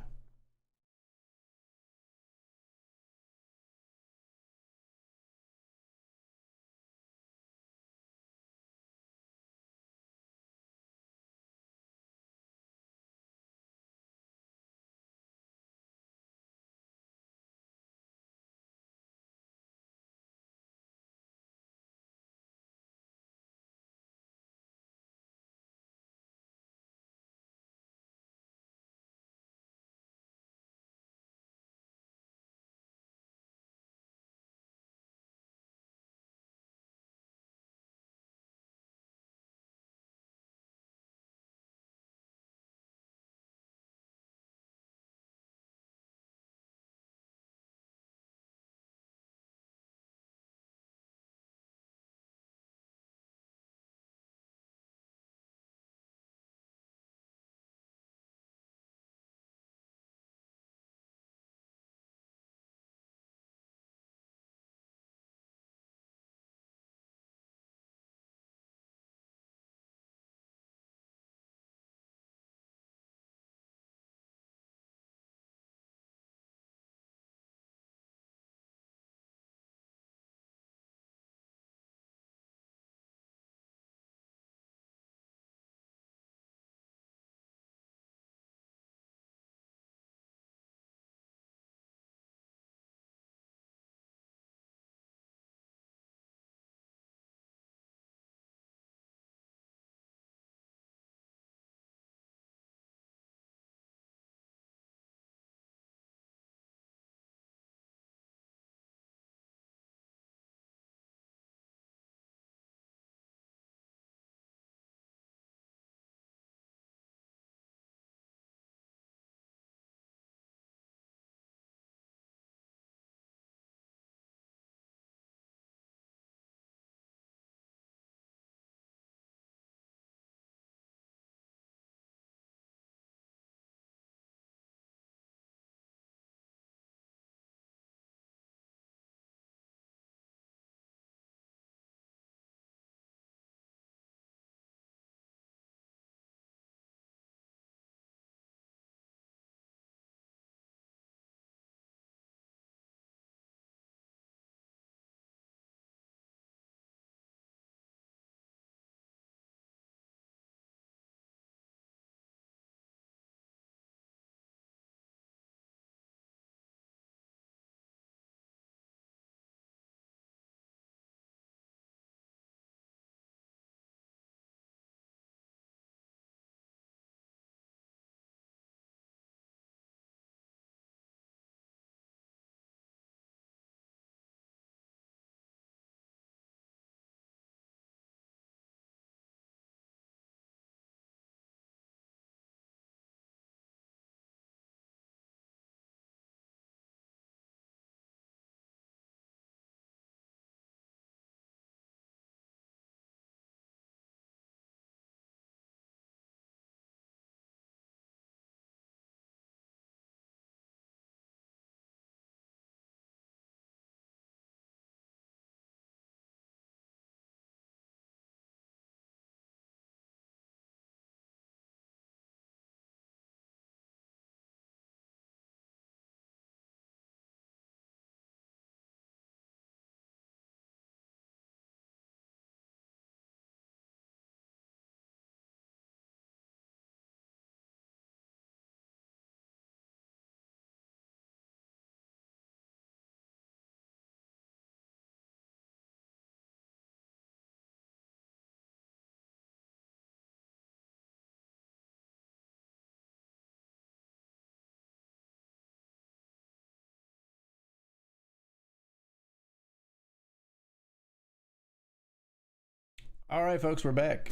All right, folks, we're back.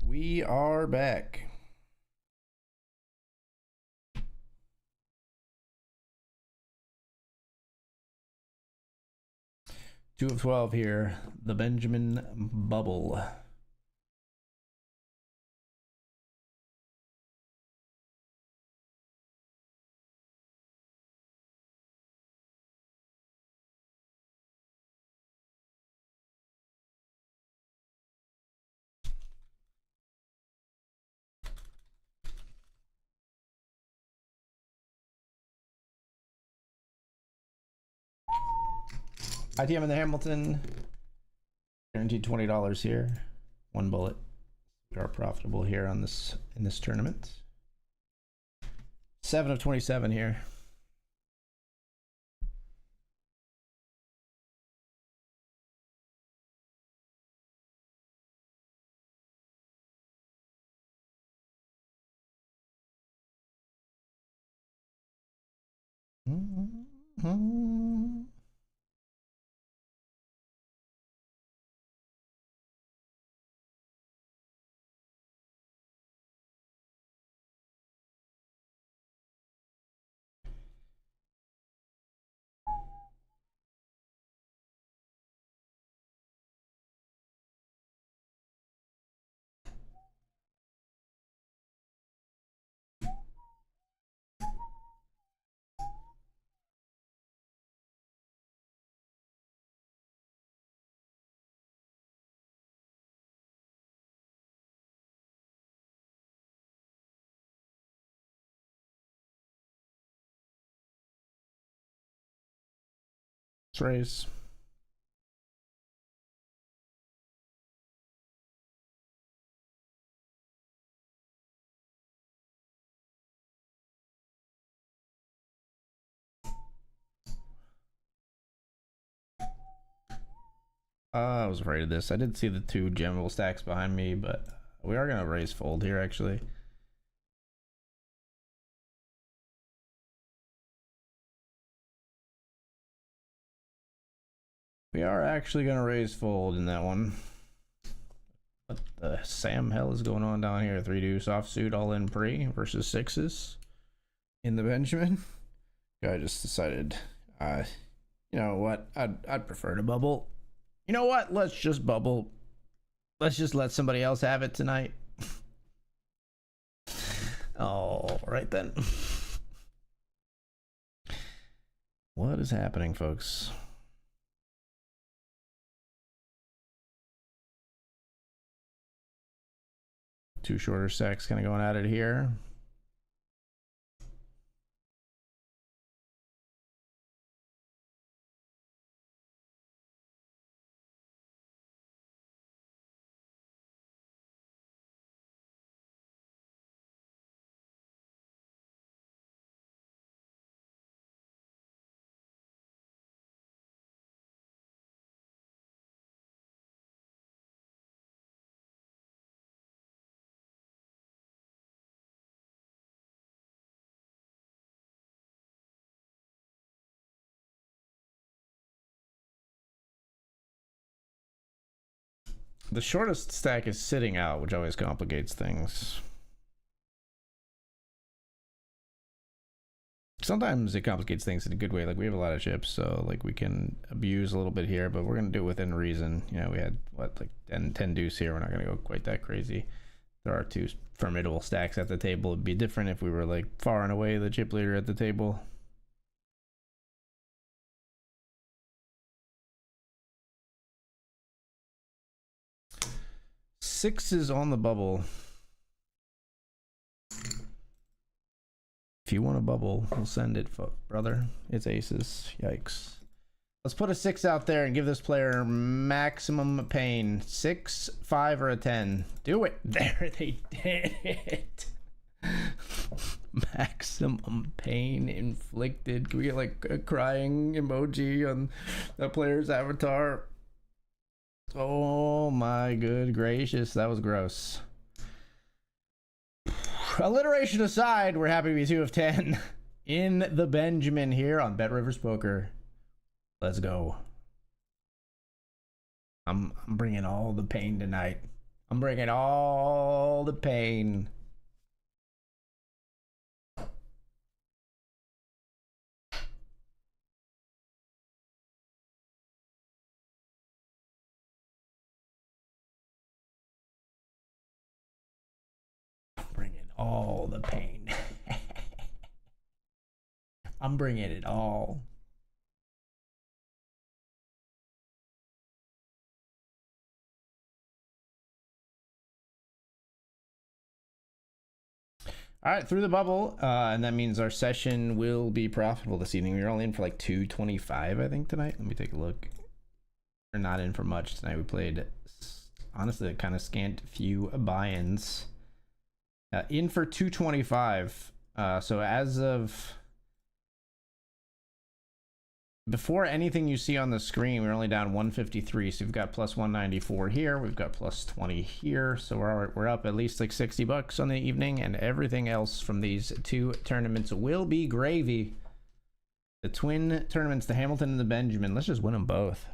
We are back. Two of 12 here. The Benjamin Bubble. ITM in the Hamilton. Guaranteed $20 here. One bullet. We are profitable here on this in this tournament. 7 of 27 here. Let's raise. I was afraid of this. I did see the two general stacks behind me, but we are gonna raise fold here actually. We are actually gonna raise fold in that one. What the Sam hell is going on down here? 3 deuce offsuit all in pre versus sixes in the Benjamin. I just decided, you know what? I'd prefer to bubble. You know what? Let's just bubble. Let's just let somebody else have it tonight. All right then. What is happening, folks? Two shorter stacks kind of going at it here. The shortest stack is sitting out, which always complicates things. Sometimes it complicates things in a good way. Like we have a lot of chips, so like we can abuse a little bit here, but we're gonna do it within reason. You know, we had what, like 10 deuce here. We're not gonna go quite that crazy. There are two formidable stacks at the table. It'd be different if we were like far and away the chip leader at the table. Sixes on the bubble. If you want a bubble, we'll send it, brother. It's aces. Yikes. Let's put a 6 out there and give this player maximum pain. 6, 5, or a 10. Do it. There, they did it. Maximum pain inflicted. Can we get like a crying emoji on the player's avatar? Oh my good gracious, that was gross. Alliteration aside, we're happy to be 2 of 10 in the Benjamin here on BetRivers Poker. Let's go. I'm bringing all the pain tonight. I'm bringing all the pain. Bringing all the pain. I'm bringing it all. All right, through the bubble, and that means our session will be profitable this evening. We're only in for like 225, I think, tonight. Let me take a look. We're not in for much tonight. We played, honestly, a kind of scant few buy-ins. In for 225. So as of before anything you see on the screen, we're only down 153. So we've got plus 194 here. We've got plus 20 here. So we're up at least like $60 on the evening, and everything else from these 2 tournaments will be gravy. The twin tournaments, the Hamilton and the Benjamin. Let's just win them both.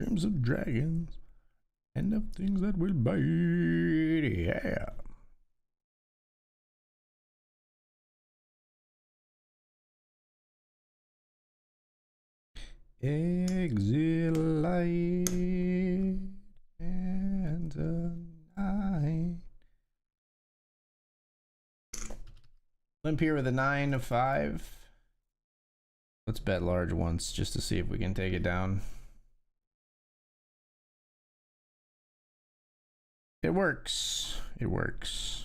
Dreams of dragons and of things that will bite. Yeah. Exit light and tonight. Limp here with a 9 of 5. Let's bet large once just to see if we can take it down. It works. It works.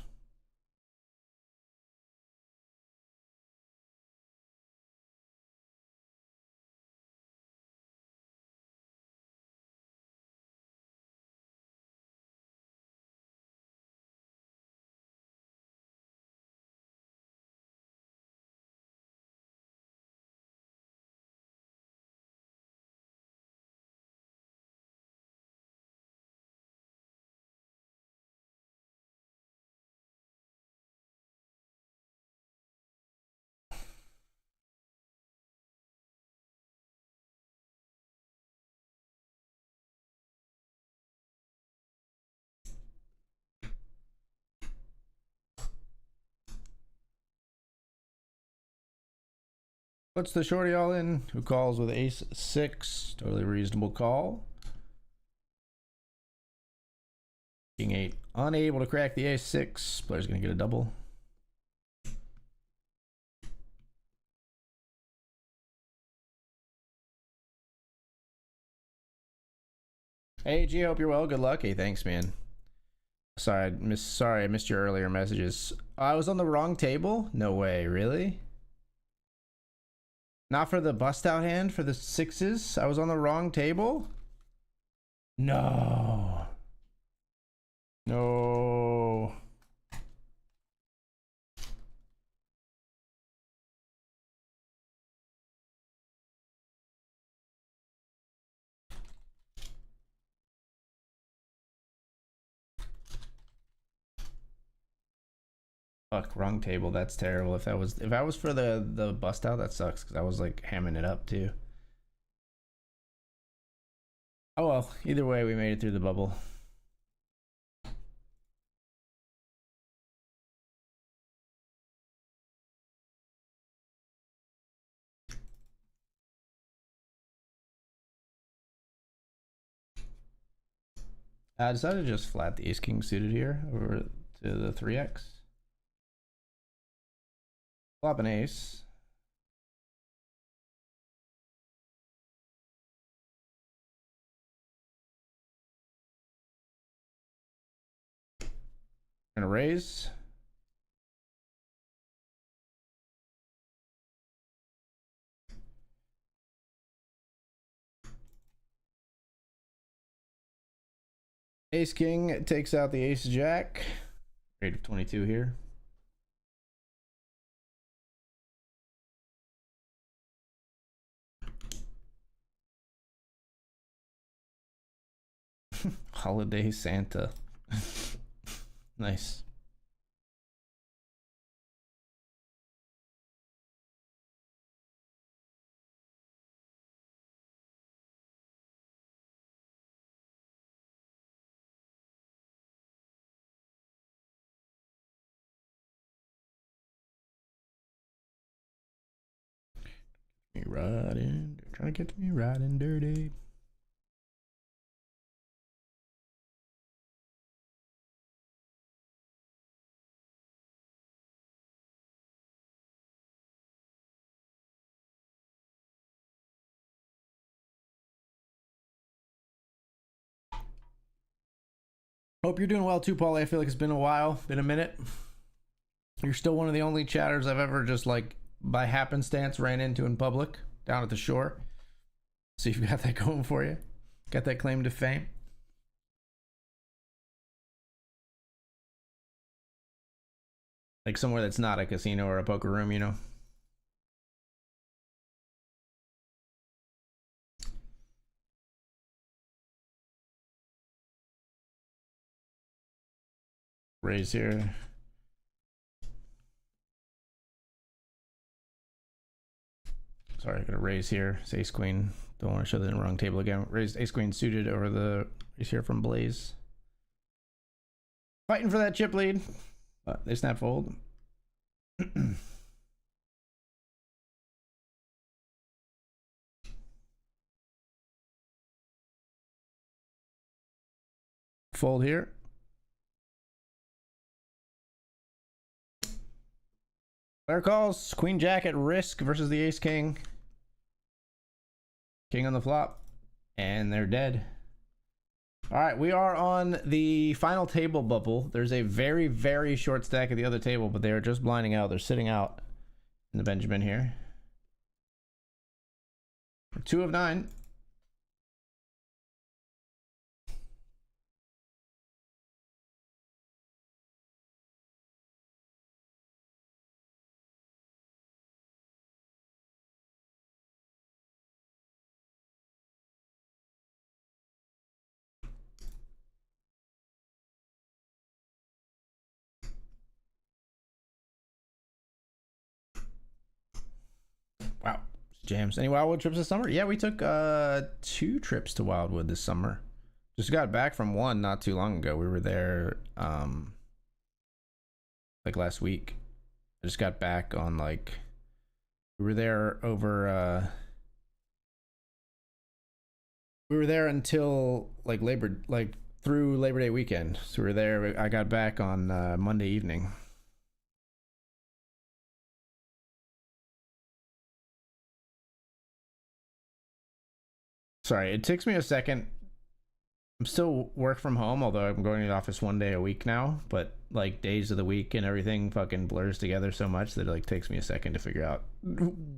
What's the shorty all in? Who calls with ace 6? Totally reasonable call. King 8 unable to crack the ace 6. Player's gonna get a double. Hey G, hope you're well. Good luck. Hey, thanks, man. Sorry, I missed your earlier messages. I was on the wrong table? No way, really? Not for the bust out hand, for the 6s? I was on the wrong table? No. No. Fuck, wrong table. That's terrible. If I was for the bust out, that sucks because I was like hamming it up too. Oh well, either way, we made it through the bubble. I decided to just flat the ace king suited here over to the 3x. Flop an ace. Gonna raise. Ace king takes out the ace jack. Rate of 22 here. Holiday Santa. Nice. Me riding, trying to get me riding dirty. Hope you're doing well too, Paulie. I feel like it's been a while, been a minute. You're still one of the only chatters I've ever just like by happenstance ran into in public down at the shore. So you've got that going for you. Got that claim to fame. Like somewhere that's not a casino or a poker room, you know? Raise here. Sorry, I gotta raise here. It's ace queen. Don't want to show that in the wrong table again. Raised ace queen suited over the raise here from Blaze. Fighting for that chip lead. But they snap fold. Fold here. Player calls. Queen jack at risk versus the ace king. King on the flop. And they're dead. All right, we are on the final table bubble. There's a very, very short stack at the other table, but they are just blinding out. They're sitting out in the Benjamin here. 2 of 9. Wow. Jams. Any Wildwood trips this summer? Yeah, we took 2 trips to Wildwood this summer. Just got back from one not too long ago. We were there like last week. I just got back on like we were there over we were there until like through Labor Day weekend. So we were there. I got back on Monday evening. Sorry, it takes me a second. I'm still work from home, although I'm going to the office 1 day a week now. But like days of the week and everything fucking blurs together so much that it like takes me a second to figure out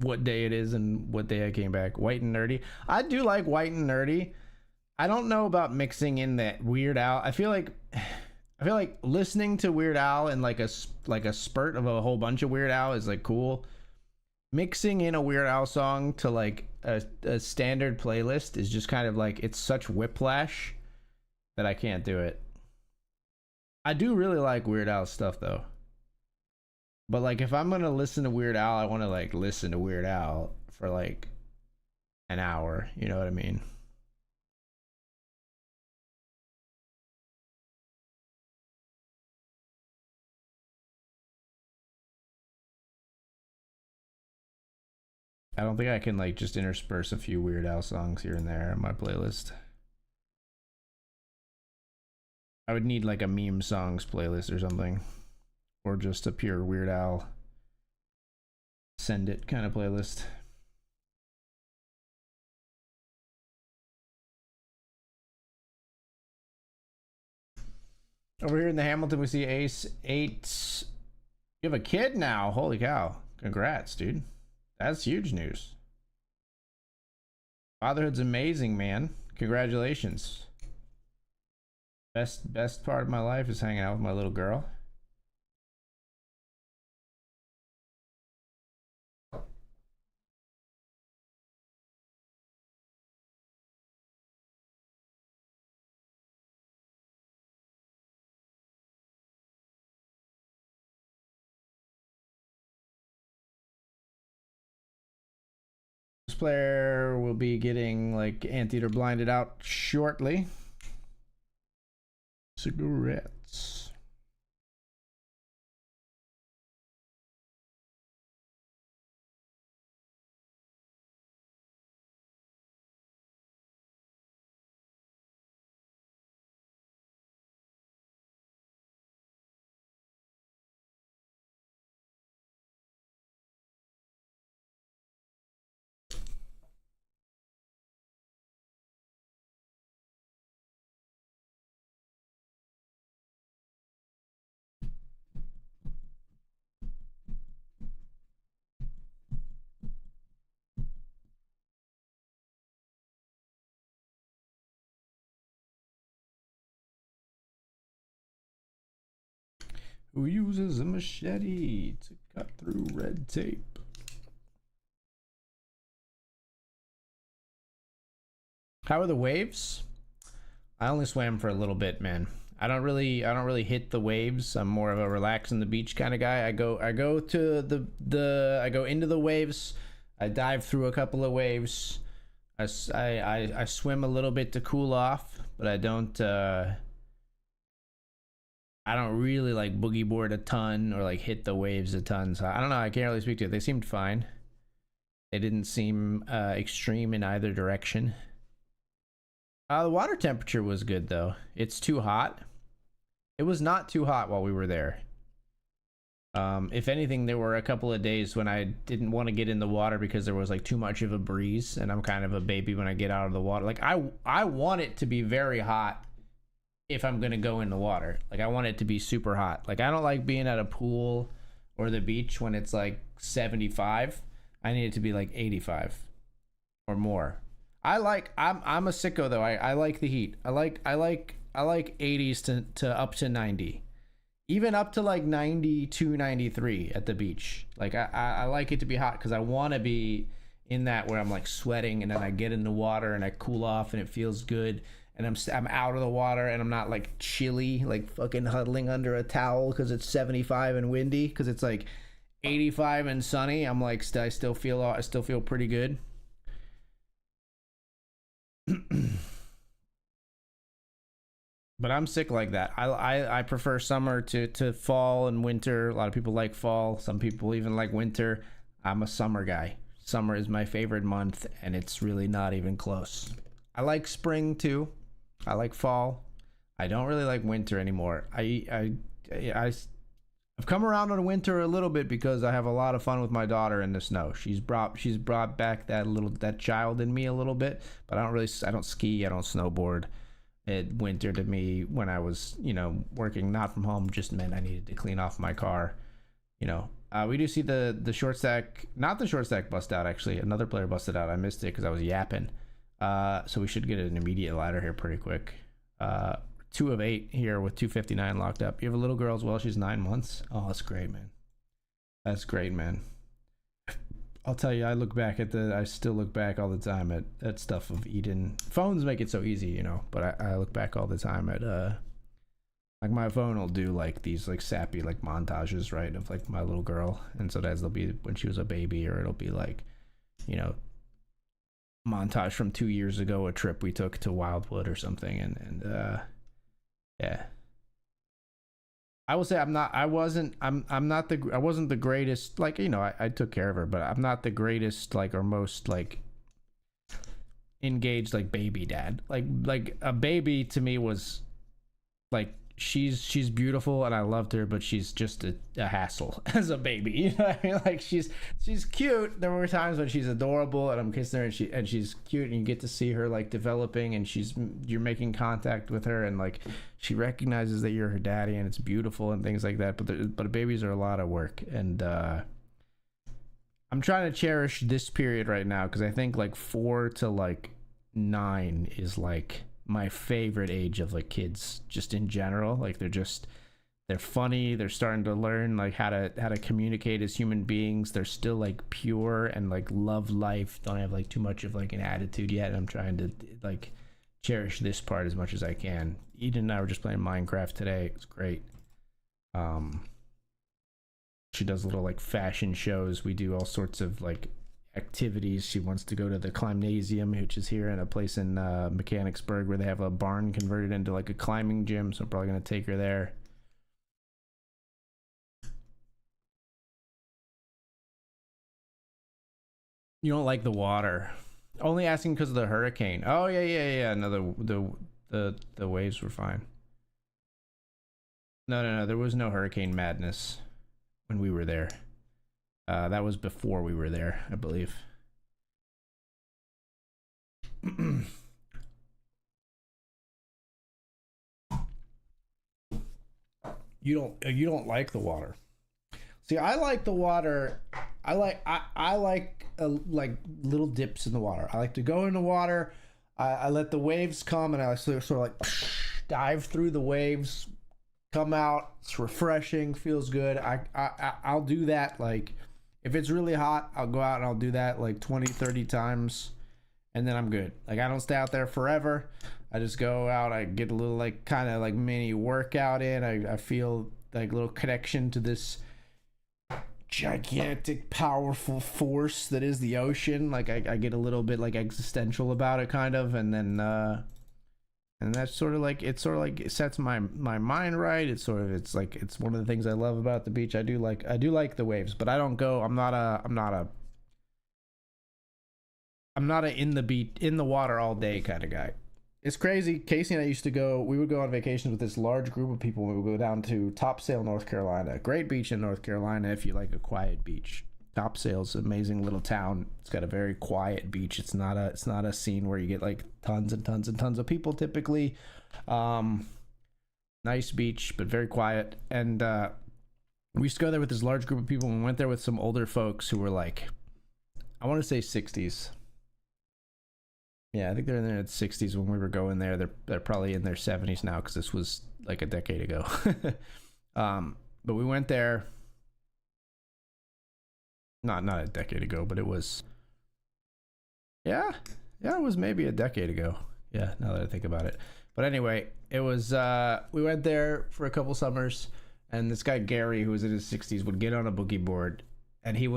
what day it is and what day I came back. White and nerdy. I do like white and nerdy. I don't know about mixing in that Weird Al. I feel like listening to Weird Al and like a spurt of a whole bunch of Weird Al is like cool. Mixing in a Weird Al song to like a standard playlist is just kind of like it's such whiplash that I can't do it. I do really like Weird Al stuff though. But like if I'm gonna listen to Weird Al, I want to like listen to Weird Al for like an hour. You know what I mean? I don't think I can like just intersperse a few Weird Al songs here and there in my playlist. I would need like a meme songs playlist or something. Or just a pure Weird Al send it kind of playlist. Over here in the Hamilton, we see ace 8. You have a kid now. Holy cow. Congrats, dude. That's huge news. Fatherhood's amazing, man. Congratulations. Best part of my life is hanging out with my little girl. This player will be getting like Anteater blinded out shortly. Cigarettes. Who uses a machete to cut through red tape? How are the waves? I only swam for a little bit, man. I don't really hit the waves. I'm more of a relax on the beach kind of guy. I go to I go into the waves. I dive through a couple of waves. I swim a little bit to cool off, but I don't really like boogie board a ton or like hit the waves a ton. So I don't know. I can't really speak to it. They seemed fine. They didn't seem extreme in either direction. The water temperature was good though. It's too hot. It was not too hot while we were there. If anything, there were a couple of days when I didn't want to get in the water because there was like too much of a breeze, and I'm kind of a baby when I get out of the water. Like I want it to be very hot if I'm gonna go in the water. Like I want it to be super hot. Like I don't like being at a pool or the beach when it's like 75. I need it to be like 85 or more. I'm a sicko though. I like the heat. I like 80s to up to 90. Even up to like 92, 93 at the beach. Like I like it to be hot because I want to be in that where I'm like sweating, and then I get in the water and I cool off and it feels good, and I'm out of the water and I'm not like chilly, like fucking huddling under a towel because it's 75 and windy, because it's like 85 and sunny. I'm like I still feel pretty good. But I'm sick like that. I prefer summer to fall and winter. A lot of people like fall. Some people even like winter. I'm a summer guy. Summer is my favorite month, and it's really not even close. I like spring too. I like fall. I don't really like winter anymore. I've come around on winter a little bit because I have a lot of fun with my daughter in the snow. She's brought back that child in me a little bit, but I don't ski, I don't snowboard. Winter to me, when I was, working not from home, just meant I needed to clean off my car. We do see the short stack, not the short stack bust out actually. Another player busted out. I missed it because I was yapping. So we should get an immediate ladder here pretty quick. 2 of 8 here with 259 locked up. You have a little girl as well. She's 9 months. Oh, that's great, man. That's great, man. I'll tell you, I still look back all the time at stuff of Eden. Phones make it so easy, but I look back all the time at like my phone will do like these like sappy like montages, right, of like my little girl, and sometimes they'll be when she was a baby, or it'll be like, montage from 2 years ago, a trip we took to Wildwood or something, and yeah. I will say I wasn't the greatest, like, I took care of her, but I'm not the greatest, like, or most like engaged like baby dad. Like a baby to me was like, she's beautiful and I loved her, but she's just a hassle as a baby. You know what I mean? Like she's cute. There were times when she's adorable and I'm kissing her and she's cute, and you get to see her like developing, and you're making contact with her, and like she recognizes that you're her daddy, and it's beautiful and things like that. But babies are a lot of work, and I'm trying to cherish this period right now, because I think like 4 to like 9 is like my favorite age of like kids just in general. Like they're funny, they're starting to learn like how to communicate as human beings. They're still like pure and like love life, don't have like too much of like an attitude yet. And I'm trying to like cherish this part as much as I can. Eden and I were just playing Minecraft today. It's great. She does little like fashion shows. We do all sorts of like activities. She wants to go to the Climbnasium, which is here in a place in Mechanicsburg where they have a barn converted into like a climbing gym. So I'm probably gonna take her there. You don't like the water? Only asking because of the hurricane. Oh yeah. No, the waves were fine. No. There was no hurricane madness when we were there. That was before we were there, I believe. You don't like the water. See, I like the water. I like like little dips in the water. I like to go in the water. I let the waves come, and I sort of like dive through the waves, come out. It's refreshing, feels good. I'll do that. Like if it's really hot, I'll go out and I'll do that like 20, 30 times, and then I'm good. Like I don't stay out there forever. I just go out. I get a little like kind of like mini workout in. I feel like a little connection to this gigantic powerful force that is the ocean. Like I get a little bit like existential about it kind of, and that's sort of like it it sets my mind right. It's one of the things I love about the beach. I do like the waves, but I don't go. I'm not a in the water all day kind of guy. It's crazy. Casey and I used to go, we would go on vacations with this large group of people. We would go down to Topsail, North Carolina. Great beach in North Carolina if you like a quiet beach. Topsail's an amazing little town. It's got a very quiet beach. It's not a scene where you get like tons and tons and tons of people typically. Nice beach, but very quiet. And we used to go there with this large group of people, and we went there with some older folks who were like, I want to say 60s. Yeah, I think they're in their 60s when we were going there. They're probably in their 70s now because this was like a decade ago. But we went there. Not a decade ago, but it was. Yeah, it was maybe a decade ago. Yeah, now that I think about it. But anyway, it was. We went there for a couple summers, and this guy Gary, who was in his 60s, would get on a boogie board. And we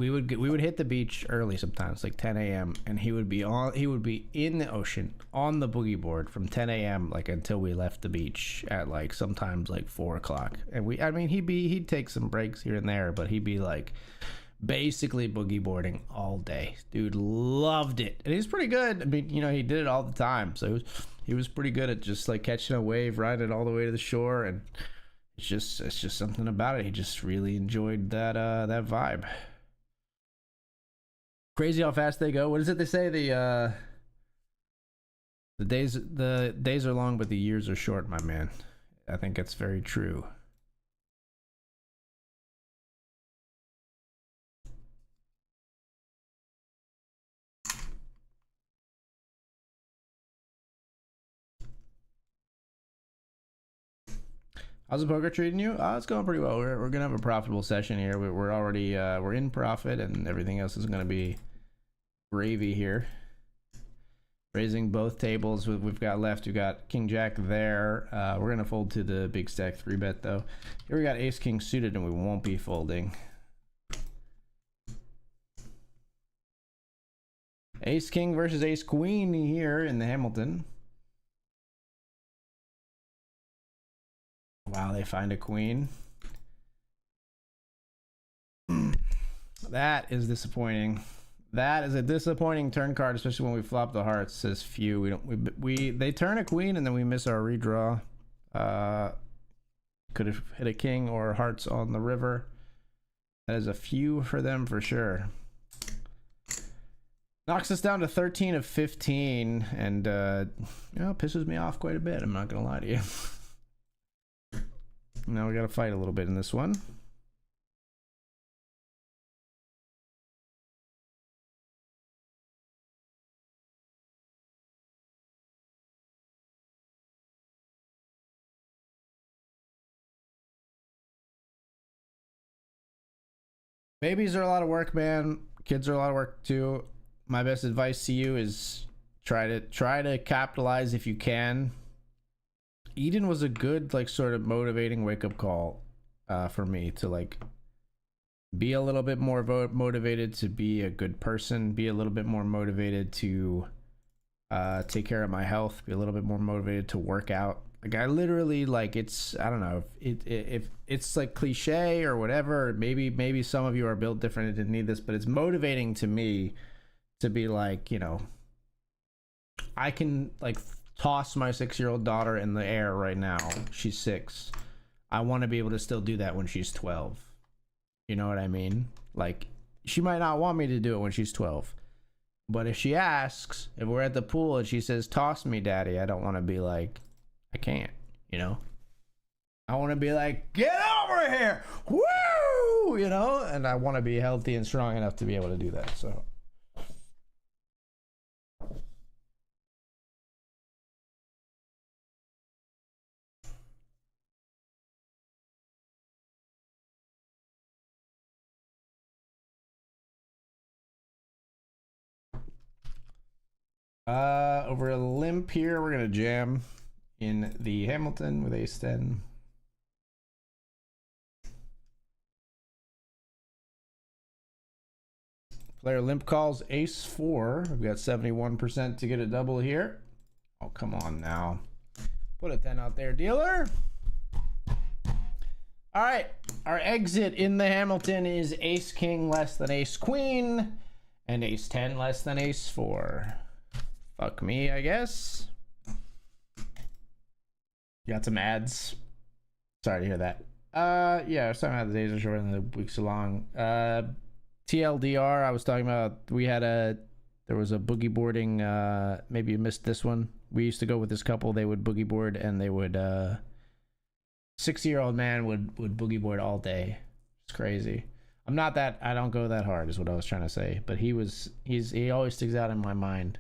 would hit the beach early sometimes, like 10 a.m. And he would be in the ocean on the boogie board from 10 a.m. like until we left the beach at like sometimes like 4 o'clock. And he'd take some breaks here and there, but he'd be like basically boogie boarding all day. Dude loved it, and he's pretty good. I mean, he did it all the time, so he was pretty good at just like catching a wave, riding it all the way to the shore, and. It's just something about it. He just really enjoyed that vibe. Crazy how fast they go. What is it they say? The days are long, but the years are short, my man. I think that's very true. How's the poker treating you? It's going pretty well. We're gonna have a profitable session here. We're already we're in profit, and everything else is gonna be gravy here. Raising both tables. We've got left. We've got King Jack there. We're gonna fold to the big stack 3-bet though. Here we got Ace King suited, and we won't be folding. Ace King versus Ace Queen here in the Hamilton. Wow, they find a queen. That is disappointing. That is a disappointing turn card, especially when we flop the hearts. It says few. They turn a queen and then we miss our redraw. Could have hit a king or hearts on the river. That is a few for them for sure. Knocks us down to 13 of 15, and pisses me off quite a bit. I'm not gonna lie to you. Now we got to fight a little bit in this one. Babies are a lot of work, man. Kids are a lot of work too. My best advice to you is try to capitalize if you can. Eden was a good like sort of motivating wake up call for me to like be a little bit more motivated to be a good person, be a little bit more motivated to take care of my health, be a little bit more motivated to work out. Like I literally like it's I don't know if it's like cliche or whatever. Maybe some of you are built different and didn't need this, but it's motivating to me to be like, you know, I can like toss my 6-year-old daughter in the air right now. She's 6. I want to be able to still do that when she's 12. You know what I mean? Like she might not want me to do it when she's 12. But if she asks, if we're at the pool and she says, "Toss me, daddy," I don't want to be like, I can't, you know? I want to be like, "Get over here!" Woo! You know? And I want to be healthy and strong enough to be able to do that, so. Over a limp here, we're gonna jam in the Hamilton with ace 10. Player limp calls ace 4. We've got 71% to get a double here. Oh, come on now. Put a 10 out there, dealer. All right, our exit in the Hamilton is ace king less than ace queen and ace 10 less than ace 4. Fuck me, I guess. Got some ads. Sorry to hear that. Yeah, somehow the days are short and the weeks are long. TLDR, I was talking about, there was a boogie boarding, maybe you missed this one. We used to go with this couple, they would boogie board and they would, 60-year-old man would boogie board all day. It's crazy. I don't go that hard is what I was trying to say, but he always sticks out in my mind.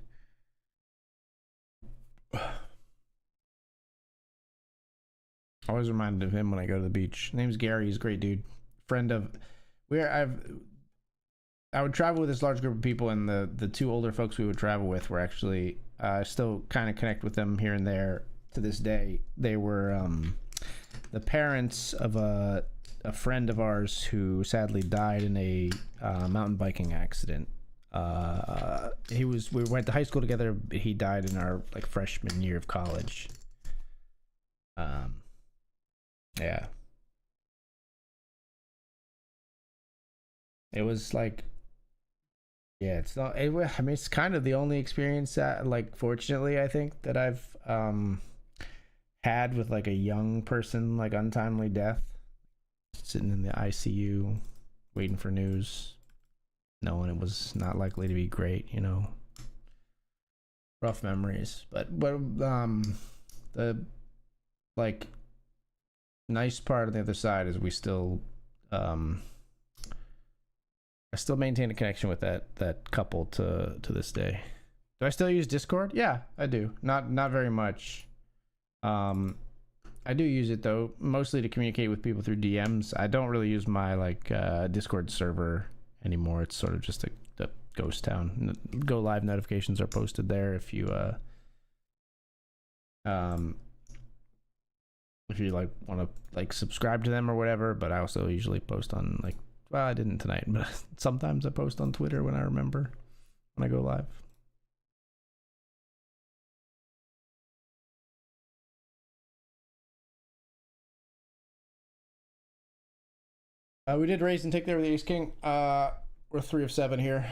Always reminded of him when I go to the beach. Name's Gary. He's a great dude. Friend of I would travel with this large group of people, and the 2 older folks we would travel with were actually still kind of connect with them here and there to this day. They were the parents of a friend of ours who sadly died in a mountain biking accident. We went to high school together, but he died in our like freshman year of college. Yeah. It was like, yeah, it's not, I mean, it's kind of the only experience that, like, fortunately, I think that I've had with like a young person, like untimely death, sitting in the ICU, waiting for news, knowing it was not likely to be great, you know. Rough memories, but the like nice part on the other side is we still I still maintain a connection with that couple to this day. Do I still use Discord? Yeah, I do. Not very much. I do use it though, mostly to communicate with people through DMs. I don't really use my like Discord server anymore. It's sort of just a ghost town. Go live notifications are posted there if you like want to like subscribe to them or whatever, but I also usually post on like, well, I didn't tonight, but sometimes I post on Twitter when I remember, when I go live. We did raise and take there with the ace king. We're 3 of 7 here.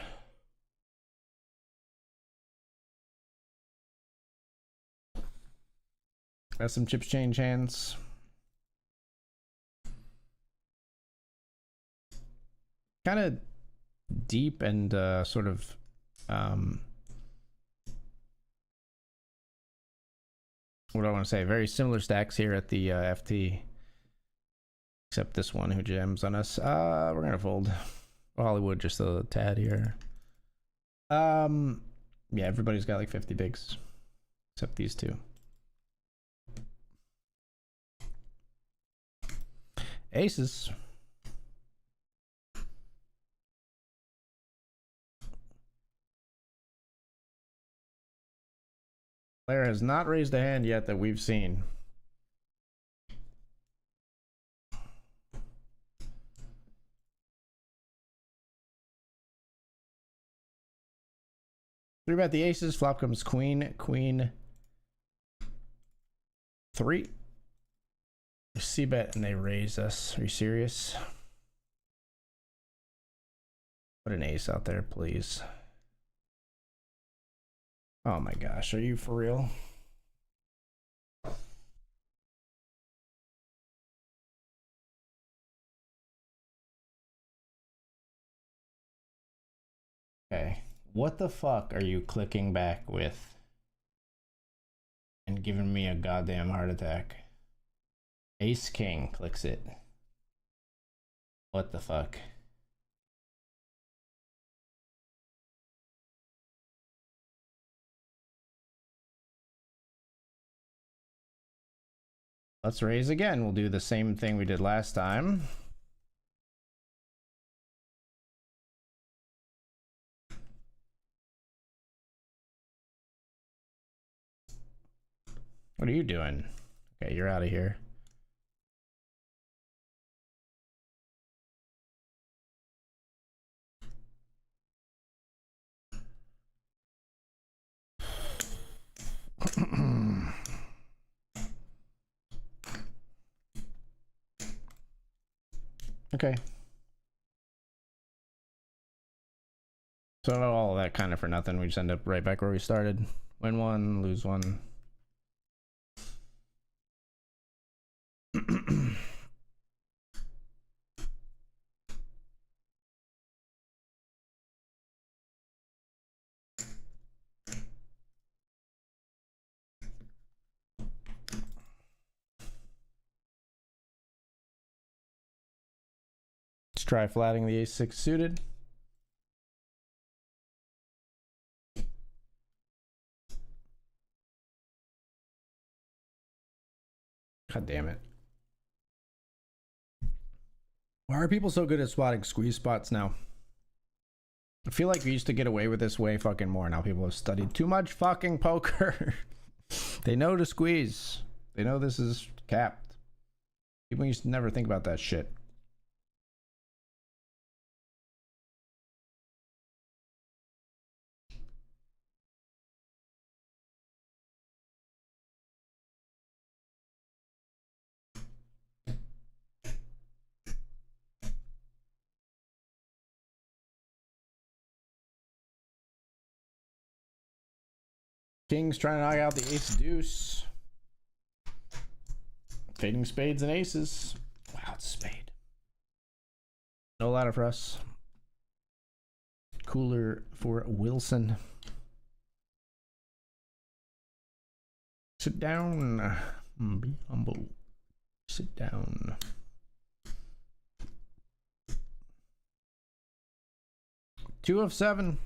Got some chips change hands. Kind of deep and sort of what do I want to say? Very similar stacks here at the FT, except this one who jams on us. We're gonna fold. Hollywood just a tad here. Yeah, everybody's got like 50 bigs, except these 2. Aces. Player has not raised a hand yet that we've seen. Three bet the aces. Flop comes queen, queen. 3. C bet and they raise us. Are you serious? Put an ace out there, please. Oh my gosh, are you for real? Okay, what the fuck are you clicking back with and giving me a goddamn heart attack? Ace King clicks it. What the fuck? Let's raise again. We'll do the same thing we did last time. What are you doing? Okay, you're out of here. Okay. So all that kind of for nothing. We just end up right back where we started. Win one, lose one. Let's try flatting the ace-6 suited. God damn it. Why are people so good at spotting squeeze spots now? I feel like we used to get away with this way fucking more. Now people have studied too much fucking poker. They know to squeeze. They know this is capped. People used to never think about that shit. King's trying to knock out the ace deuce. Fading spades and aces. Wow, it's a spade. No ladder for us. Cooler for Wilson. Sit down. Be humble. Sit down. Two of 7.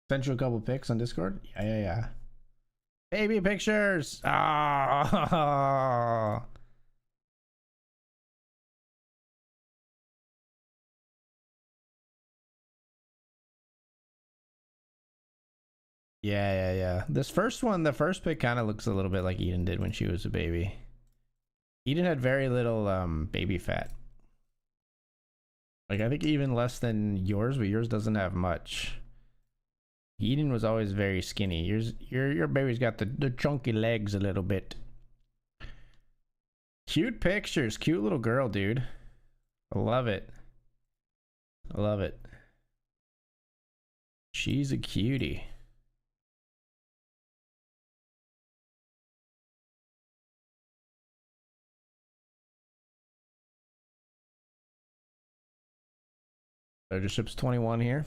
Sent you a couple pics on Discord? Yeah. Baby pictures! Ah! Yeah. This first one, the first pic kind of looks a little bit like Eden did when she was a baby. Eden had very little baby fat. Like, I think even less than yours, but yours doesn't have much. Eden was always very skinny. Your baby's got the chunky legs a little bit. Cute pictures. Cute little girl, dude. I love it. I love it. She's a cutie. Leadership's 21 here.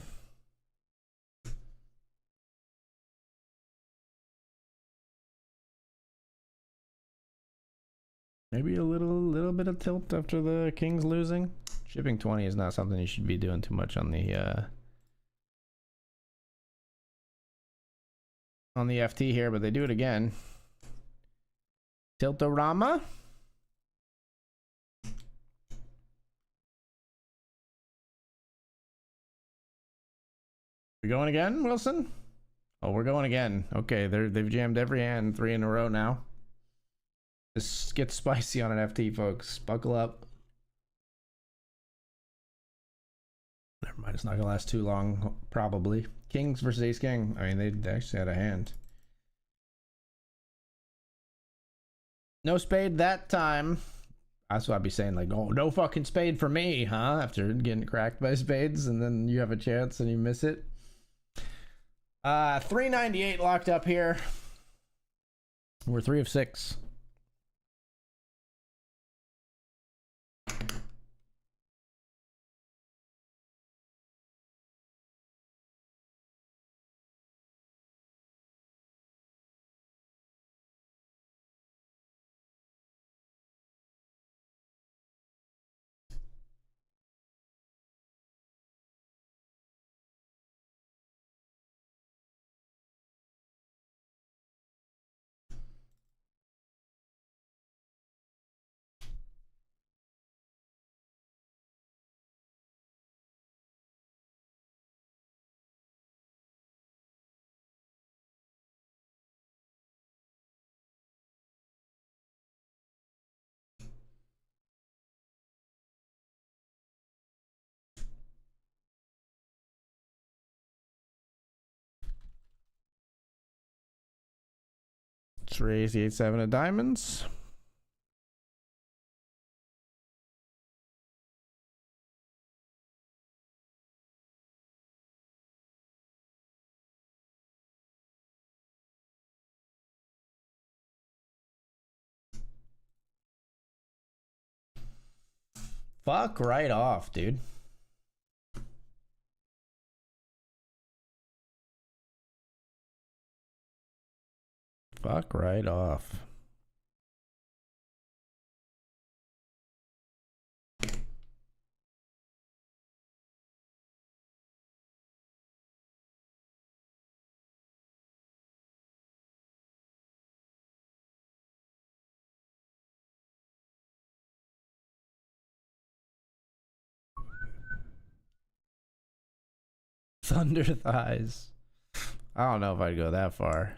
Maybe a little bit of tilt after the Kings losing. Shipping 20 is not something you should be doing too much on the FT here, but they do it again. Tiltorama. We going again, Wilson? Oh, we're going again. Okay, they've jammed every hand 3 in a row now. This gets spicy on an FT, folks. Buckle up. Never mind, it's not gonna last too long, probably. Kings versus Ace King. I mean, they actually had a hand. No spade that time. That's what I'd be saying, like, oh, no fucking spade for me, huh? After getting cracked by spades, and then you have a chance and you miss it. 398 locked up here. We're 3 of 6. Let's raise the 8-7 of diamonds. Fuck right off, dude. Fuck right off. Thunder thighs. I don't know if I'd go that far.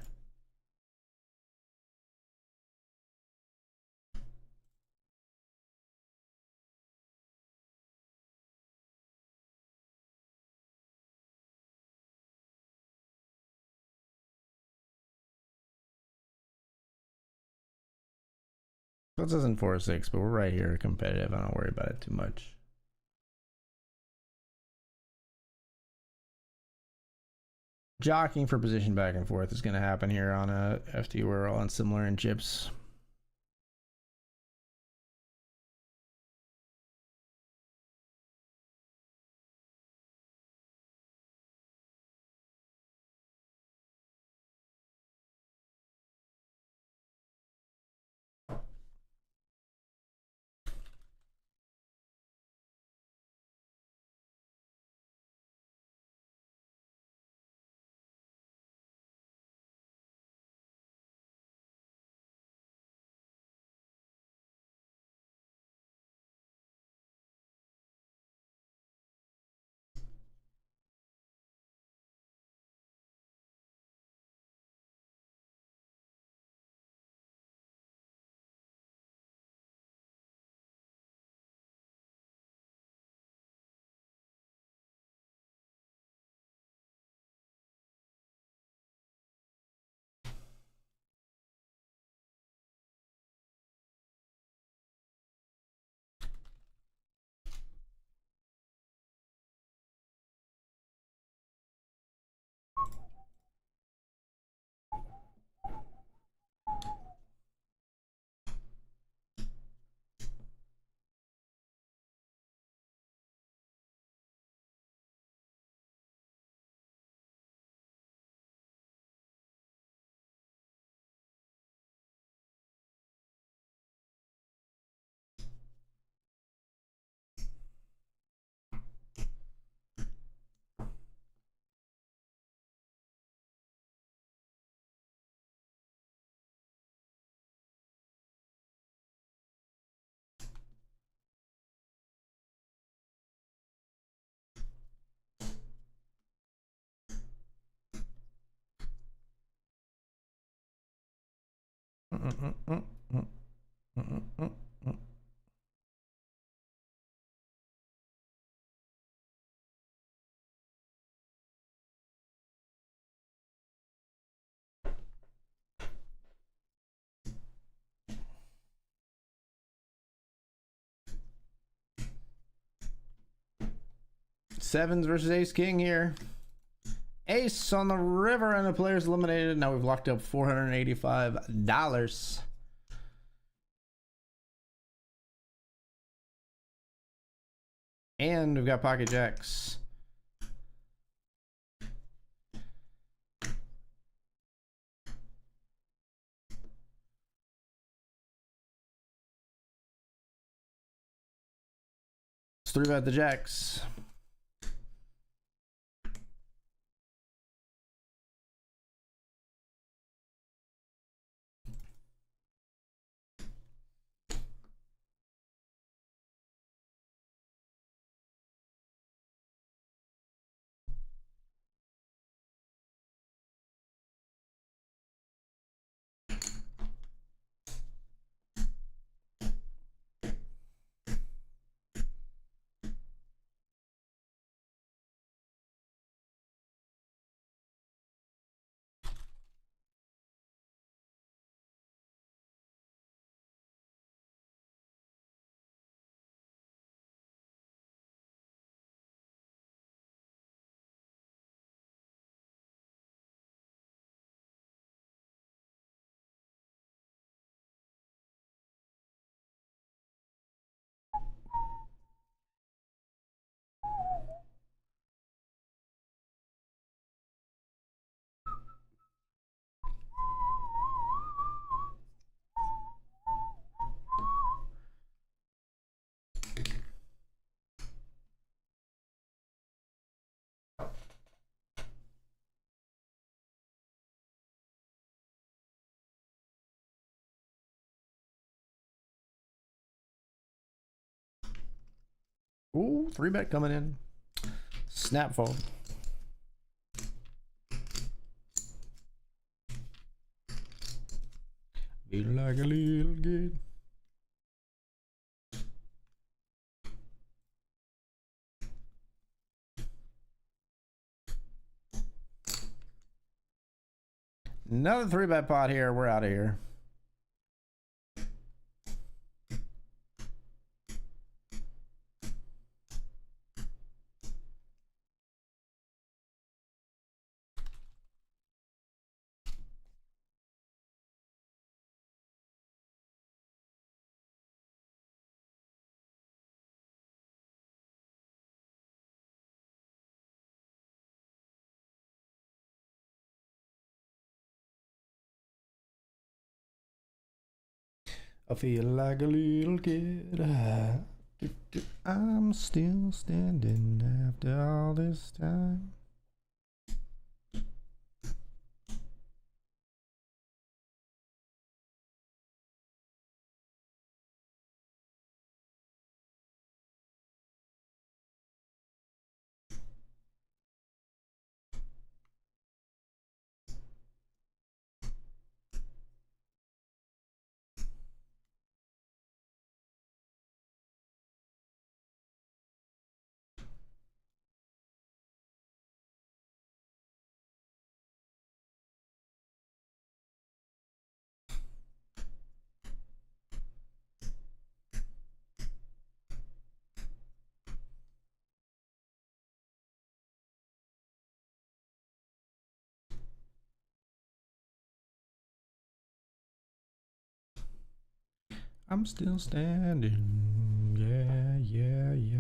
This isn't 4-6, but we're right here competitive. I don't worry about it too much. Jockeying for position back and forth is going to happen here on a FT. We're all on similar in chips. Sevens versus ace king here. Ace on the river and the player's eliminated. Now we've locked up $485. And we've got pocket jacks. Let's 3-bet the jacks. Ooh, 3-bet coming in. Snap fold. Feel like a little kid. Another 3-bet pot here. We're out of here. I feel like a little kid. I'm still standing after all this time. I'm still standing. Yeah, yeah, yeah.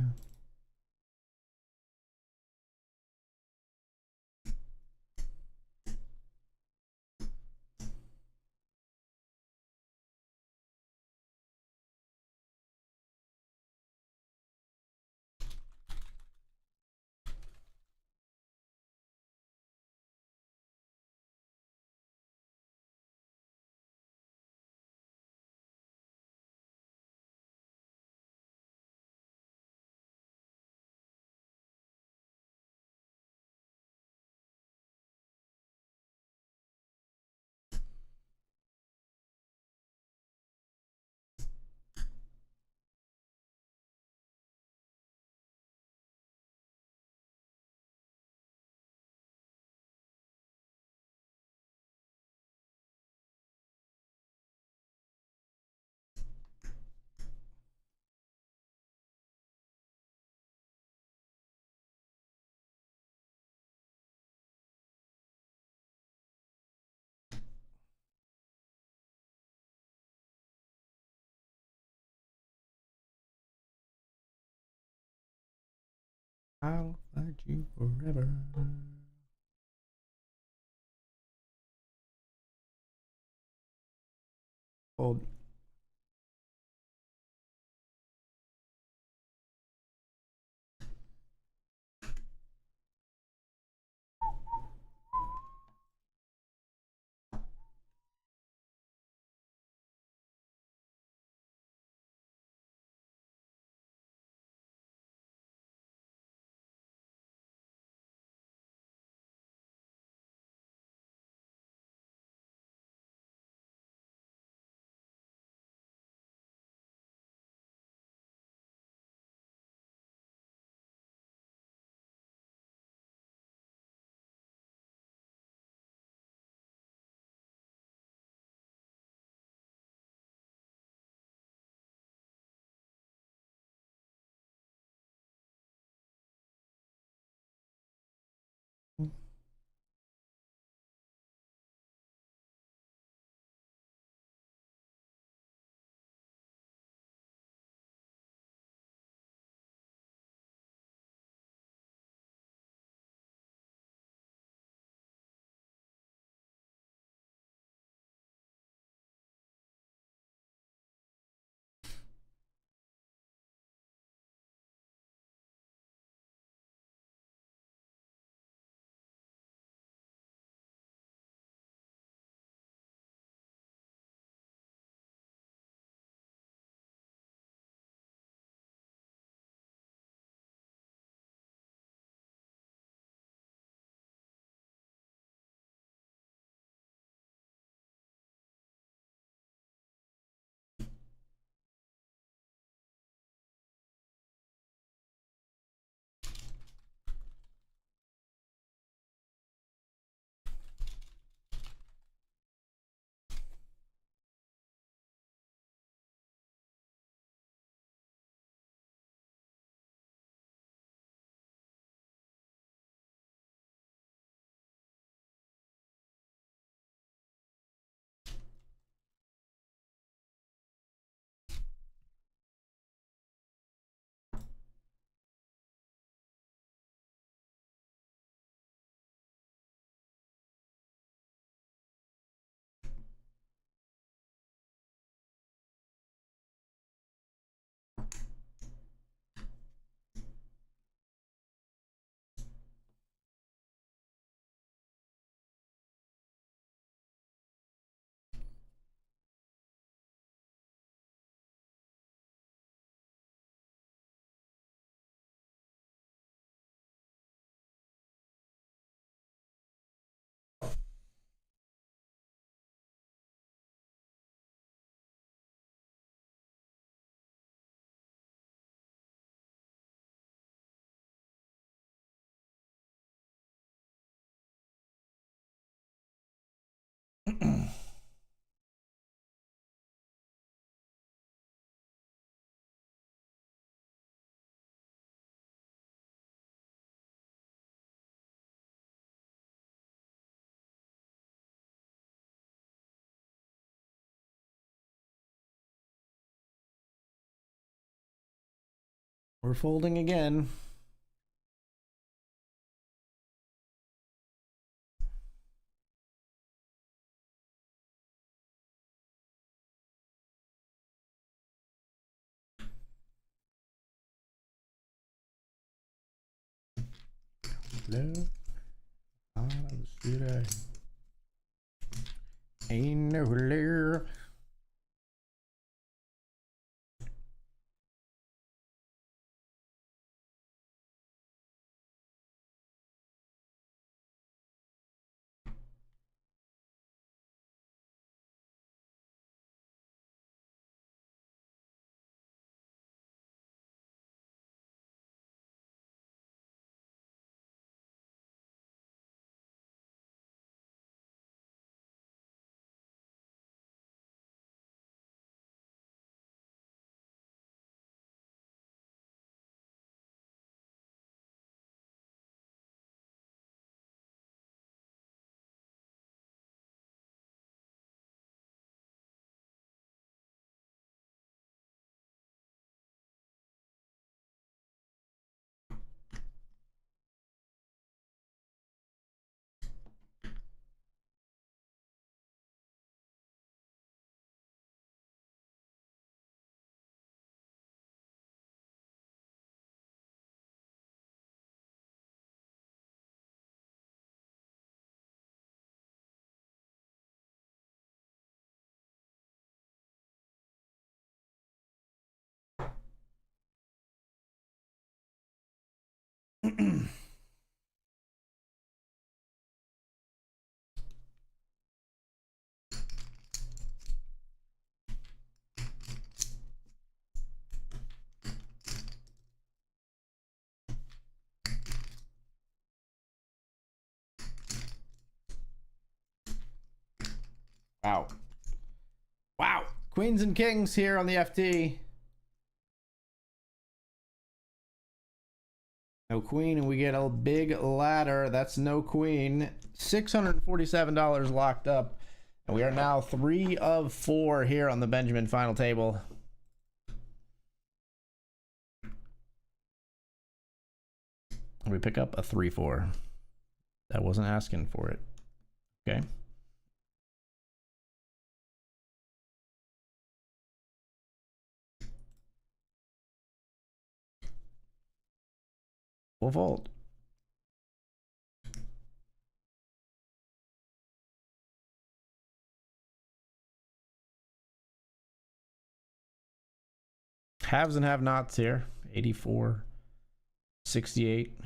I'll fight you forever. Hold. We're folding again. Love, should I? Ain't no love. Wow. Wow. Queens and kings here on the FT. No queen, and we get a big ladder. That's no queen. $647 locked up. And we are now 3 of 4 here on the Benjamin final table. We pick up a 3-4. That wasn't asking for it. Okay. We'll fold. Haves and have-nots here. 84, 68,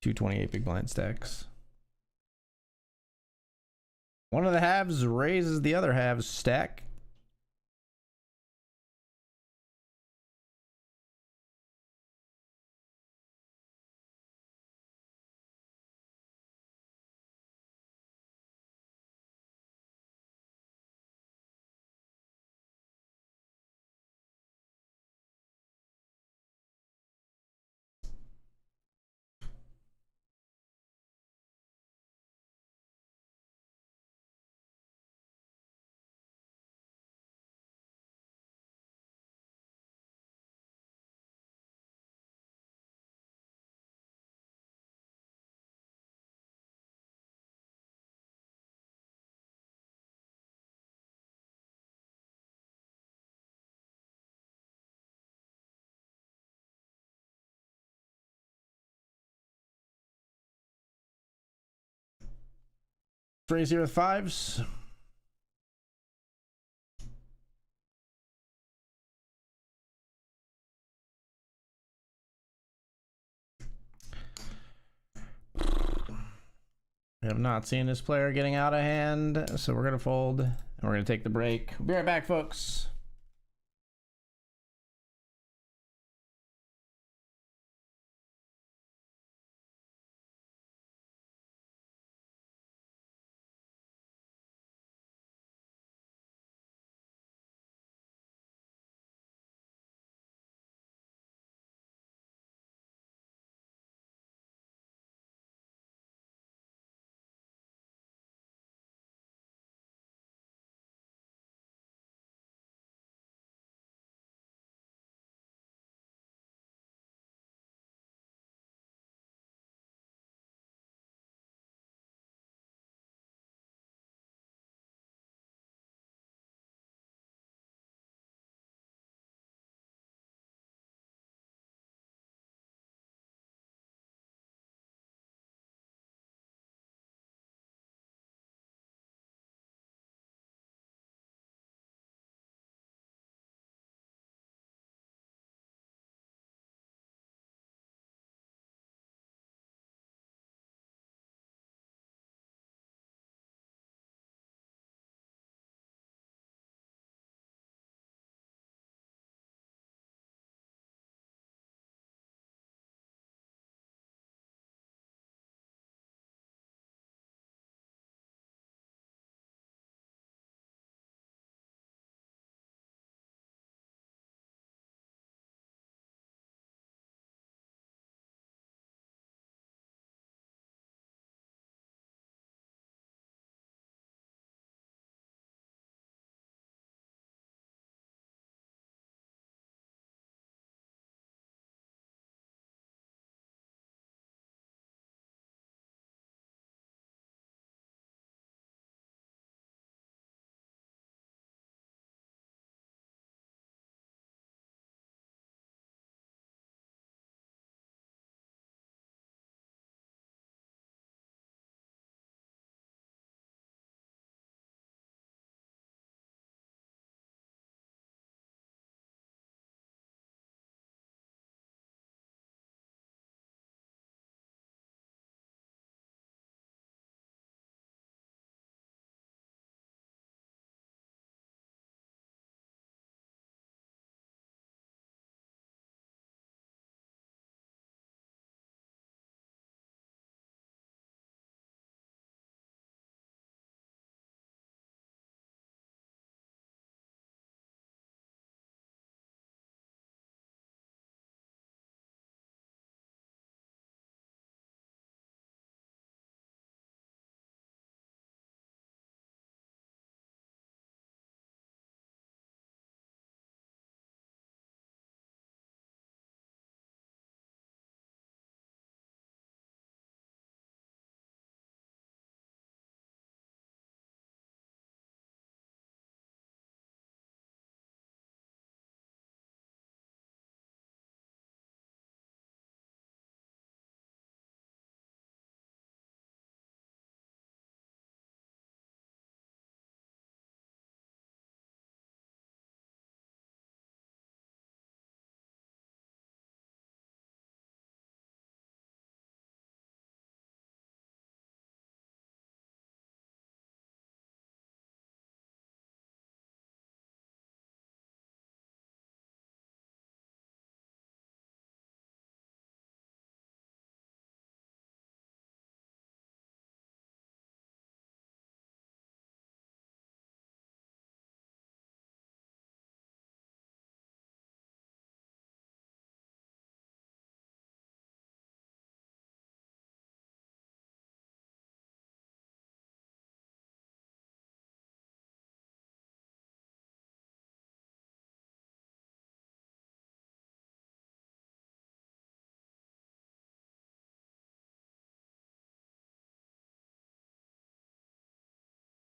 228 big blind stacks. One of the halves raises the other halves stack. Raise here with fives. We have not seen this player getting out of hand, so we're going to fold, and we're going to take the break. We'll be right back, folks.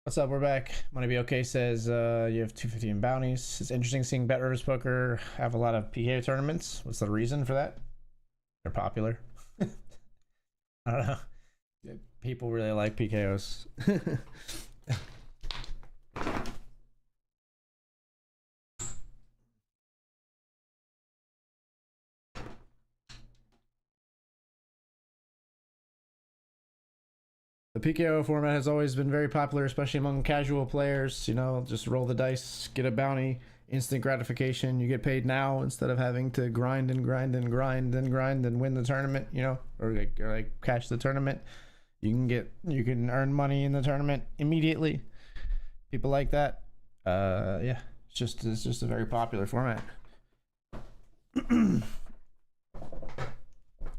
What's up? We're back. Money Be Okay says you have 250 in bounties. It's interesting seeing BetRivers Poker have a lot of PKO tournaments. What's the reason for that? They're popular. I don't know. People really like PKOs. The PKO format has always been very popular, especially among casual players. You know, just roll the dice, get a bounty, instant gratification. You get paid now instead of having to grind and grind and grind and grind and win the tournament. You know, or like cash the tournament. You can earn money in the tournament immediately. People like that. Yeah, it's just a very popular format. And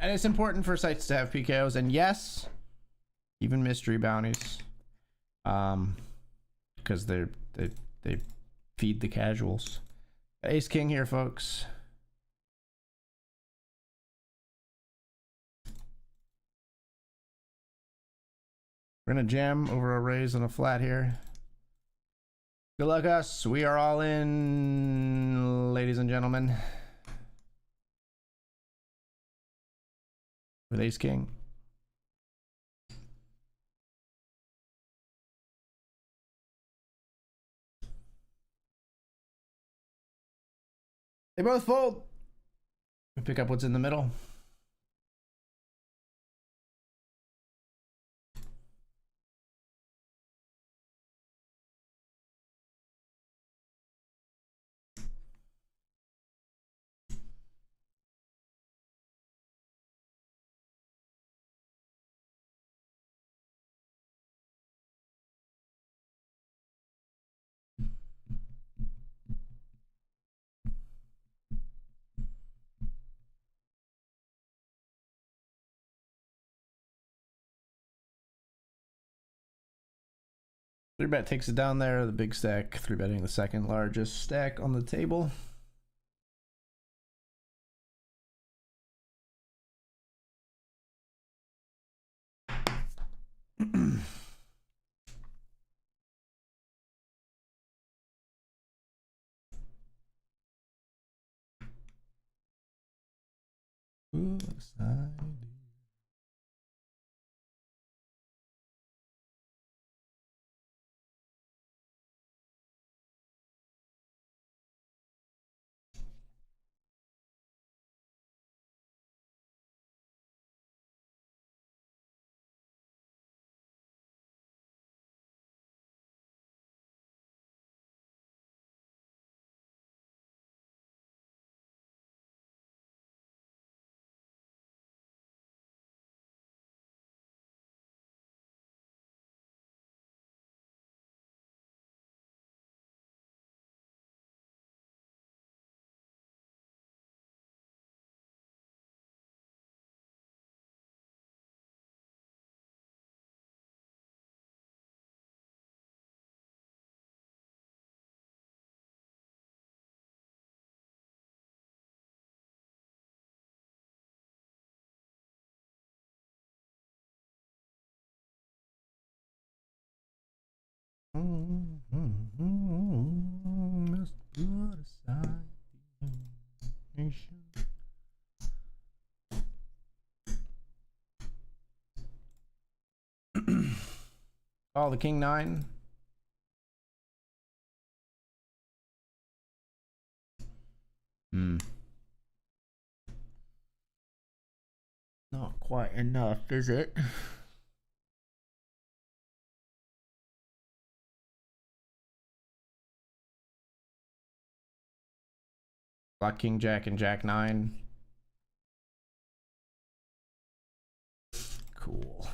it's important for sites to have PKOs, and yes, even mystery bounties, because they feed the casuals. Ace King here, folks. We're gonna jam over a raise and a flat here. Good luck, us. We are all in, ladies and gentlemen. With Ace King. They both fold. We pick up what's in the middle. Three bet takes it down there. The big stack, three betting the second largest stack on the table. Ooh, excited. Let's put aside the nation. Oh, the King 9. Not quite enough, is it? Block King Jack and Jack 9. Cool.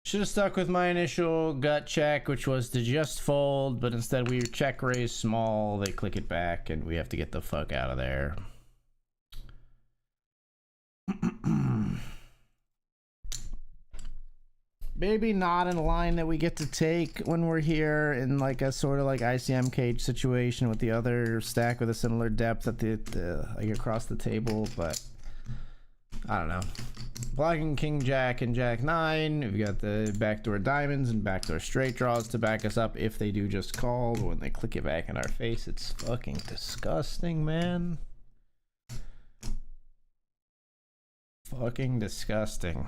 Should have stuck with my initial gut check, which was to just fold, but instead we check raise small, they click it back, and we have to get the fuck out of there. Maybe not in a line that we get to take when we're here in like a sort of like ICM cage situation with the other stack with a similar depth at the like across the table, but I don't know. Blocking King Jack and Jack 9. We've got the backdoor diamonds and backdoor straight draws to back us up if they do just call. But when they click it back in our face, it's fucking disgusting, man. Fucking disgusting.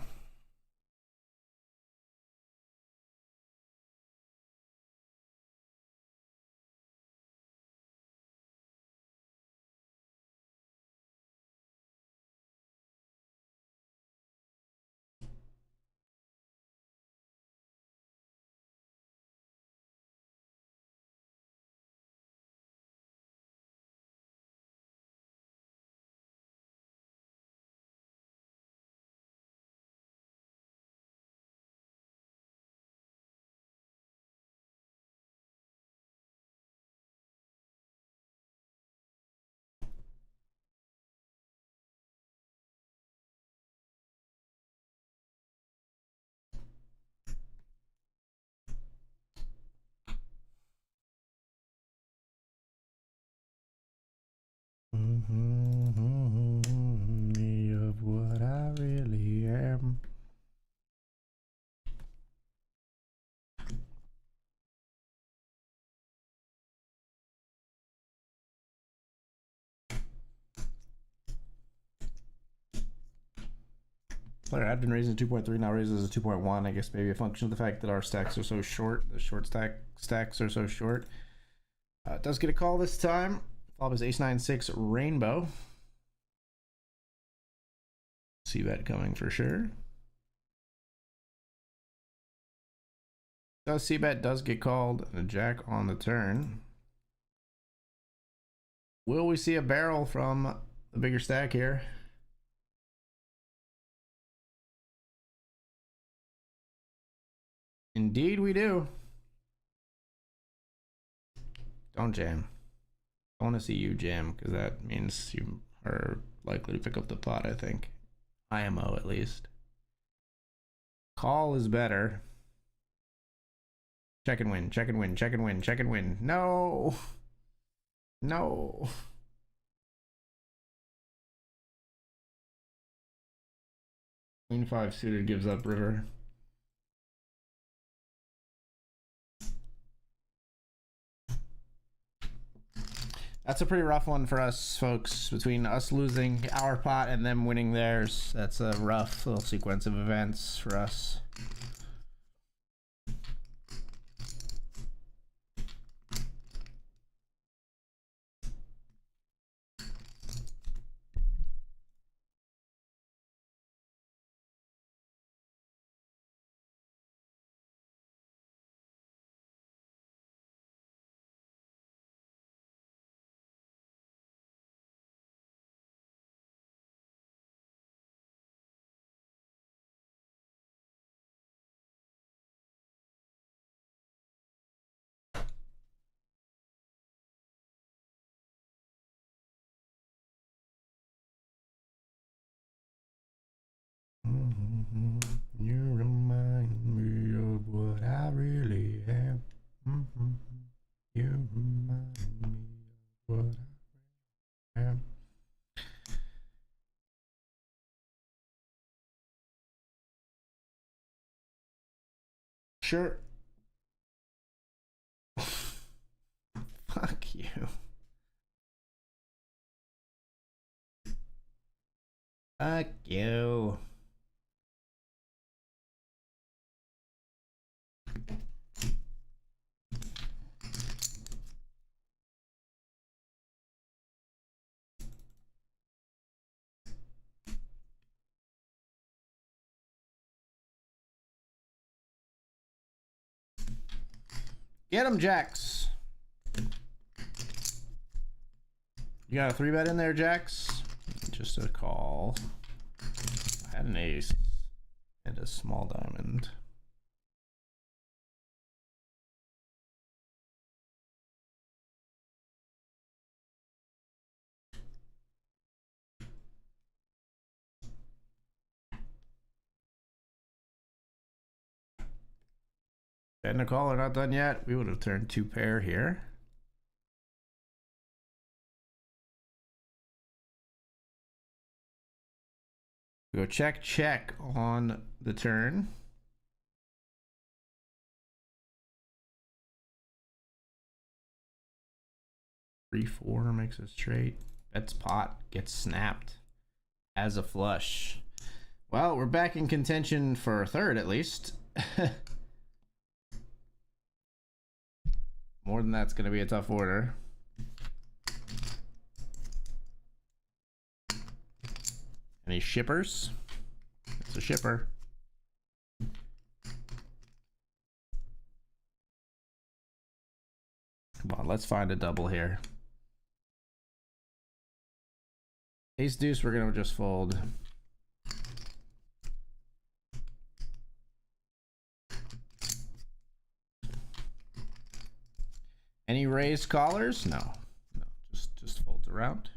Me of what I really am. Player had been raising 2.3, now raises a 2.1. I guess maybe a function of the fact that our stacks are so short. The short stacks are so short. Does get a call this time. Followed is ace-9-6 rainbow. See that coming for sure. Does c-bet, does get called, and a jack on the turn. Will we see a barrel from the bigger stack here? Indeed we do. Don't jam. I want to see you jam, because that means you are likely to pick up the pot, I think. IMO at least. Call is better. Check and win, check and win, check and win, check and win. No! No! Queen 5 suited gives up river. That's a pretty rough one for us, folks. Between us losing our pot and them winning theirs, that's a rough little sequence of events for us. You remind me of what I really am. You remind me of what I am. Sure. Fuck you. Fuck you. Get him, Jax. You got a 3-bet in there, Jax? Just a call. I had an ace and a small diamond. And a call are not done yet. We would have turned 2 pair here. We go check, check on the turn. Three, four makes it straight. Bets pot, gets snapped as a flush. Well, we're back in contention for third at least. More than that's going to be a tough order. Any shippers? It's a shipper. Come on, let's find a double here. Ace deuce, we're going to just fold. Any raised callers? No. No, just folds around.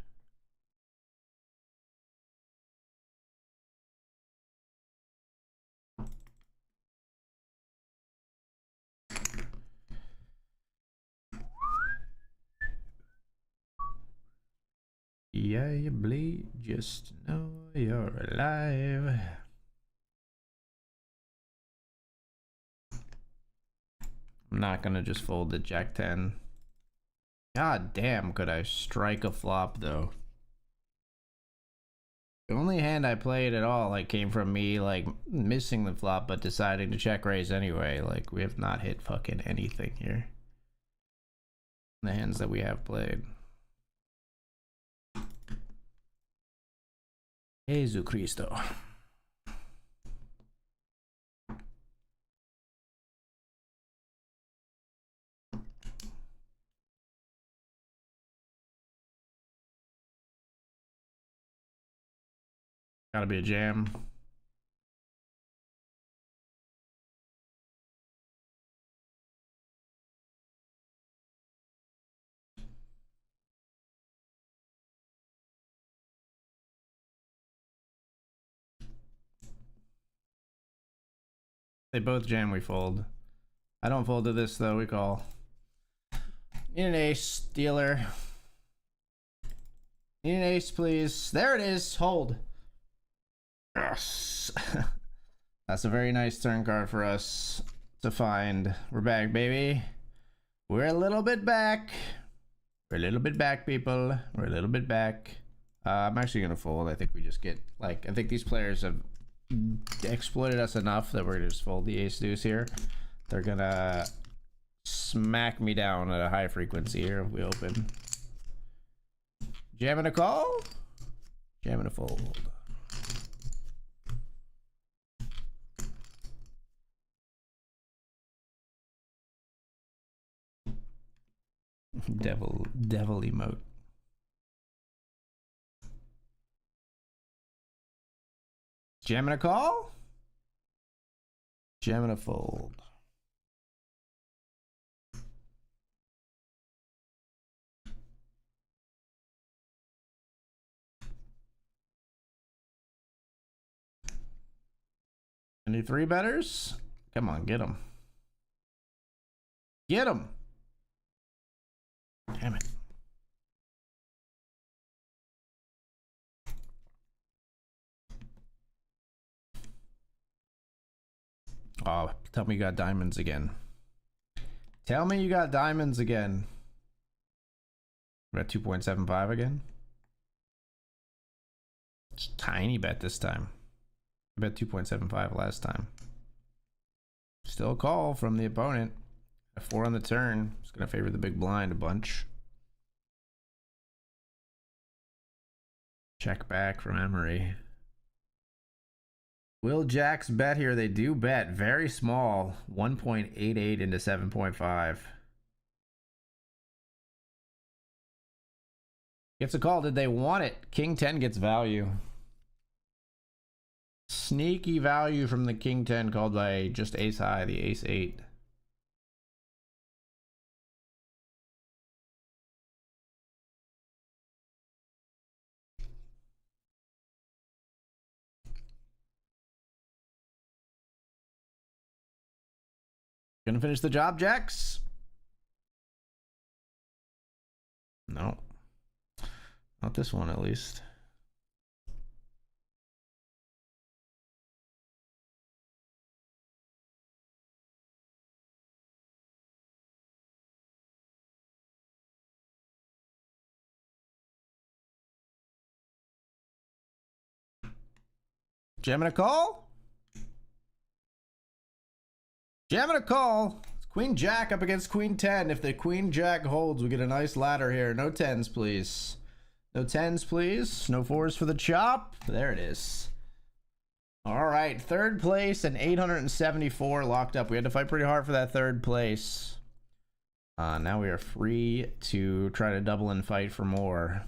Yeah, you bleed, just know you're alive. I'm not gonna just fold the Jack 10. God damn, could I strike a flop though? The only hand I played at all like came from me like missing the flop but deciding to check raise anyway. Like we have not hit fucking anything here. The hands that we have played. Jesu Cristo. Gotta be a jam. They both jam, we fold. I don't fold to this though, we call. Need an ace, dealer. Need an ace, please. There it is, hold. Yes. That's a very nice turn card for us to find. We're back, baby. We're a little bit back. We're a little bit back, people. We're a little bit back. I'm actually gonna fold. I think we just get like, I think these players have exploited us enough that we're gonna just fold the ace deuce here. They're gonna smack me down at a high frequency here if we open. Jamming a call? Jamming a fold. Devil emote. Jamming a call? Jamming a fold. Any three betters? Come on, get them. Get them. Damn it. Oh, tell me you got diamonds again. Tell me you got diamonds again. We're at 2.75 again. It's a tiny bet this time. I bet 2.75 last time. Still a call from the opponent. A 4 on the turn. It's gonna favor the big blind a bunch. Check back from Emery. Will Jacks bet here? They do bet very small. 1.88 into 7.5. Gets a call. Did they want it? King 10 gets value. Sneaky value from the King 10 called by just ace high, the ace 8. Gonna finish the job, Jacks? No. Not this one, at least. Jamming a call? Jamming a call. It's Queen Jack up against Queen 10. If the Queen Jack holds, we get a nice ladder here. No 10s, please. No 10s, please. No 4s for the chop. There it is. All right, third place and 874 locked up. We had to fight pretty hard for that third place. Now we are free to try to double and fight for more.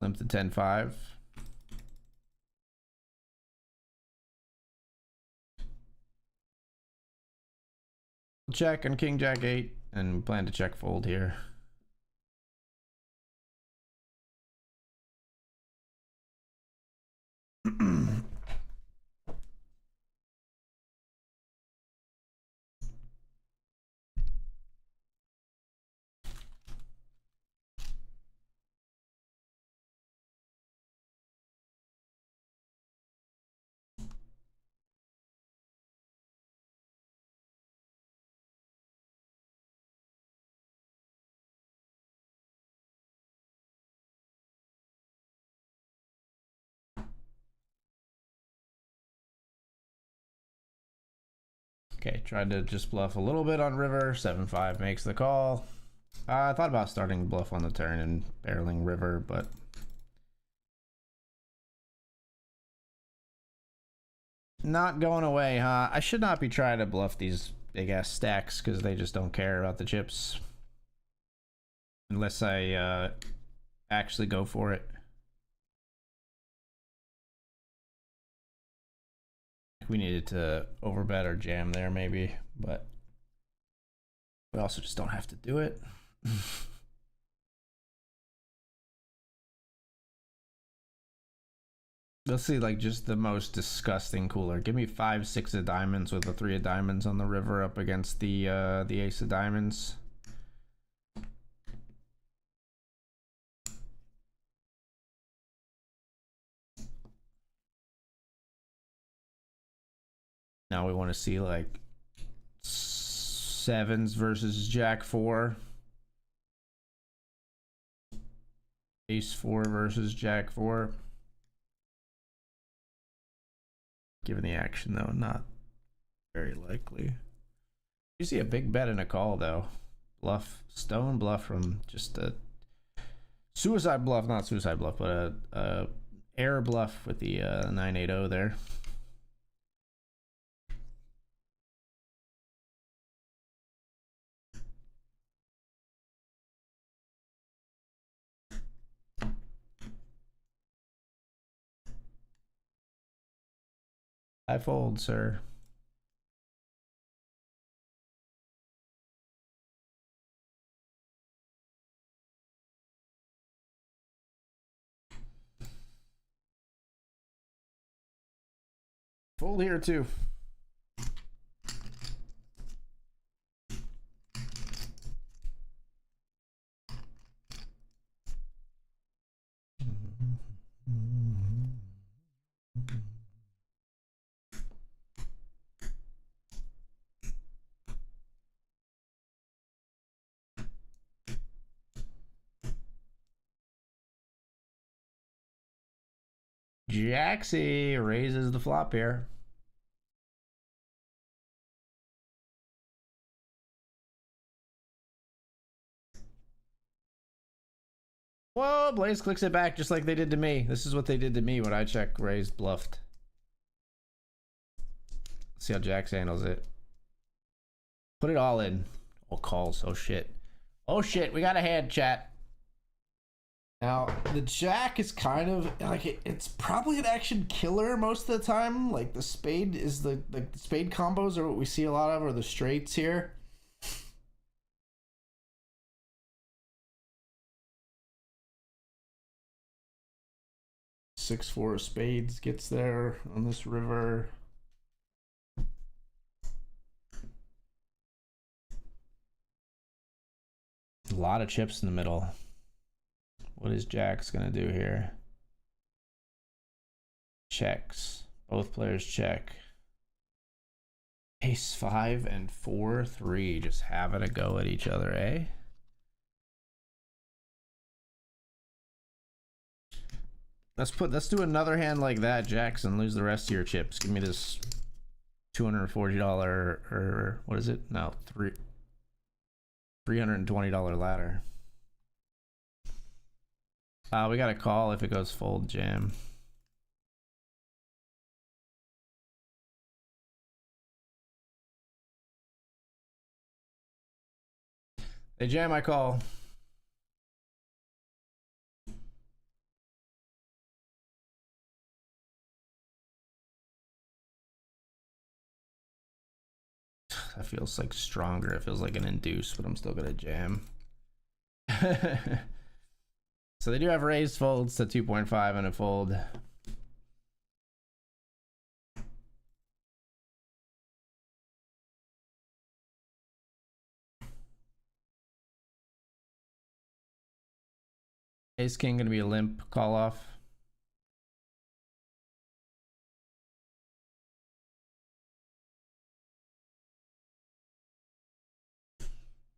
Limp to 10-5. Check on King Jack 8 and we plan to check fold here. Okay, tried to just bluff a little bit on river. 7-5 makes the call. I thought about starting bluff on the turn and barreling river, but not going away, huh? I should not be trying to bluff these big ass stacks because they just don't care about the chips. Unless I actually go for it. We needed to overbet or jam there maybe, but we also just don't have to do it. Let's see, like, just the most disgusting cooler. Give me 5-6 of diamonds with a 3 of diamonds on the river up against the ace of diamonds. Now we want to see like 7s versus Jack 4. Ace 4 versus Jack 4. Given the action though, not very likely. You see a big bet and a call though. Bluff, stone bluff from just a suicide bluff, not suicide bluff, but a air bluff with the 980 there. I fold, sir. Fold here too. Jaxie raises the flop here. Whoa, Blaze clicks it back just like they did to me. This is what they did to me when I check, raised, bluffed. Let's see how Jax handles it. Put it all in. Oh, calls. Oh, shit. Oh, shit. We got a hand, chat. Now, the Jack is kind of like it's probably an action killer most of the time. Like the spade is the spade combos are what we see a lot of, or the straights here. Six, 4 of spades gets there on this river. A lot of chips in the middle. What is Jack's gonna do here? Checks. Both players check. Ace 5 and 4-3 just having a go at each other, eh? Let's do another hand like that, Jackson. Lose the rest of your chips. Give me this $240 or what is it? No, $320 ladder. We got a call if it goes fold jam. They jam, I call. That feels like stronger. It feels like an induce, but I'm still gonna jam. So they do have raised folds to 2.5 and a fold. Ace king gonna be a limp call off.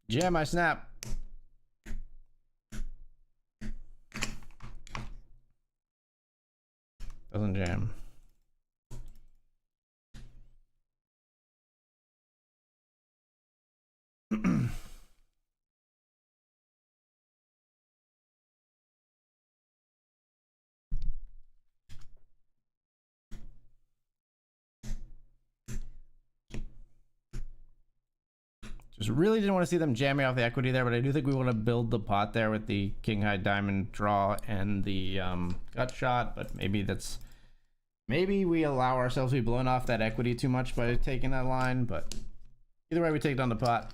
Jam, I snap. Doesn't jam. Just really didn't want to see them jamming off the equity there, but I do think we want to build the pot there with the king high diamond draw and the gut shot. But maybe we allow ourselves to be blown off that equity too much by taking that line. But either way, we take down the pot.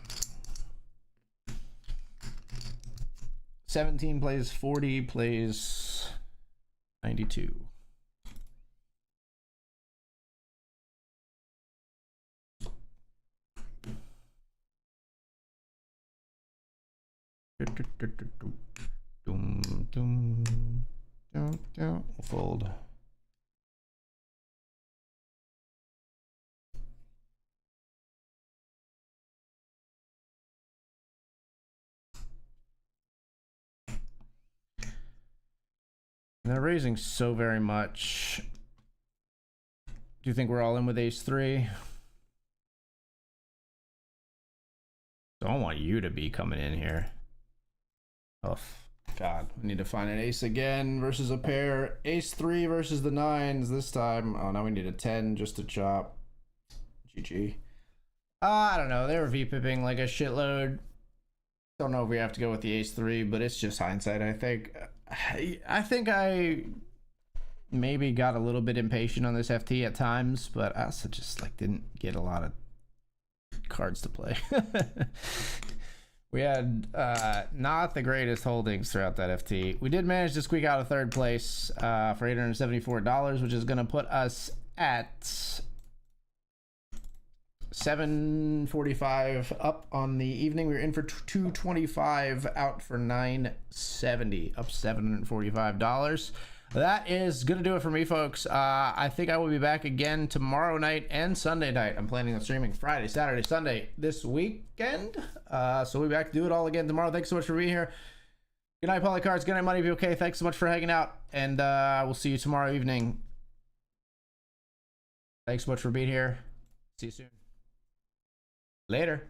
17 plays 40, plays 92. Fold. They're raising so very much. Do you think we're all in with ace three? Don't want you to be coming in here. Oh, God. We need to find an ace again versus a pair. Ace three versus the nines this time. Oh, now we need a 10 just to chop. GG. I don't know. They were V-pipping like a shitload. Don't know if we have to go with the ace three, but it's just hindsight, I think. I think I maybe got a little bit impatient on this FT at times, but I also just like didn't get a lot of cards to play. We had not the greatest holdings throughout that FT. We did manage to squeak out a third place for $874, which is going to put us at 745 up on the evening. We were in for 225, out for 970, up $745. That is gonna do it for me, folks. I think I will be back again tomorrow night and Sunday night. I'm planning on streaming Friday, Saturday, Sunday this weekend. So we'll be back to do it all again tomorrow. Thanks so much for being here. Good night, Polycards. Good night, Money BOK. Thanks so much for hanging out, and we'll see you tomorrow evening. Thanks so much for being here. See you soon. Later.